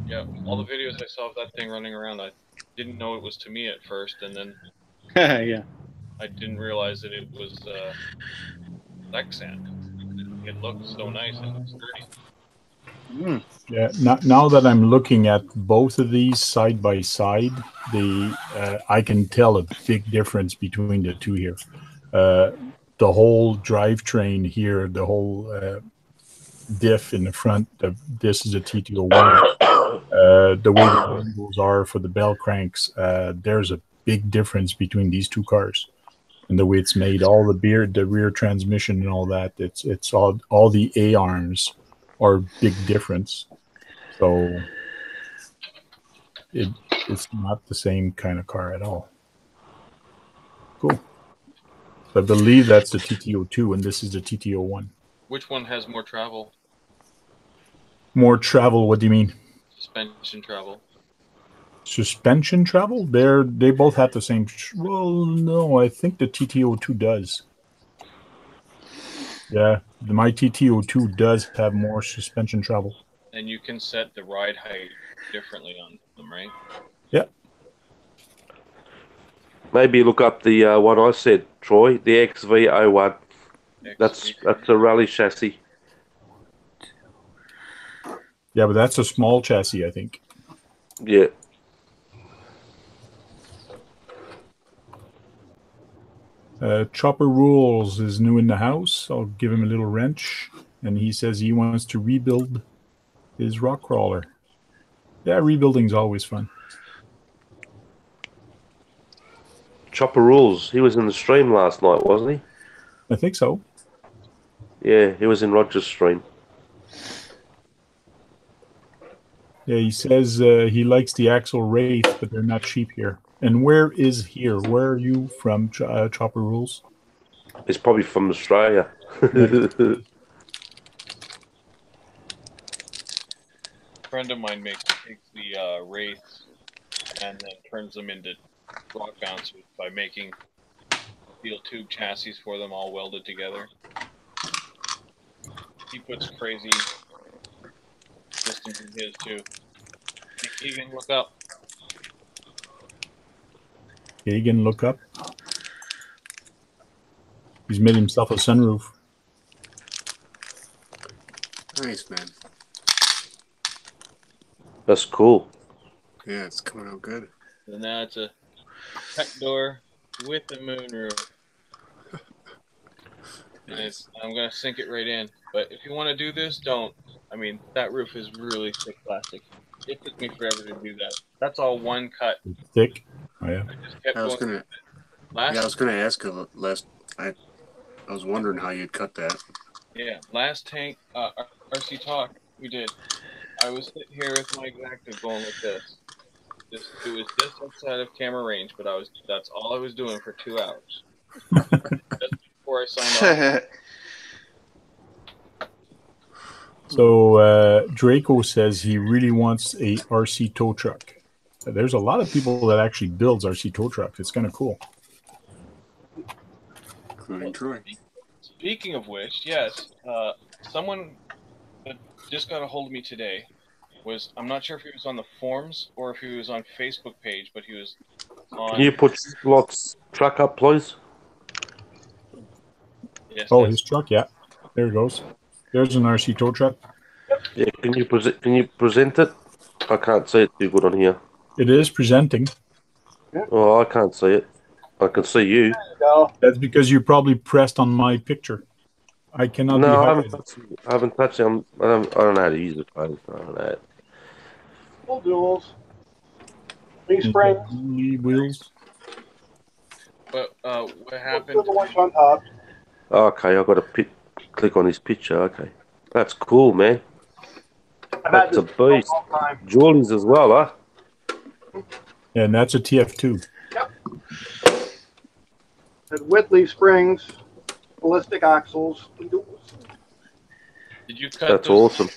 Yeah, all the videos I saw of that thing running around, I didn't know it was to me at first, and then Yeah. I didn't realize that it was Lexan. It looked so nice and sturdy. Mm. Yeah. Now that I'm looking at both of these side by side, I can tell a big difference between the two here. The whole drivetrain here, the whole diff in the front. This is a TT01. The way the angles are for the bell cranks, there's a big difference between these two cars, and the way it's made. All the rear transmission and all that. It's all the A arms are big difference. So it's not the same kind of car at all. Cool. I believe that's the TT02, and this is the TT01. Which one has more travel? More travel? What do you mean? Suspension travel. Suspension travel? They both have the same. Well, no, I think the TT02 does. Yeah, my TT02 does have more suspension travel. And you can set the ride height differently on them, right? Yeah. Maybe look up the one I said, Troy, the XV01. That's a rally chassis. Yeah, but that's a small chassis, I think. Yeah. Chopper Rules is new in the house. I'll give him a little wrench. And he says he wants to rebuild his rock crawler. Yeah, rebuilding's always fun. Chopper Rules. He was in the stream last night, wasn't he? I think so. Yeah, he was in Roger's stream. Yeah, he says he likes the Axle Wraith, but they're not cheap here. And where is here? Where are you from, Chopper Rules? It's probably from Australia. A friend of mine takes the wraiths and then turns them into rock bouncers by making steel tube chassis for them all welded together. He puts crazy systems in his too. Egan, look up. Egan, look up. He's made himself a sunroof. Nice, man. That's cool. Yeah, it's coming out good. So now it's a cut door with a moonroof. And I'm going to sink it right in. But if you want to do this, don't. I mean, that roof is really thick plastic. It took me forever to do that. That's all one cut. Thick? Oh, yeah. I just kept I was going. gonna ask you last. I was wondering how you'd cut that. Yeah, last tank, RC Talk, we did. I was sitting here with my Exacto going like this. It was just outside of camera range, but that's all I was doing for 2 hours. Just before I signed off. So Draco says he really wants a RC tow truck. There's a lot of people that actually builds RC tow trucks. It's kind of cool. Including Troy. Speaking of which, yes, someone that just got a hold of me today I'm not sure if he was on the forums or if he was on Facebook page, but he was on... Can you put Lot's truck up, please? Yes, oh, his truck, yeah. There it goes. There's an RC tow truck. Yeah, can you present it? I can't see it too good on here. It is presenting. Oh, I can't see it. I can see you. There you go. That's because you probably pressed on my picture. I cannot No, be I haven't touched it. I don't know how to use it. I don't know that. Full duals. These springs. Wheels. But what The happened... ones on top. Okay, I've got to click on his picture. Okay. That's cool, man. I've had That's a this for beast. long time. Julie's as well, huh? And that's a TF2. Yep. And Whitley springs, ballistic axles, and duals. Did you cut That's those? awesome.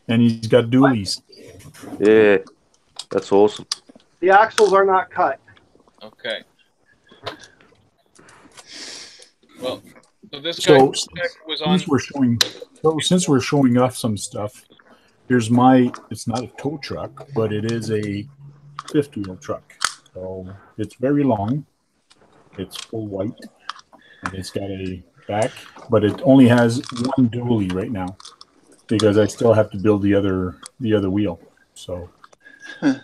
And he's got dualies. Yeah, that's awesome. The axles are not cut. Okay. Well, so this guy was on... Since we're showing off some stuff, here's it's not a tow truck, but it is a fifth wheel truck. So it's very long. It's full white. And it's got a back, but it only has one dually right now because I still have to build the other wheel. So Hank,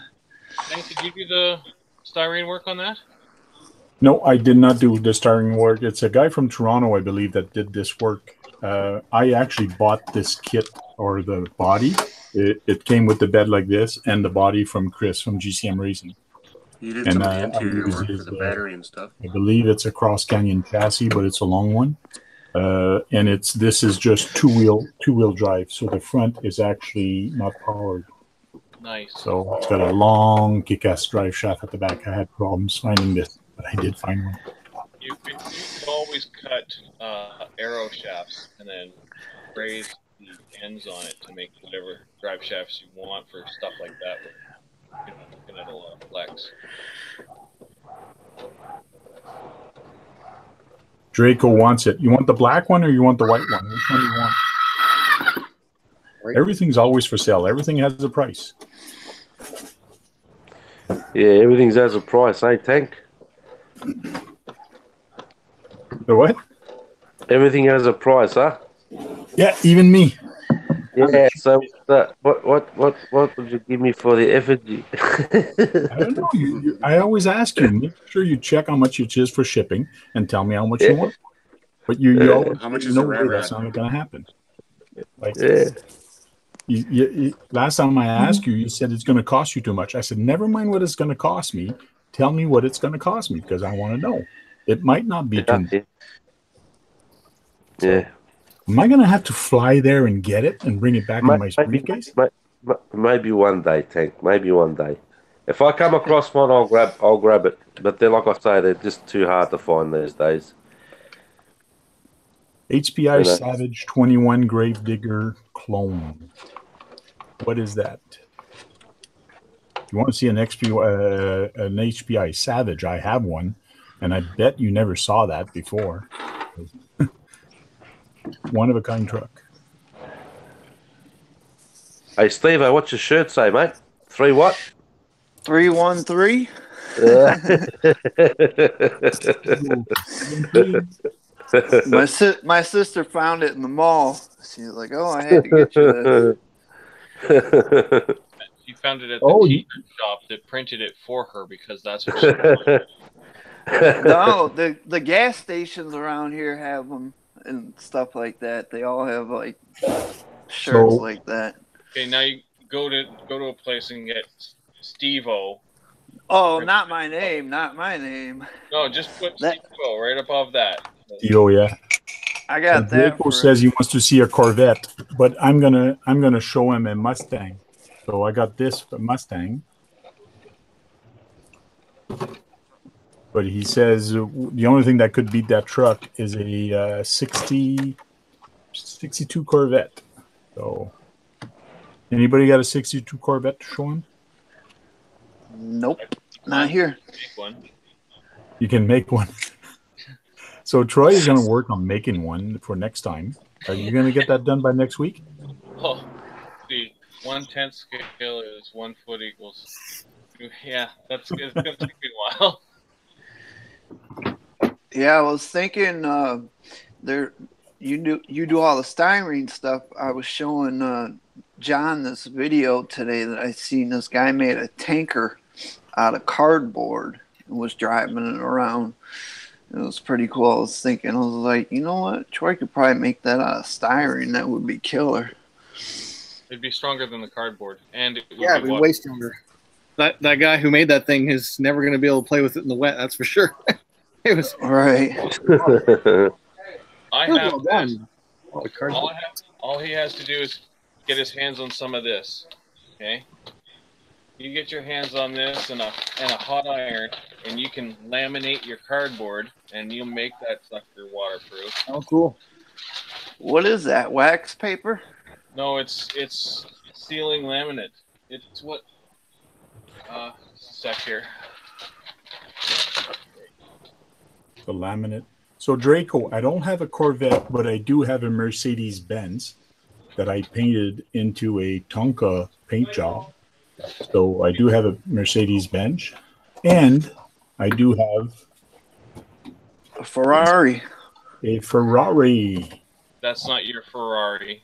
did you do the styrene work on that? no, I did not do the styrene work. It's a guy from Toronto, I believe, that did this work. I actually bought this kit or the body. It came with the bed like this and the body from Chris from GCM Racing. You did some of the interior work his, for the battery and stuff. I believe it's a Cross Canyon chassis, but it's a long one. And this is just two wheel drive. So the front is actually not powered. Nice. So it's got a long kick-ass drive shaft at the back. I had problems finding this, but I did find one. You could always cut arrow shafts and then raise the ends on it to make whatever drive shafts you want for stuff like that. You're not looking at a lot of flex. Draco wants it. You want the black one or you want the white one? Which one do you want? Everything's always for sale. Everything has a price. Yeah, everything has a price, eh, Tank? The what? Everything has a price, huh? Yeah, even me. Yeah. So, what would you give me for the effigy? I don't know. I always ask you. Make sure you check how much it is for shipping and tell me how much you want. But you always how much is know the that's not going to happen. Like, Yeah. Last time I asked you, you said it's going to cost you too much. I said, never mind what it's going to cost me. Tell me what it's going to cost me because I want to know. It might not be too much. Yeah. Am I going to have to fly there and get it and bring it back in my briefcase? Maybe one day, Tank. Maybe one day. If I come across one, I'll grab it. But they're like I say, they're just too hard to find these days. HPI Savage 21 Gravedigger clone. What is that? If you want to see an HPI Savage, I have one, and I bet you never saw that before. One of a kind truck. Hey, Steve, what's your shirt say, mate? 3 what? 313. My sister found it in the mall. She's like, "Oh, I had to get you this." She found it at the t-shirt shop that printed it for her because that's what she wanted. No, the gas stations around here have them and stuff like that. They all have like shirts like that. Okay, now you go to a place and get Steve-O. Oh, not my name, not my name. No, just put Steve-O right above that. Oh yeah. I got that. Draco says he wants to see a Corvette, but I'm gonna show him a Mustang. So I got this Mustang, but he says the only thing that could beat that truck is a 62 Corvette. So anybody got a 62 Corvette to show him? Nope, not here. Make one. You can make one. So Troy is going to work on making one for next time. Are you going to get that done by next week? Oh, the 1/10 scale is 1 foot equals. Yeah, it's going to take me a while. Yeah, I was thinking you do all the styrene stuff. I was showing John this video today that I seen. This guy made a tanker out of cardboard and was driving it around. It was pretty cool. I was thinking, I was like, you know what? Troy could probably make that out of styrene. That would be killer. It'd be stronger than the cardboard, and it'd be way stronger. That guy who made that thing is never going to be able to play with it in the wet. That's for sure. It was right. I have this. All he has to do is get his hands on some of this. Okay. You get your hands on this and a hot iron, and you can laminate your cardboard, and you'll make that sucker waterproof. Oh, cool! What is that? Wax paper? No, it's sealing laminate. It's what? Sec here. The laminate. So Draco, I don't have a Corvette, but I do have a Mercedes-Benz that I painted into a Tonka paint job. So I do have a Mercedes-Benz, and I do have a Ferrari. A Ferrari. That's not your Ferrari.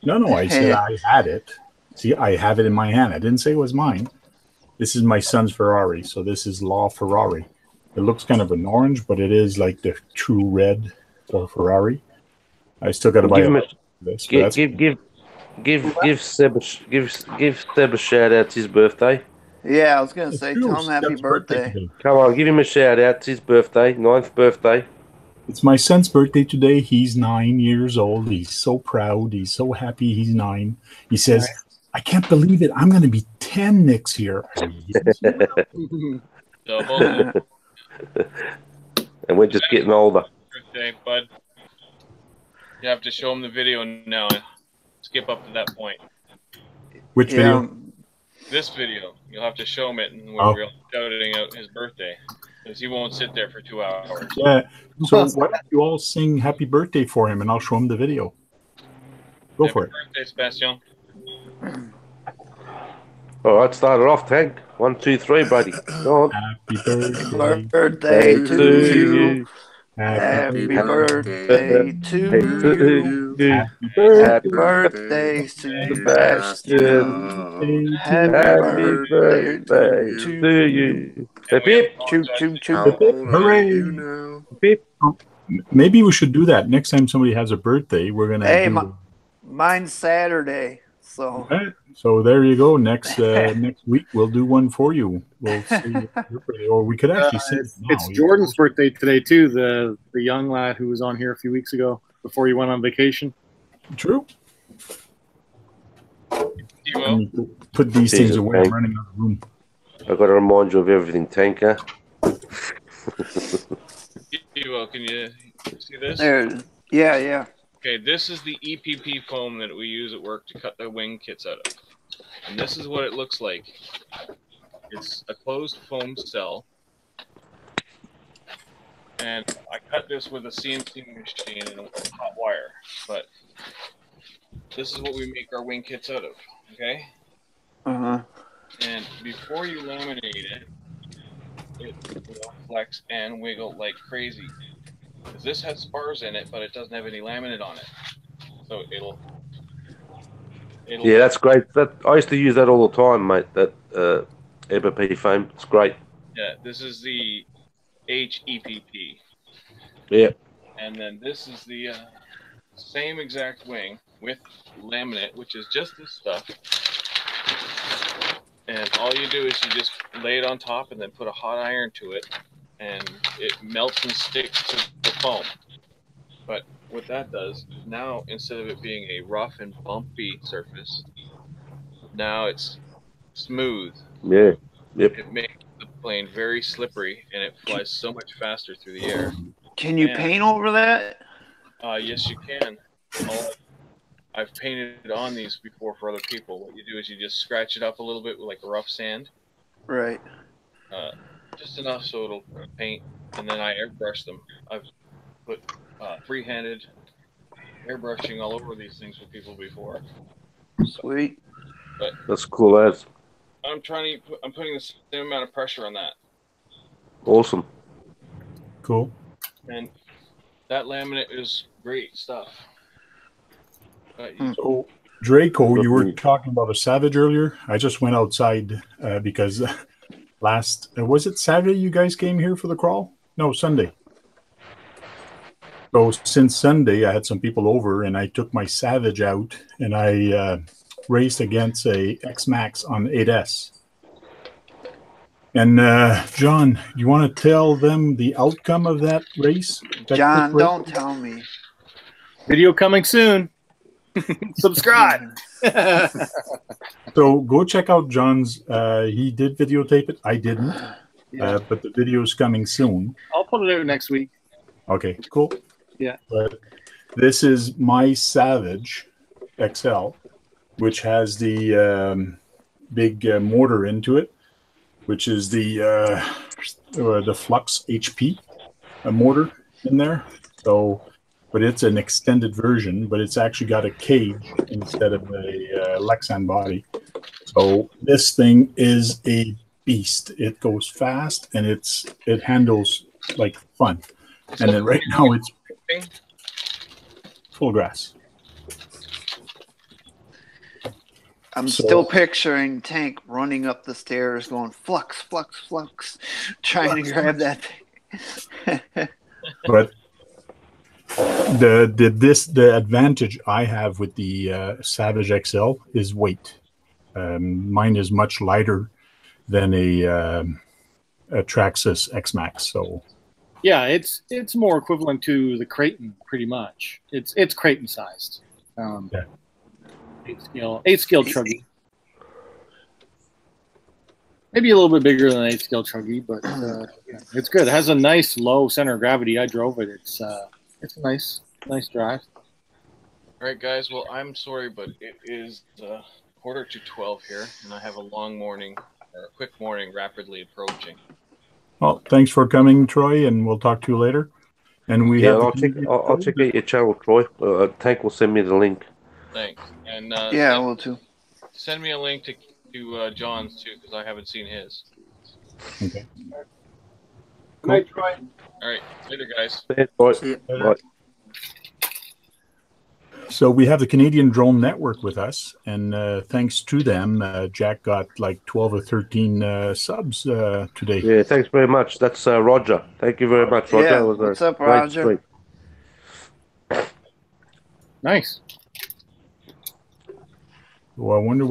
No, I said I had it. See, I have it in my hand. I didn't say it was mine. This is my son's Ferrari, so this is La Ferrari. It looks kind of an orange, but it is like the true red for Ferrari. I still got to buy this. Give Seb a shout out. It's his birthday. Yeah, I was gonna say, tell him happy birthday. Come on, give him a shout out. It's his birthday, 9th birthday. It's my son's birthday today. He's 9 years old. He's so proud. He's so happy. He's 9. He says, "I can't believe it. I'm going to be 10 next year." And we're just getting older. Birthday, bud. You have to show him the video now. Skip up to that point. Which video? This video. You'll have to show him it, and we're shouting out his birthday, because he won't sit there for 2 hours. Yeah. So why don't you all sing happy birthday for him, and I'll show him the video. Go for it. Happy birthday, Sebastian. All right, start it off, Tank. 1, 2, 3, buddy. Go on. Happy birthday. Birthday to you. Happy birthday to you. Happy birthday to Sebastian. Happy birthday to you. Beep. Choo choo choo. Hooray. Beep. Maybe we should do that next time somebody has a birthday. We're gonna. Hey, mine's Saturday, so. Okay. So there you go. Next week we'll do one for you. We'll see your birthday, or we could actually say it's Jordan's birthday today too. The young lad who was on here a few weeks ago before he went on vacation. True. Evo. me put these things Jesus, away. I'm Tank. running out of room. I've got to remind you of everything, Tanker. Evo, can you see this? There. Yeah, yeah. Okay, this is the EPP foam that we use at work to cut the wing kits out of. And this is what it looks like. It's a closed foam cell. And I cut this with a CNC machine and a hot wire. But this is what we make our wing kits out of, okay? Uh-huh. And before you laminate it, it will flex and wiggle like crazy. Because this has spars in it, but it doesn't have any laminate on it. So it'll Yeah, that's great. I used to use that all the time, mate. That EPP foam. It's great. Yeah, this is the HEPP. Yeah. And then this is the same exact wing with laminate, which is just this stuff. And all you do is you just lay it on top and then put a hot iron to it, and it melts and sticks to the foam. But what that does, now instead of it being a rough and bumpy surface, now it's smooth. Yeah. Yep. It makes the plane very slippery, and it flies so much faster through the air. Can you paint over that? Yes, you can. I've painted on these before for other people. What you do is you just scratch it up a little bit with like a rough sand. Right. Just enough so it'll paint, and then I airbrush them. I've put free-handed airbrushing all over these things with people before. Sweet. But That's cool as. I'm putting the same amount of pressure on that. Awesome. Cool. And that laminate is great stuff. So, Draco, you were talking about a Savage earlier. I just went outside because was it Saturday you guys came here for the crawl? No, Sunday. So since Sunday, I had some people over, and I took my Savage out, and I raced against a X-Max on 8S. And John, do you want to tell them the outcome of that race? John, don't tell me. Video coming soon. Subscribe. So go check out John's. He did videotape it. I didn't. Yeah. But the video is coming soon. I'll put it out next week. Okay, cool. Yeah. But this is my Savage XL, which has the big motor into it, which is the Flux HP motor in there. So, but it's an extended version, but it's actually got a cage instead of a Lexan body. So this thing is a beast. It goes fast, and it handles like fun. And then right now it's full grass. I'm still picturing Tank running up the stairs going flux, flux, flux, trying to grab that thing. But the advantage I have with the Savage XL is weight. Mine is much lighter than a Traxxas X-Max. So yeah, it's more equivalent to the Creighton, pretty much. It's Creighton sized. Yeah. 8-scale truggy. Maybe a little bit bigger than an 8-scale truggy, but yeah, it's good. It has a nice low center of gravity. I drove it. It's a nice drive. All right, guys. Well, I'm sorry, but it is 11:45 here, and I have a long morning, or a quick morning, rapidly approaching. Well, thanks for coming, Troy, and we'll talk to you later. And we have I'll check out your channel, Troy. Tank will send me the link. Thanks. And yeah, I will too. Send me a link to John's too, because I haven't seen his. Okay. Good night, Troy. All right, later, guys. Bye. So we have the Canadian Drone Network with us, and thanks to them, Jack got like 12 or 13 subs today. Yeah, thanks very much. That's Roger. Thank you very much, Roger. Yeah, what's up, Roger? Nice. Well, I wonder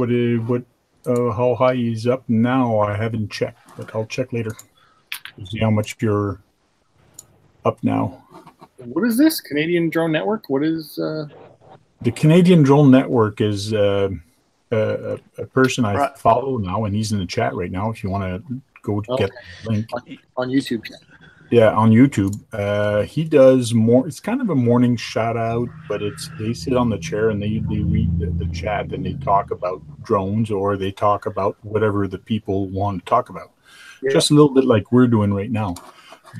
how high he's up now. I haven't checked, but I'll check later to see how much you're up now. What is this? Canadian Drone Network? What is... The Canadian Drone Network is a person I Right. follow now, and he's in the chat right now. If you want to go get the link on YouTube. Yeah, on YouTube. He does more. It's kind of a morning shout out, but they sit on the chair and they read the chat and they talk about drones or they talk about whatever the people want to talk about. Yeah. Just a little bit like we're doing right now.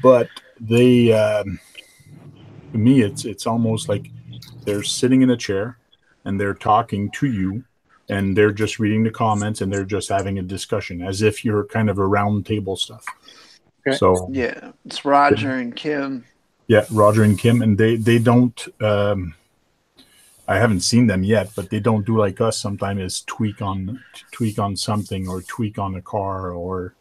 But they, to me, it's almost like they're sitting in a chair and they're talking to you and they're just reading the comments and they're just having a discussion as if you're kind of a round table stuff. Okay. So yeah, it's Roger and Kim. Yeah, Roger and Kim, and they don't. I haven't seen them yet, but they don't do like us. Sometimes is tweak on something or tweak on a car or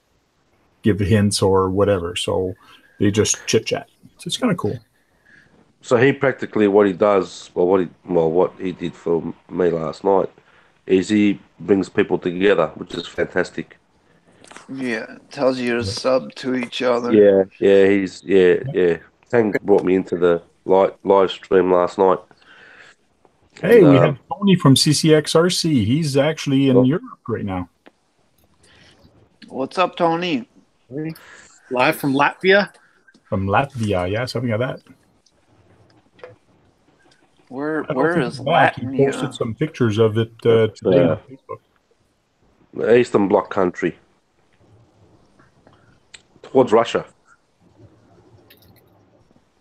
give hints or whatever. So they just chit chat. So it's kind of cool. So he practically what he does, what he did for me last night, is he brings people together, which is fantastic. Yeah, tells you to sub to each other. Yeah. Tank brought me into the live stream last night. Hey, we have Tony from CCXRC. He's actually in Europe right now. What's up, Tony? Live from Latvia. From Latvia, yeah, something like that. Where is Latvia? He posted some pictures of it today on Facebook. The Eastern Bloc country. Towards Russia.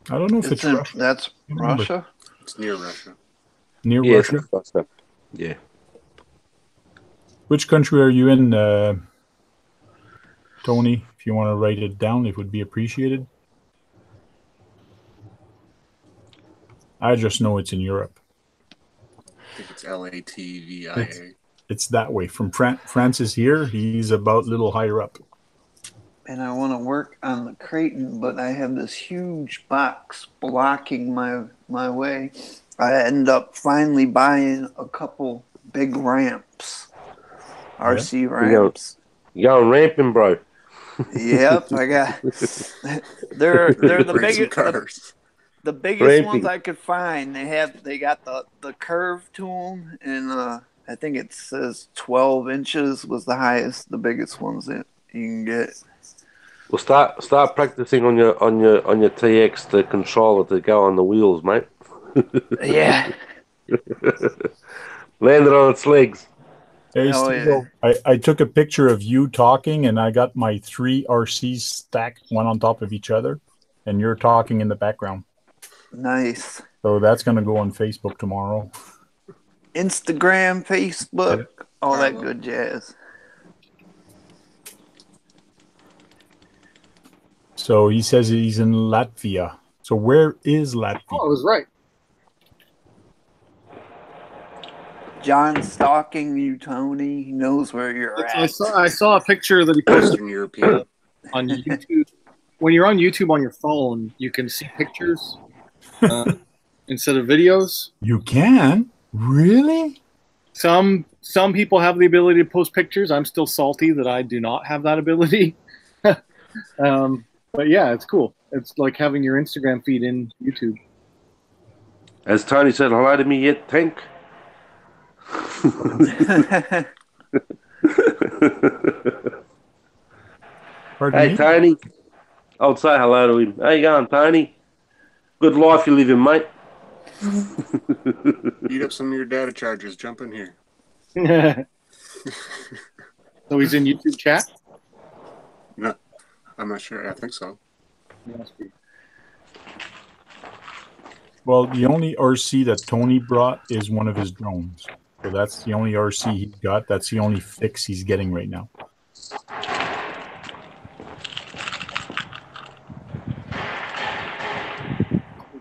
I don't know if it's Russia. That's Russia? It's near Russia. Near Russia? Russia. Yeah. Which country are you in, Tony? If you want to write it down, it would be appreciated. I just know it's in Europe. I think it's Latvia. It's that way. From France is here. He's about a little higher up. And I want to work on the Creighton, but I have this huge box blocking my way. I end up finally buying a couple big ramps, RC ramps. You going ramping, bro? Yep, I got. They're the biggest. The biggest ones I could find. They got the curve to them, and I think it says 12 inches was the highest, the biggest ones that you can get. Well, start practicing on your TX to control it to go on the wheels, mate. Yeah. Land it on its legs. Hey, Steve, I took a picture of you talking, and I got my 3 RCs stacked one on top of each other, and you're talking in the background. Nice. So that's going to go on Facebook tomorrow. Instagram, Facebook, all that good jazz. So he says he's in Latvia. So where is Latvia? Oh, I was right. John's stalking you, Tony. He knows where you're at. I saw a picture that he posted in European on YouTube. When you're on YouTube on your phone, you can see pictures instead of videos. You can? Really? Some people have the ability to post pictures. I'm still salty that I do not have that ability. But yeah, it's cool. It's like having your Instagram feed in YouTube. Has Tony said hello to me yet, Tank? Hey, Tony. I'll say hello to him. How you going, Tony? Good life you living, mate. Eat up some of your data charges. Jump in here. So he's in YouTube chat? No, I'm not sure. I think so. Well, the only RC that Tony brought is one of his drones. So that's the only RC he's got. That's the only fix he's getting right now.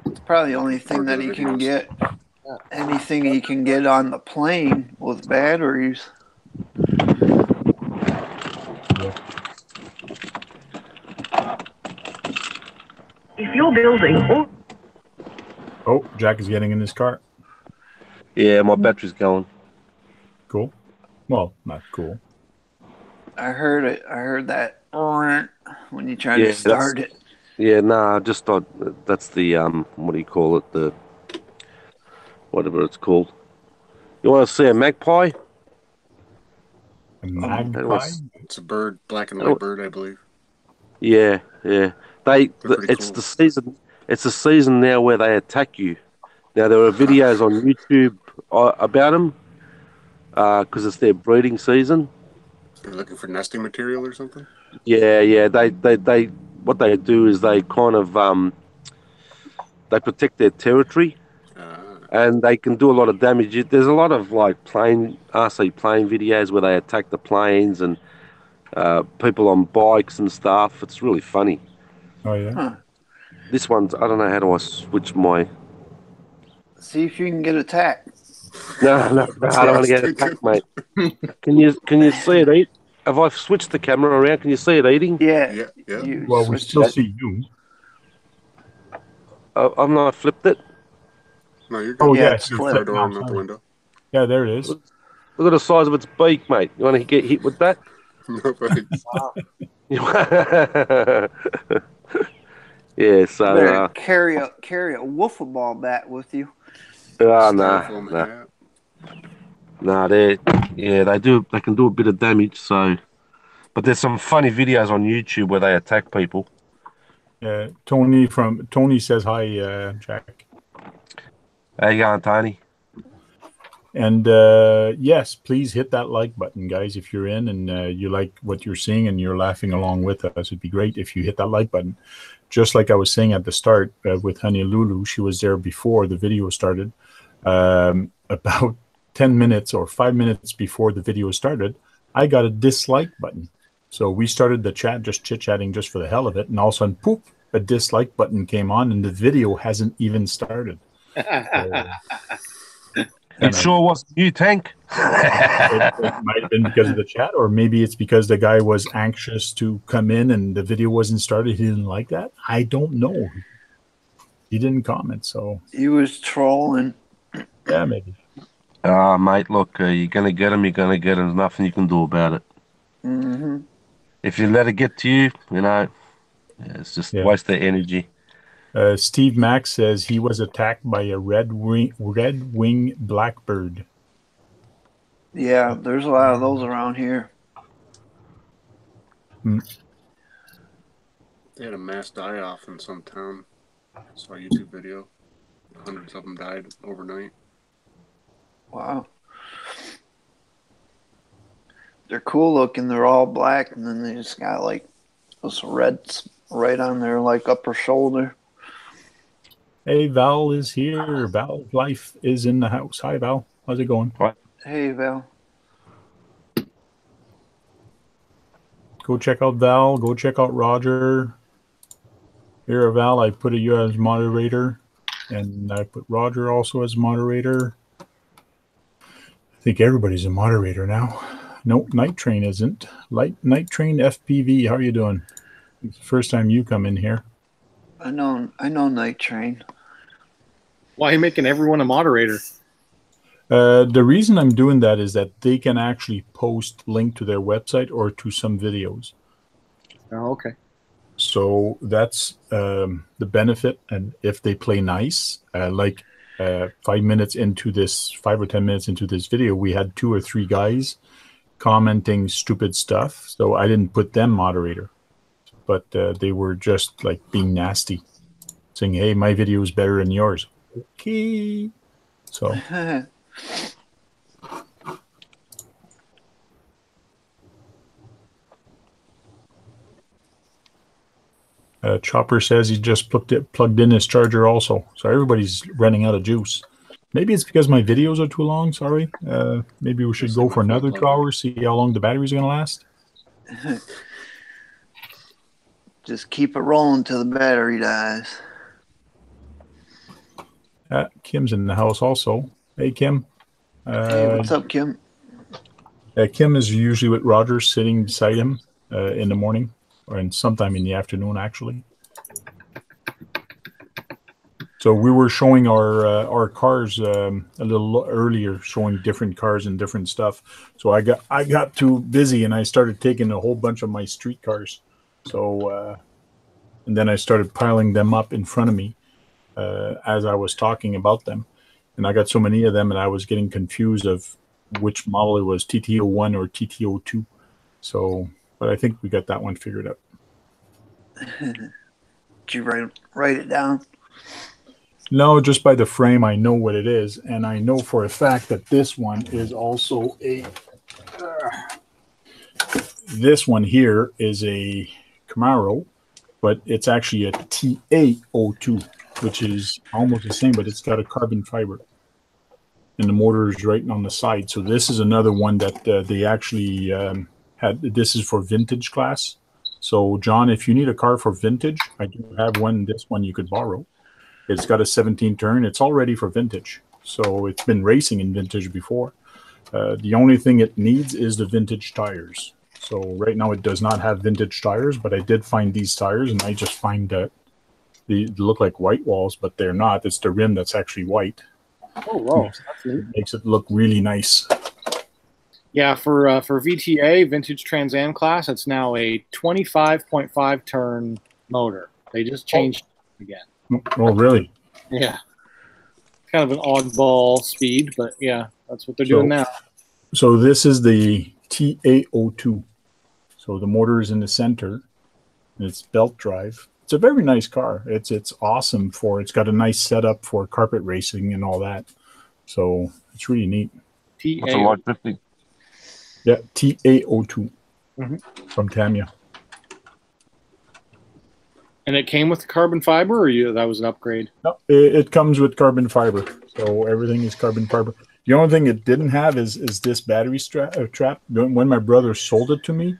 It's probably the only thing that he can get. Anything he can get on the plane with batteries. If you're building Oh, Jack is getting in his car. Yeah, my battery's going. Cool. Well, not cool. I heard it. I heard that when you tried to start it. Yeah, I just thought that's the what do you call it? The whatever it's called. You want to see a magpie? A magpie? It's a bird, black and white bird, I believe. Yeah, yeah. Pretty It's cool. the season. It's the season now where they attack you. Now there are videos on YouTube about them because it's their breeding season. They're looking for nesting material or something. Yeah, yeah. They what they do is they kind of they protect their territory and they can do a lot of damage. There's a lot of like RC plane videos where they attack the planes and people on bikes and stuff. It's really funny. Oh yeah. Huh. This one's I don't know how do I switch my. See if you can get attacked. No, I don't want to get attacked, mate. Can you see it eat? Have I switched the camera around? Can you see it eating? Yeah. Well, we still see you. I've not flipped it. No, you're good. Oh, Yeah, yeah. it's You're flipped. flipped Door now, out the sorry. window. Yeah, there it is. Look at the size of its beak, mate. You want to get hit with that? No thanks. Yeah, You so better carry a wiffle ball bat with you. Styrofoam nah, they can do a bit of damage. So, but there's some funny videos on YouTube where they attack people. Tony says hi, Jack. How you going, Tony? And yes, please hit that like button, guys. If you're in and you like what you're seeing and you're laughing along with us, it'd be great if you hit that like button. Just like I was saying at the start with Honey Lulu, she was there before the video started. About 10 minutes or 5 minutes before the video started, I got a dislike button. So we started the chat, just chit-chatting just for the hell of it. And all of a sudden, poop, a dislike button came on and the video hasn't even started. It sure was you, Tank. It might have been because of the chat, or maybe it's because the guy was anxious to come in and the video wasn't started. He didn't like that. I don't know. He didn't comment, so He was trolling. yeah, maybe. Mate, look, you're gonna get him. You're gonna get him. There's nothing you can do about it. Mm-hmm. If you let it get to you, it's just waste their energy. Steve Mack says he was attacked by a red wing blackbird. Yeah, there's a lot of those around here. They had a mass die-off in some town. I saw a YouTube video. Hundreds of them died overnight. Wow. They're cool looking. They're all black, and then they just got like those reds right on their like upper shoulder. Hey, Val is here. Val Life is in the house. Hi, Val. How's it going? Hey, Val. Go check out Val. Go check out Roger. Here, Val, I put you as moderator, and I put Roger also as moderator. I think everybody's a moderator now. Nope, Night Train isn't. Night Train FPV, how are you doing? It's the first time you come in here. I know Night Train. Why are you making everyone a moderator? The reason I'm doing that is that they can actually post link to their website or to some videos. Oh, okay. So that's the benefit. And if they play nice, 5 or 10 minutes into this video, we had 2 or 3 guys commenting stupid stuff. So I didn't put them moderator, but they were just like being nasty, saying, hey, my video is better than yours. Okay. So Chopper says he just plugged in his charger also. So everybody's running out of juice. Maybe it's because my videos are too long. Sorry. Maybe we should go for another 2 hours, see how long the battery's going to last. Just keep it rolling till the battery dies. Kim's in the house also. Hey, Kim. Hey, what's up, Kim? Kim is usually with Roger sitting beside him in the morning or sometime in the afternoon, actually. So we were showing our cars a little earlier, showing different cars and different stuff. So I got too busy and I started taking a whole bunch of my street cars. So and then I started piling them up in front of me as I was talking about them. And I got so many of them and I was getting confused of which model it was, TT01 or TT02. So, but I think we got that one figured out. Did you write it down? No, just by the frame, I know what it is, and I know for a fact that this one is also a. This one here is a Camaro, but it's actually a TA02, which is almost the same, but it's got a carbon fiber, and the motor is right on the side. So this is another one that they actually had. This is for vintage class. So John, if you need a car for vintage, I do have one. This one you could borrow. It's got a 17 turn. It's all ready for vintage. So it's been racing in vintage before. The only thing it needs is the vintage tires. So right now it does not have vintage tires, but I did find these tires, and I just find that they look like white walls, but they're not. It's the rim that's actually white. Oh, wow. It makes it look really nice. Yeah, for VTA, Vintage Trans Am class, it's now a 25.5 turn motor. They just changed it again. Oh, really? Yeah. Kind of an oddball speed, but yeah, that's what they're doing now. So this is the TA02. So the motor is in the center, and it's belt drive. It's a very nice car. It's awesome for. It's got a nice setup for carpet racing and all that. So it's really neat. That's a lot 50. Yeah, TA02 from Tamiya. And it came with carbon fiber, or that was an upgrade? No, it comes with carbon fiber. So everything is carbon fiber. The only thing it didn't have is this battery trap. When my brother sold it to me,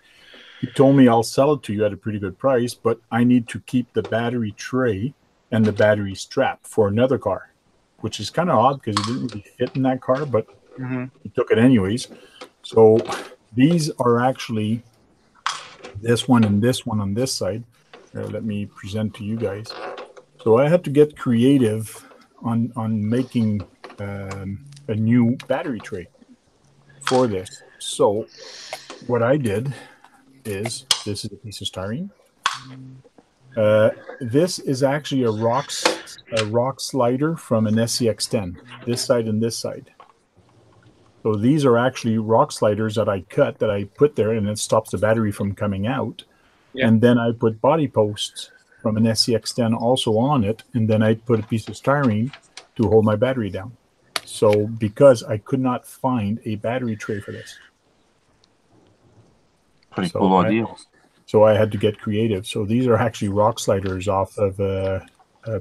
he told me, I'll sell it to you at a pretty good price, but I need to keep the battery tray and the battery strap for another car, which is kind of odd because it didn't really fit in that car, but he took it anyways. So these are actually this one and this one on this side. Let me present to you guys. So I had to get creative on making a new battery tray for this. So what I did is, this is a piece of styrene. This is actually a rock slider from an SCX10, this side and this side. So these are actually rock sliders that I cut, that I put there, and it stops the battery from coming out. Yeah. And then I put body posts from an SCX10 also on it, and then I put a piece of styrene to hold my battery down. So because I could not find a battery tray for this. Pretty cool idea. So I had to get creative. So these are actually rock sliders off of a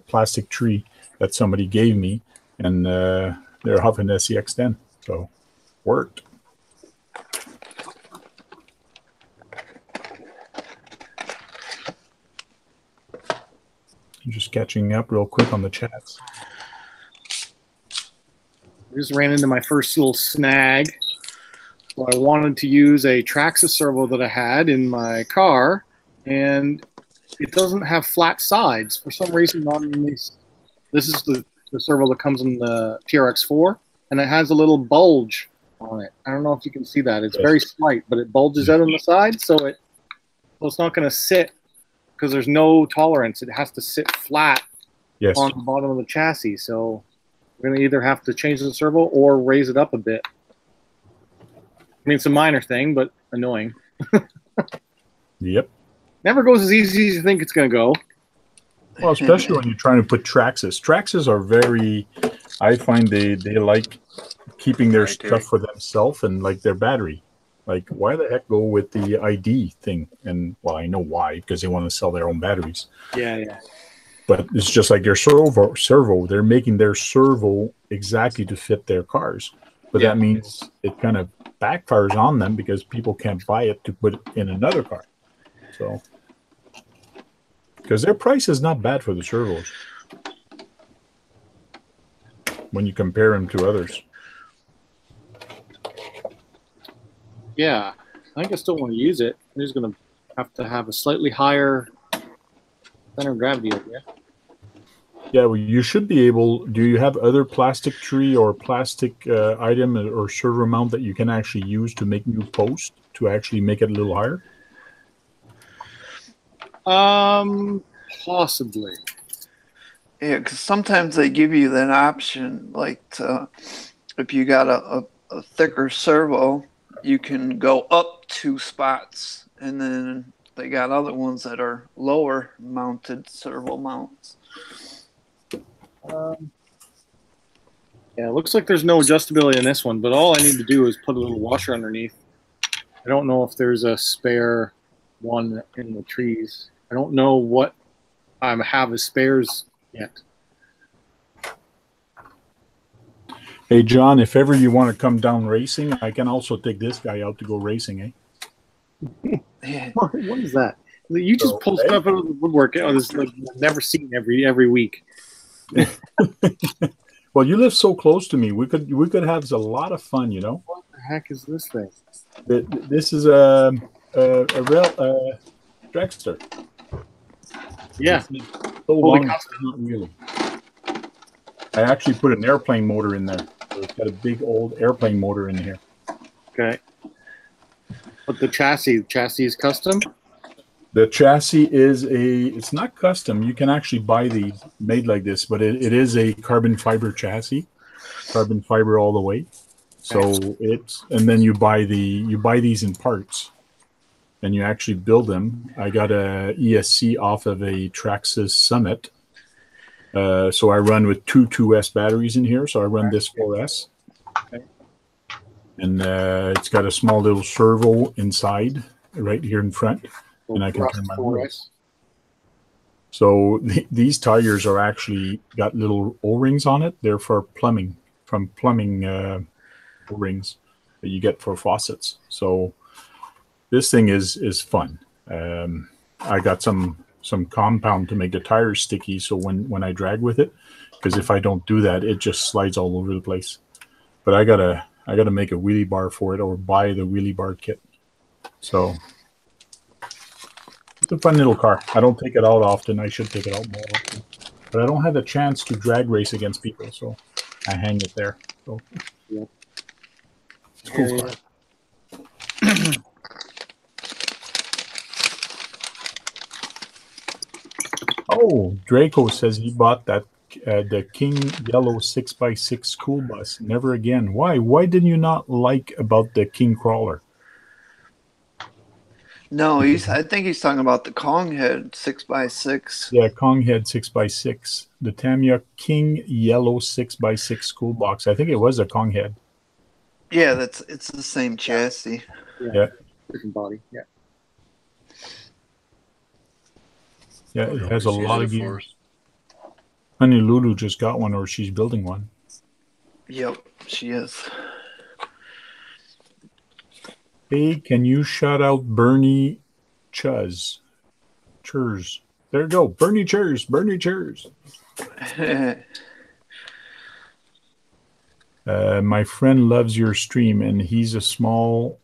plastic tree that somebody gave me, and they're off an SCX10. So worked. I'm just catching up real quick on the chats. I just ran into my first little snag. So I wanted to use a Traxxas servo that I had in my car, and it doesn't have flat sides for some reason. On these, this is the servo that comes in the TRX4, and it has a little bulge on it. I don't know if you can see that. It's very slight, but it bulges out on the side, so it's not going to sit because there's no tolerance. It has to sit flat on the bottom of the chassis. So we're going to either have to change the servo or raise it up a bit. I mean, it's a minor thing, but annoying. Yep. Never goes as easy as you think it's going to go. Well, especially when you're trying to put Traxxas. Traxxas are very, I find they like keeping their stuff for themselves and like their battery. Like, why the heck go with the ID thing? And, well, I know why, because they want to sell their own batteries. Yeah, yeah. But it's just like their servo. They're making their servo exactly to fit their cars. But that means it kind of backfires on them because people can't buy it to put in another car. So, because their price is not bad for the servos when you compare them to others. Yeah, I think I still want to use it. I'm just going to have a slightly higher center of gravity over here. Yeah, well, you should be able. Do you have other plastic tree or plastic item or servo mount that you can actually use to make new posts to actually make it a little higher? Possibly. Yeah, because sometimes they give you that option, like if you got a a thicker servo, you can go up 2 spots, and then they got other ones that are lower mounted servo mounts. Yeah, it looks like there's no adjustability in this one, but all I need to do is put a little washer underneath. I don't know if there's a spare one in the trees. I don't know what I have as spares yet. Hey, John, if ever you want to come down racing, I can also take this guy out to go racing, eh? What is that? You just pull stuff out of the woodwork. Oh, this is like I've never seen every week. Well, you live so close to me. We could have a lot of fun, you know. What the heck is this thing? This is a rail dragster. Yeah. So long, not really. I actually put an airplane motor in there. So it's got a big old airplane motor in here. Okay. But the chassis is custom? The chassis is it's not custom. You can actually buy these made like this, but it is a carbon fiber chassis, carbon fiber all the way. So and then you buy these in parts, and you actually build them. I got a ESC off of a Traxxas Summit. So I run with two 2S batteries in here. So I run this 4S. Okay. And it's got a small little servo inside right here in front. And I can turn my wheels. So these tires are actually got little O-rings on it. They're for plumbing, from plumbing O-rings that you get for faucets. So this thing is fun. I got some compound to make the tires sticky, so when I drag with it, because if I don't do that, it just slides all over the place. But I gotta make a wheelie bar for it, or buy the wheelie bar kit. So it's a fun little car. I don't take it out often. I should take it out more often, but I don't have a chance to drag race against people, so I hang it there. So yeah. It's a cool car. Oh, Draco says he bought that the King Yellow 6x6 school bus. Never again. Why? Why didn't you not like about the King Crawler? No, I think he's talking about the Konghead 6x6. Yeah, Konghead 6x6. The Tamiya King Yellow 6x6 school box. I think it was a Konghead. Yeah, it's the same chassis. Yeah. Different body. Yeah. Yeah, it has a lot of gears. Honey Lulu just got one, or she's building one. Yep, she is. Hey, can you shout out Bernie Chuz? Churs. There you go. Bernie Churs. Bernie Churs. My friend loves your stream, and he's a small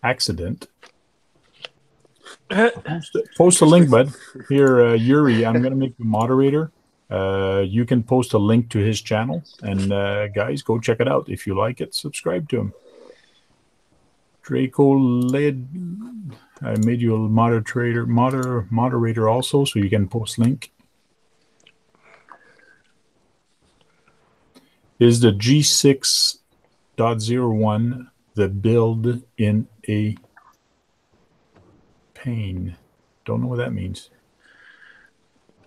accident. Post a link, bud. Here, Yuri, I'm going to make you moderator. You can post a link to his channel, and guys, go check it out. If you like it, subscribe to him. Draco led. I made you a moderator also, so you can post link. Is the G6.01 the build in a pane? Don't know what that means.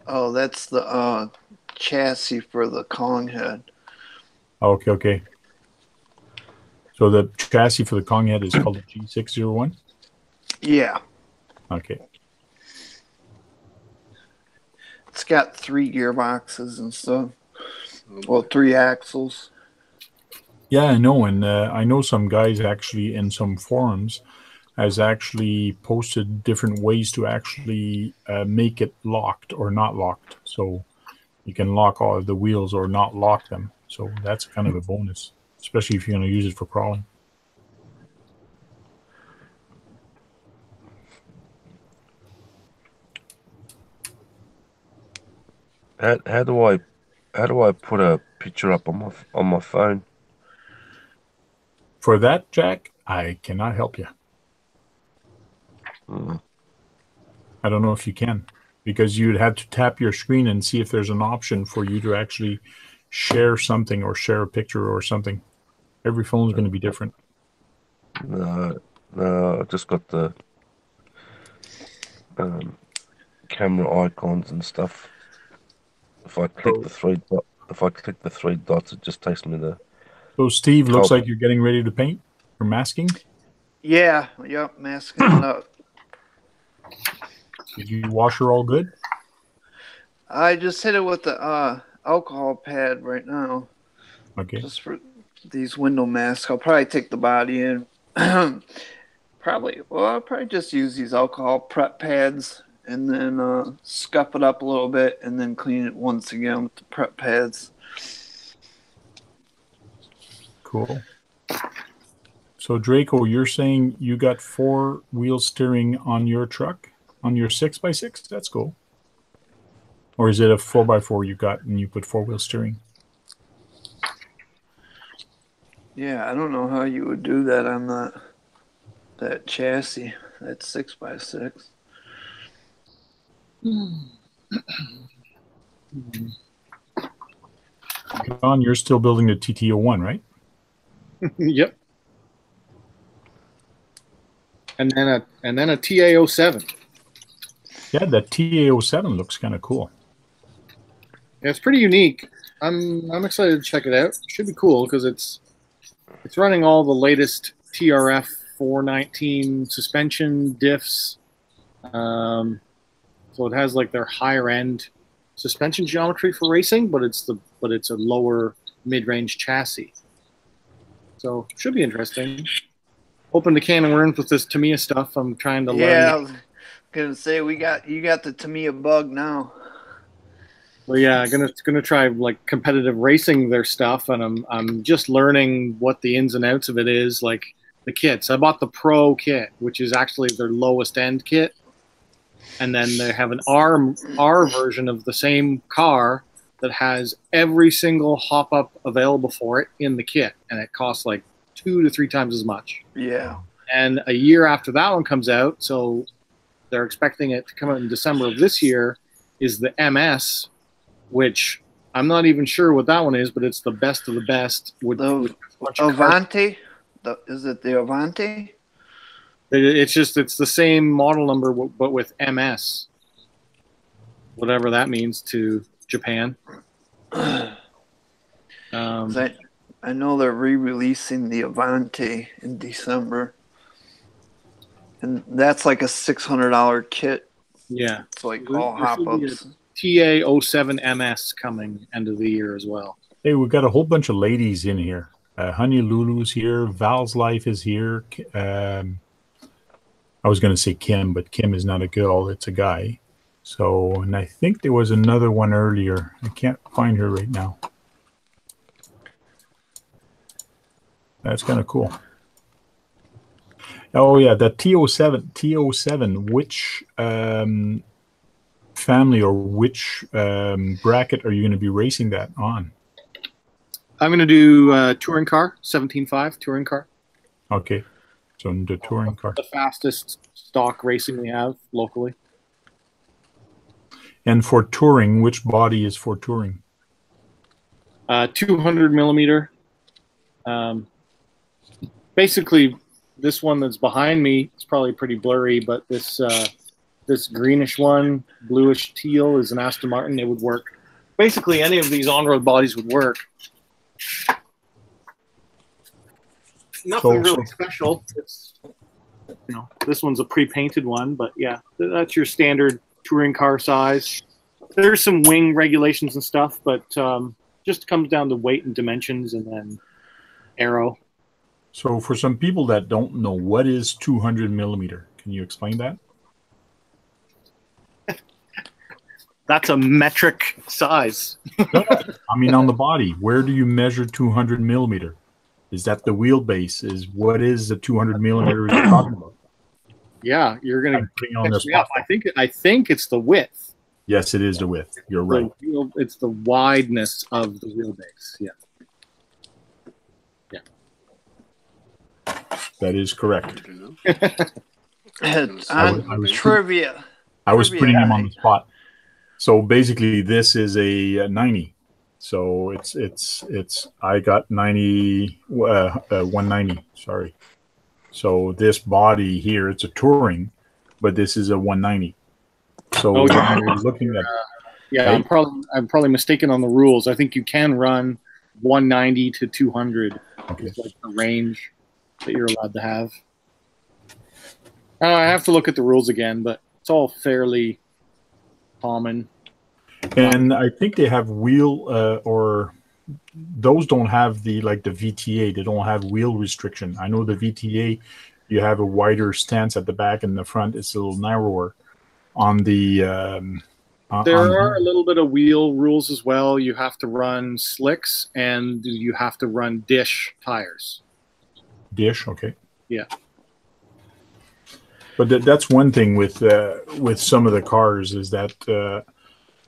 Oh, that's the chassis for the Konghead. Okay. So the chassis for the Konghead is called the G601? Yeah. Okay. It's got 3 gearboxes and stuff. Well, 3 axles. Yeah, I know. And I know some guys actually in some forums has actually posted different ways to actually make it locked or not locked. So you can lock all of the wheels or not lock them. So that's kind of a bonus, especially if you're going to use it for crawling. How do I put a picture up on my phone? For that, Jack, I cannot help you. I don't know if you can, because you'd have to tap your screen and see if there's an option for you to actually share something or share a picture or something. Every phone is going to be different. No, I just got the camera icons and stuff. If I click the three dots, it just takes me to. So Steve, looks Help. like you're getting ready to paint or masking. Yeah, yep, masking it up. Did you wash her all good? I just hit it with the alcohol pad right now. Okay. Just for these window masks. I'll probably take the body in. I'll probably just use these alcohol prep pads and then scuff it up a little bit and then clean it once again with the prep pads. Cool. So Draco, you're saying you got 4-wheel steering on your truck, on your 6x6? That's cool. Or is it a 4x4 you got and you put 4-wheel steering? Yeah, I don't know how you would do that on that chassis. That 6x6. John, you're still building the TT01, right? Yep. And then a TA07. Yeah, that TA07 looks kind of cool. Yeah, it's pretty unique. I'm excited to check it out. It should be cool because it's running all the latest TRF 419 suspension diffs. So it has like their higher end suspension geometry for racing, but it's a lower mid-range chassis. So should be interesting. Open the can of worms with this Tamiya stuff. I'm trying to learn. Yeah, I was gonna say you got the Tamiya bug now. Well, yeah, gonna try like competitive racing their stuff, and I'm just learning what the ins and outs of it is. Like the kits, I bought the Pro kit, which is actually their lowest end kit, and then they have an R version of the same car that has every single hop up available for it in the kit, and it costs like 2 to 3 times as much. Yeah. And a year after that one comes out, so they're expecting it to come out in December of this year, is the MS, which I'm not even sure what that one is, but it's the best of the best. With The Avante? Is it the Avante? It's the same model number, but with MS. Whatever that means to Japan. I know they're re-releasing the Avante in December. And that's like a $600 kit. Yeah. It's like all hop-ups. TA07 MS coming end of the year as well. Hey, we've got a whole bunch of ladies in here. Honey Lulu's here. Val's Life is here. I was going to say Kim, but Kim is not a girl. It's a guy. So, and I think there was another one earlier. I can't find her right now. That's kind of cool. Oh, yeah, the TO7, which family or which bracket are you going to be racing that on? I'm going to do touring car, 17.5 touring car. Okay, so the touring car. The fastest stock racing we have locally. And for touring, which body is for touring? 200 millimeter. Basically, this one that's behind me is probably pretty blurry, but this greenish one, bluish teal, is an Aston Martin. It would work. Basically, any of these on-road bodies would work. Nothing really special. It's, this one's a pre-painted one, but yeah, that's your standard touring car size. There's some wing regulations and stuff, but just comes down to weight and dimensions, and then aero. So for some people that don't know, what is 200 millimeter? Can you explain that? That's a metric size. No, I mean on the body. Where do you measure 200 millimeter? Is that the wheelbase? What is the 200 millimeter you're talking about? Yeah, you're gonna catch me up. I think it's the width. Yes, it is the width. You're right. It's the wideness of the wheelbase. Yeah. That is correct. Trivia. I was putting him on the spot. So basically, this is a 90. So it's I got 190. Sorry. So this body here, it's a touring, but this is a 190. So Oh, when yeah. you're looking at Yeah, right? I'm probably mistaken on the rules. I think you can run 190 to 200. Okay. Is like the range that you're allowed to have. I have to look at the rules again, but it's all fairly common. And I think they have wheel or those don't have the like the VTA. They don't have wheel restriction. I know the VTA, you have a wider stance at the back, and the front is a little narrower. On the There are a little bit of wheel rules as well. You have to run slicks and you have to run dish tires. dish. Okay. Yeah. But that's one thing with some of the cars is that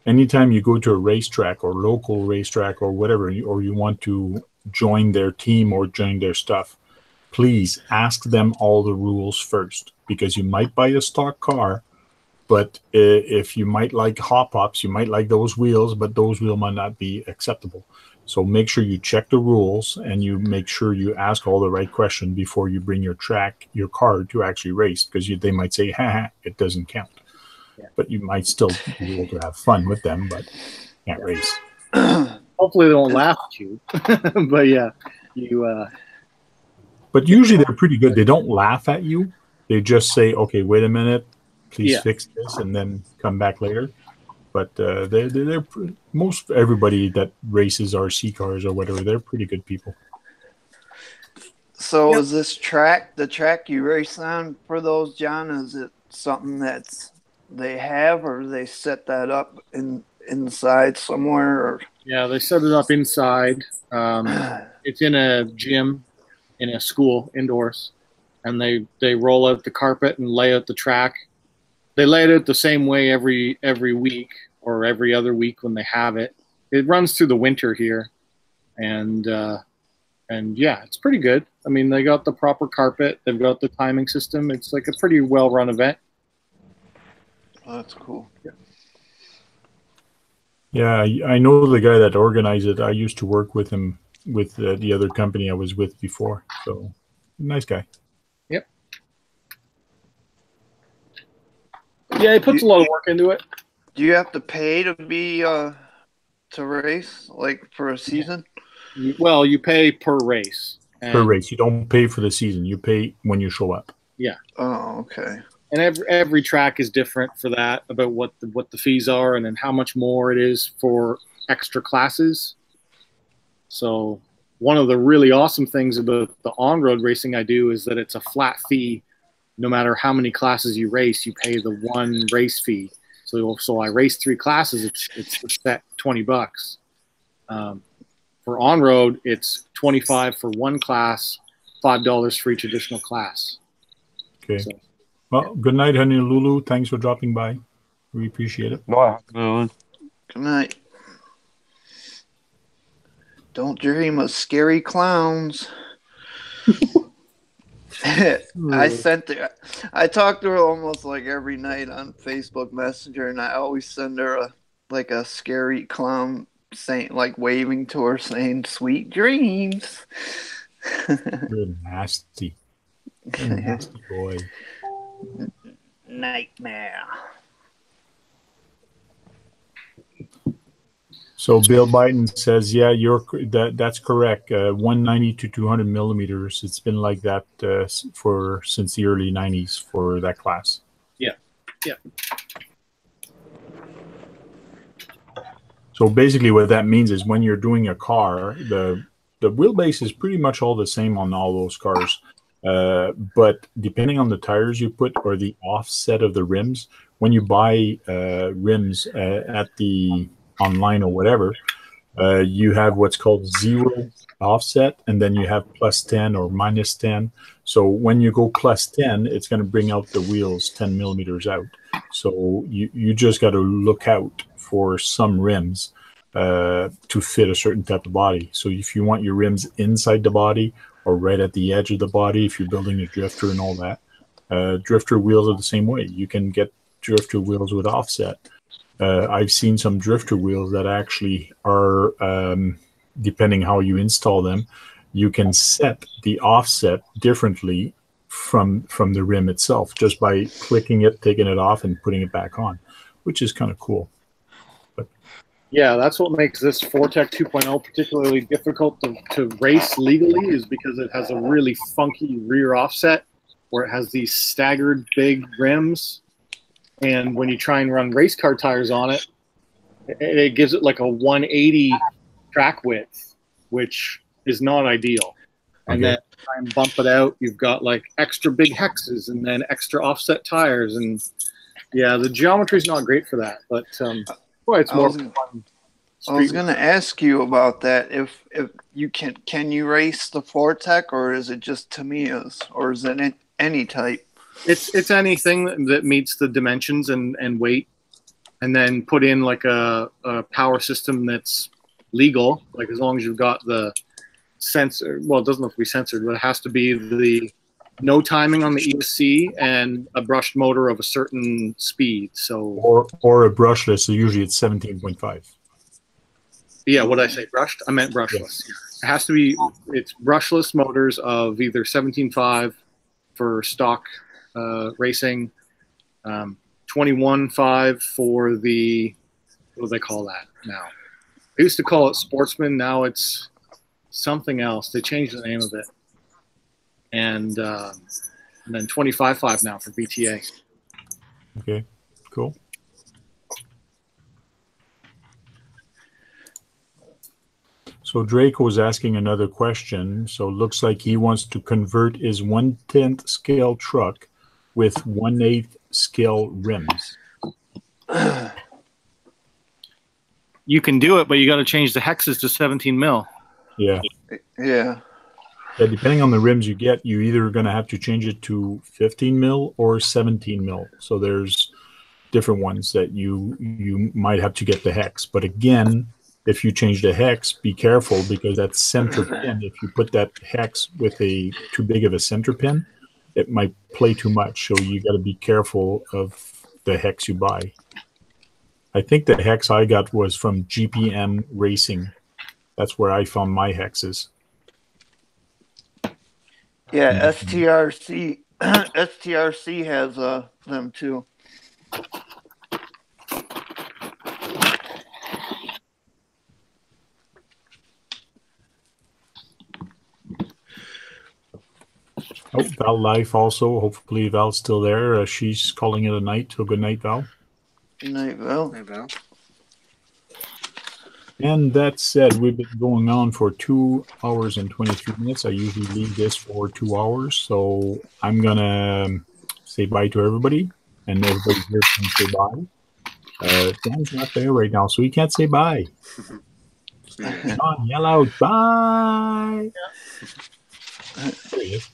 anytime you go to a racetrack or local racetrack or whatever, or you want to join their team or join their stuff, please ask them all the rules first, because you might buy a stock car, but if you might like hop-ups, you might like those wheels, but those wheels might not be acceptable. So make sure you check the rules and you make sure you ask all the right questions before you bring your car to actually race, because they might say, ha, it doesn't count. Yeah. But you might still be able to have fun with them, but can't race. Hopefully they won't laugh at you. But yeah, you. But usually they're pretty good. They don't laugh at you. They just say, okay, wait a minute, please fix this, and then come back later. But they're most everybody that races RC cars or whatever, they're pretty good people. So is this the track you race on for those, John? Is it something that's they have, or they set that up inside somewhere? Or? Yeah, they set it up inside. It's in a gym, in a school, indoors, and they roll out the carpet and lay out the track. They lay it out the same way every week or every other week when they have it. It runs through the winter here, and yeah, it's pretty good. I mean, they got the proper carpet. They've got the timing system. It's like a pretty well-run event. Oh, that's cool. Yeah, I know the guy that organized it. I used to work with him with the other company I was with before. So, nice guy. Yep. Yeah, he puts a lot of work into it. Do you have to pay to be to race, like for a season? Well, you pay per race. Per race. You don't pay for the season. You pay when you show up. Yeah. Oh, okay. And every track is different for that, about what the fees are, and then how much more it is for extra classes. So one of the really awesome things about the on-road racing I do is that it's a flat fee. No matter how many classes you race, you pay the one race fee. So I race 3 classes, it's set $20. For on-road, it's $25 for one class, $5 for each additional class. Okay. So, well, good night, Honolulu. Thanks for dropping by. We appreciate it. Bye. Good night. Don't dream of scary clowns. I talk to her almost like every night on Facebook Messenger, and I always send her a scary clown saying, like waving to her saying "sweet dreams." You're nasty. You're a nasty boy. Nightmare. So Bill Biden says, yeah, that's correct. 190 to 200 millimeters. It's been like that since the early 90s for that class. Yeah. So basically what that means is when you're doing a car, the wheelbase is pretty much all the same on all those cars. But depending on the tires you put or the offset of the rims, when you buy rims at the online or whatever, you have what's called 0 offset, and then you have +10 or -10. So when you go +10, it's going to bring out the wheels 10 millimeters out. So you just got to look out for some rims to fit a certain type of body. So if you want your rims inside the body or right at the edge of the body, if you're building a drifter and all that, drifter wheels are the same way. You can get drifter wheels with offset. I've seen some drifter wheels that actually are, depending how you install them, you can set the offset differently from the rim itself just by clicking it, taking it off, and putting it back on, which is kind of cool. But yeah, that's what makes this Fortec 2.0 particularly difficult to race legally, is because it has a really funky rear offset where it has these staggered big rims. And when you try and run race car tires on it, it gives it like a 180 track width, which is not ideal. And then try and bump it out, you've got like extra big hexes and then extra offset tires. And yeah, the geometry is not great for that. But boy, it's more fun. I was going to ask you about that. If you can you race the Fortec, or is it just Tamiya's, or is it any type? It's anything that meets the dimensions and weight, and then put in like a power system that's legal. Like as long as you've got the sensor, well, it doesn't have to be censored, but it has to be the no timing on the ESC and a brushed motor of a certain speed. So or a brushless. So usually it's 17.5. Yeah, what did I say? Brushed? I meant brushless. Yes. It has to be. It's brushless motors of either 17.5 for stock racing, 21.5 for the, what do they call that now? They used to call it Sportsman. Now it's something else. They changed the name of it. And then 25.5 now for VTA. Okay, cool. So Draco was asking another question. So it looks like he wants to convert his 1/10 scale truck with 1/8 scale rims. You can do it, but you got to change the hexes to 17 mil. Yeah. Yeah. Yeah, depending on the rims you get, you're either going to have to change it to 15 mil or 17 mil. So there's different ones that you might have to get the hex. But again, if you change the hex, be careful, because that center pin, if you put that hex with a too big of a center pin, it might play too much. So you got to be careful of the hex you buy. I think the hex I got was from GPM Racing. That's where I found my hexes. Yeah, STRC STRC has them too. Oh, Val Life also. Hopefully Val's still there. She's calling it a night. So good night, Val. Good night, Val. Hey, Val. And that said, we've been going on for 2 hours and 23 minutes. I usually leave this for 2 hours. So I'm going to say bye to everybody. And everybody here can say bye. Dan's not there right now, so he can't say bye. John, yell out, bye. There he is.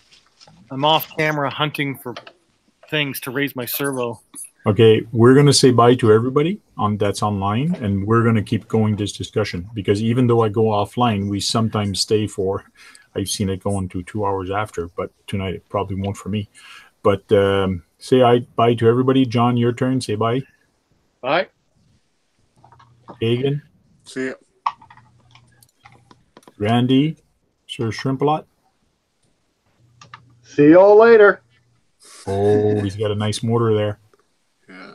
I'm off camera hunting for things to raise my servo. Okay, we're going to say bye to everybody that's online, and we're going to keep going this discussion, because even though I go offline, we sometimes stay for, I've seen it going to 2 hours after, but tonight it probably won't for me. But say bye to everybody. John, your turn. Say bye. Bye. Hagen. See ya. Randy. Sir Shrimp-a-Lot. See you all later. Oh, he's got a nice motor there. Yeah.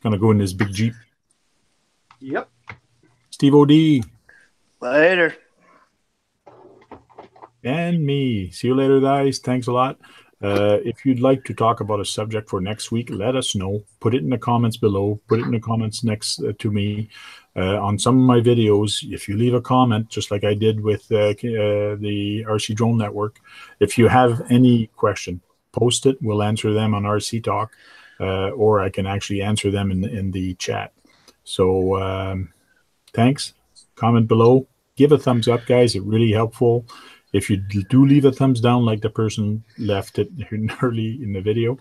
Gonna go in this big Jeep. Yep. Steve O.D. Later. And me. See you later, guys. Thanks a lot. If you'd like to talk about a subject for next week, let us know. Put it in the comments below. Put it in the comments next to me. On some of my videos, if you leave a comment, just like I did with the RC Drone Network, if you have any question, post it. We'll answer them on RC Talk, or I can actually answer them in the chat. So thanks. Comment below. Give a thumbs up, guys. It's really helpful. If you do leave a thumbs down like the person left it early in the video,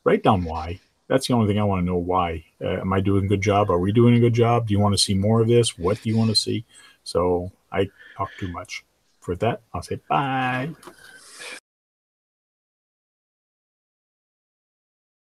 write down why. That's the only thing I want to know. Why? Am I doing a good job? Are we doing a good job? Do you want to see more of this? What do you want to see? So I talk too much. For that, I'll say bye.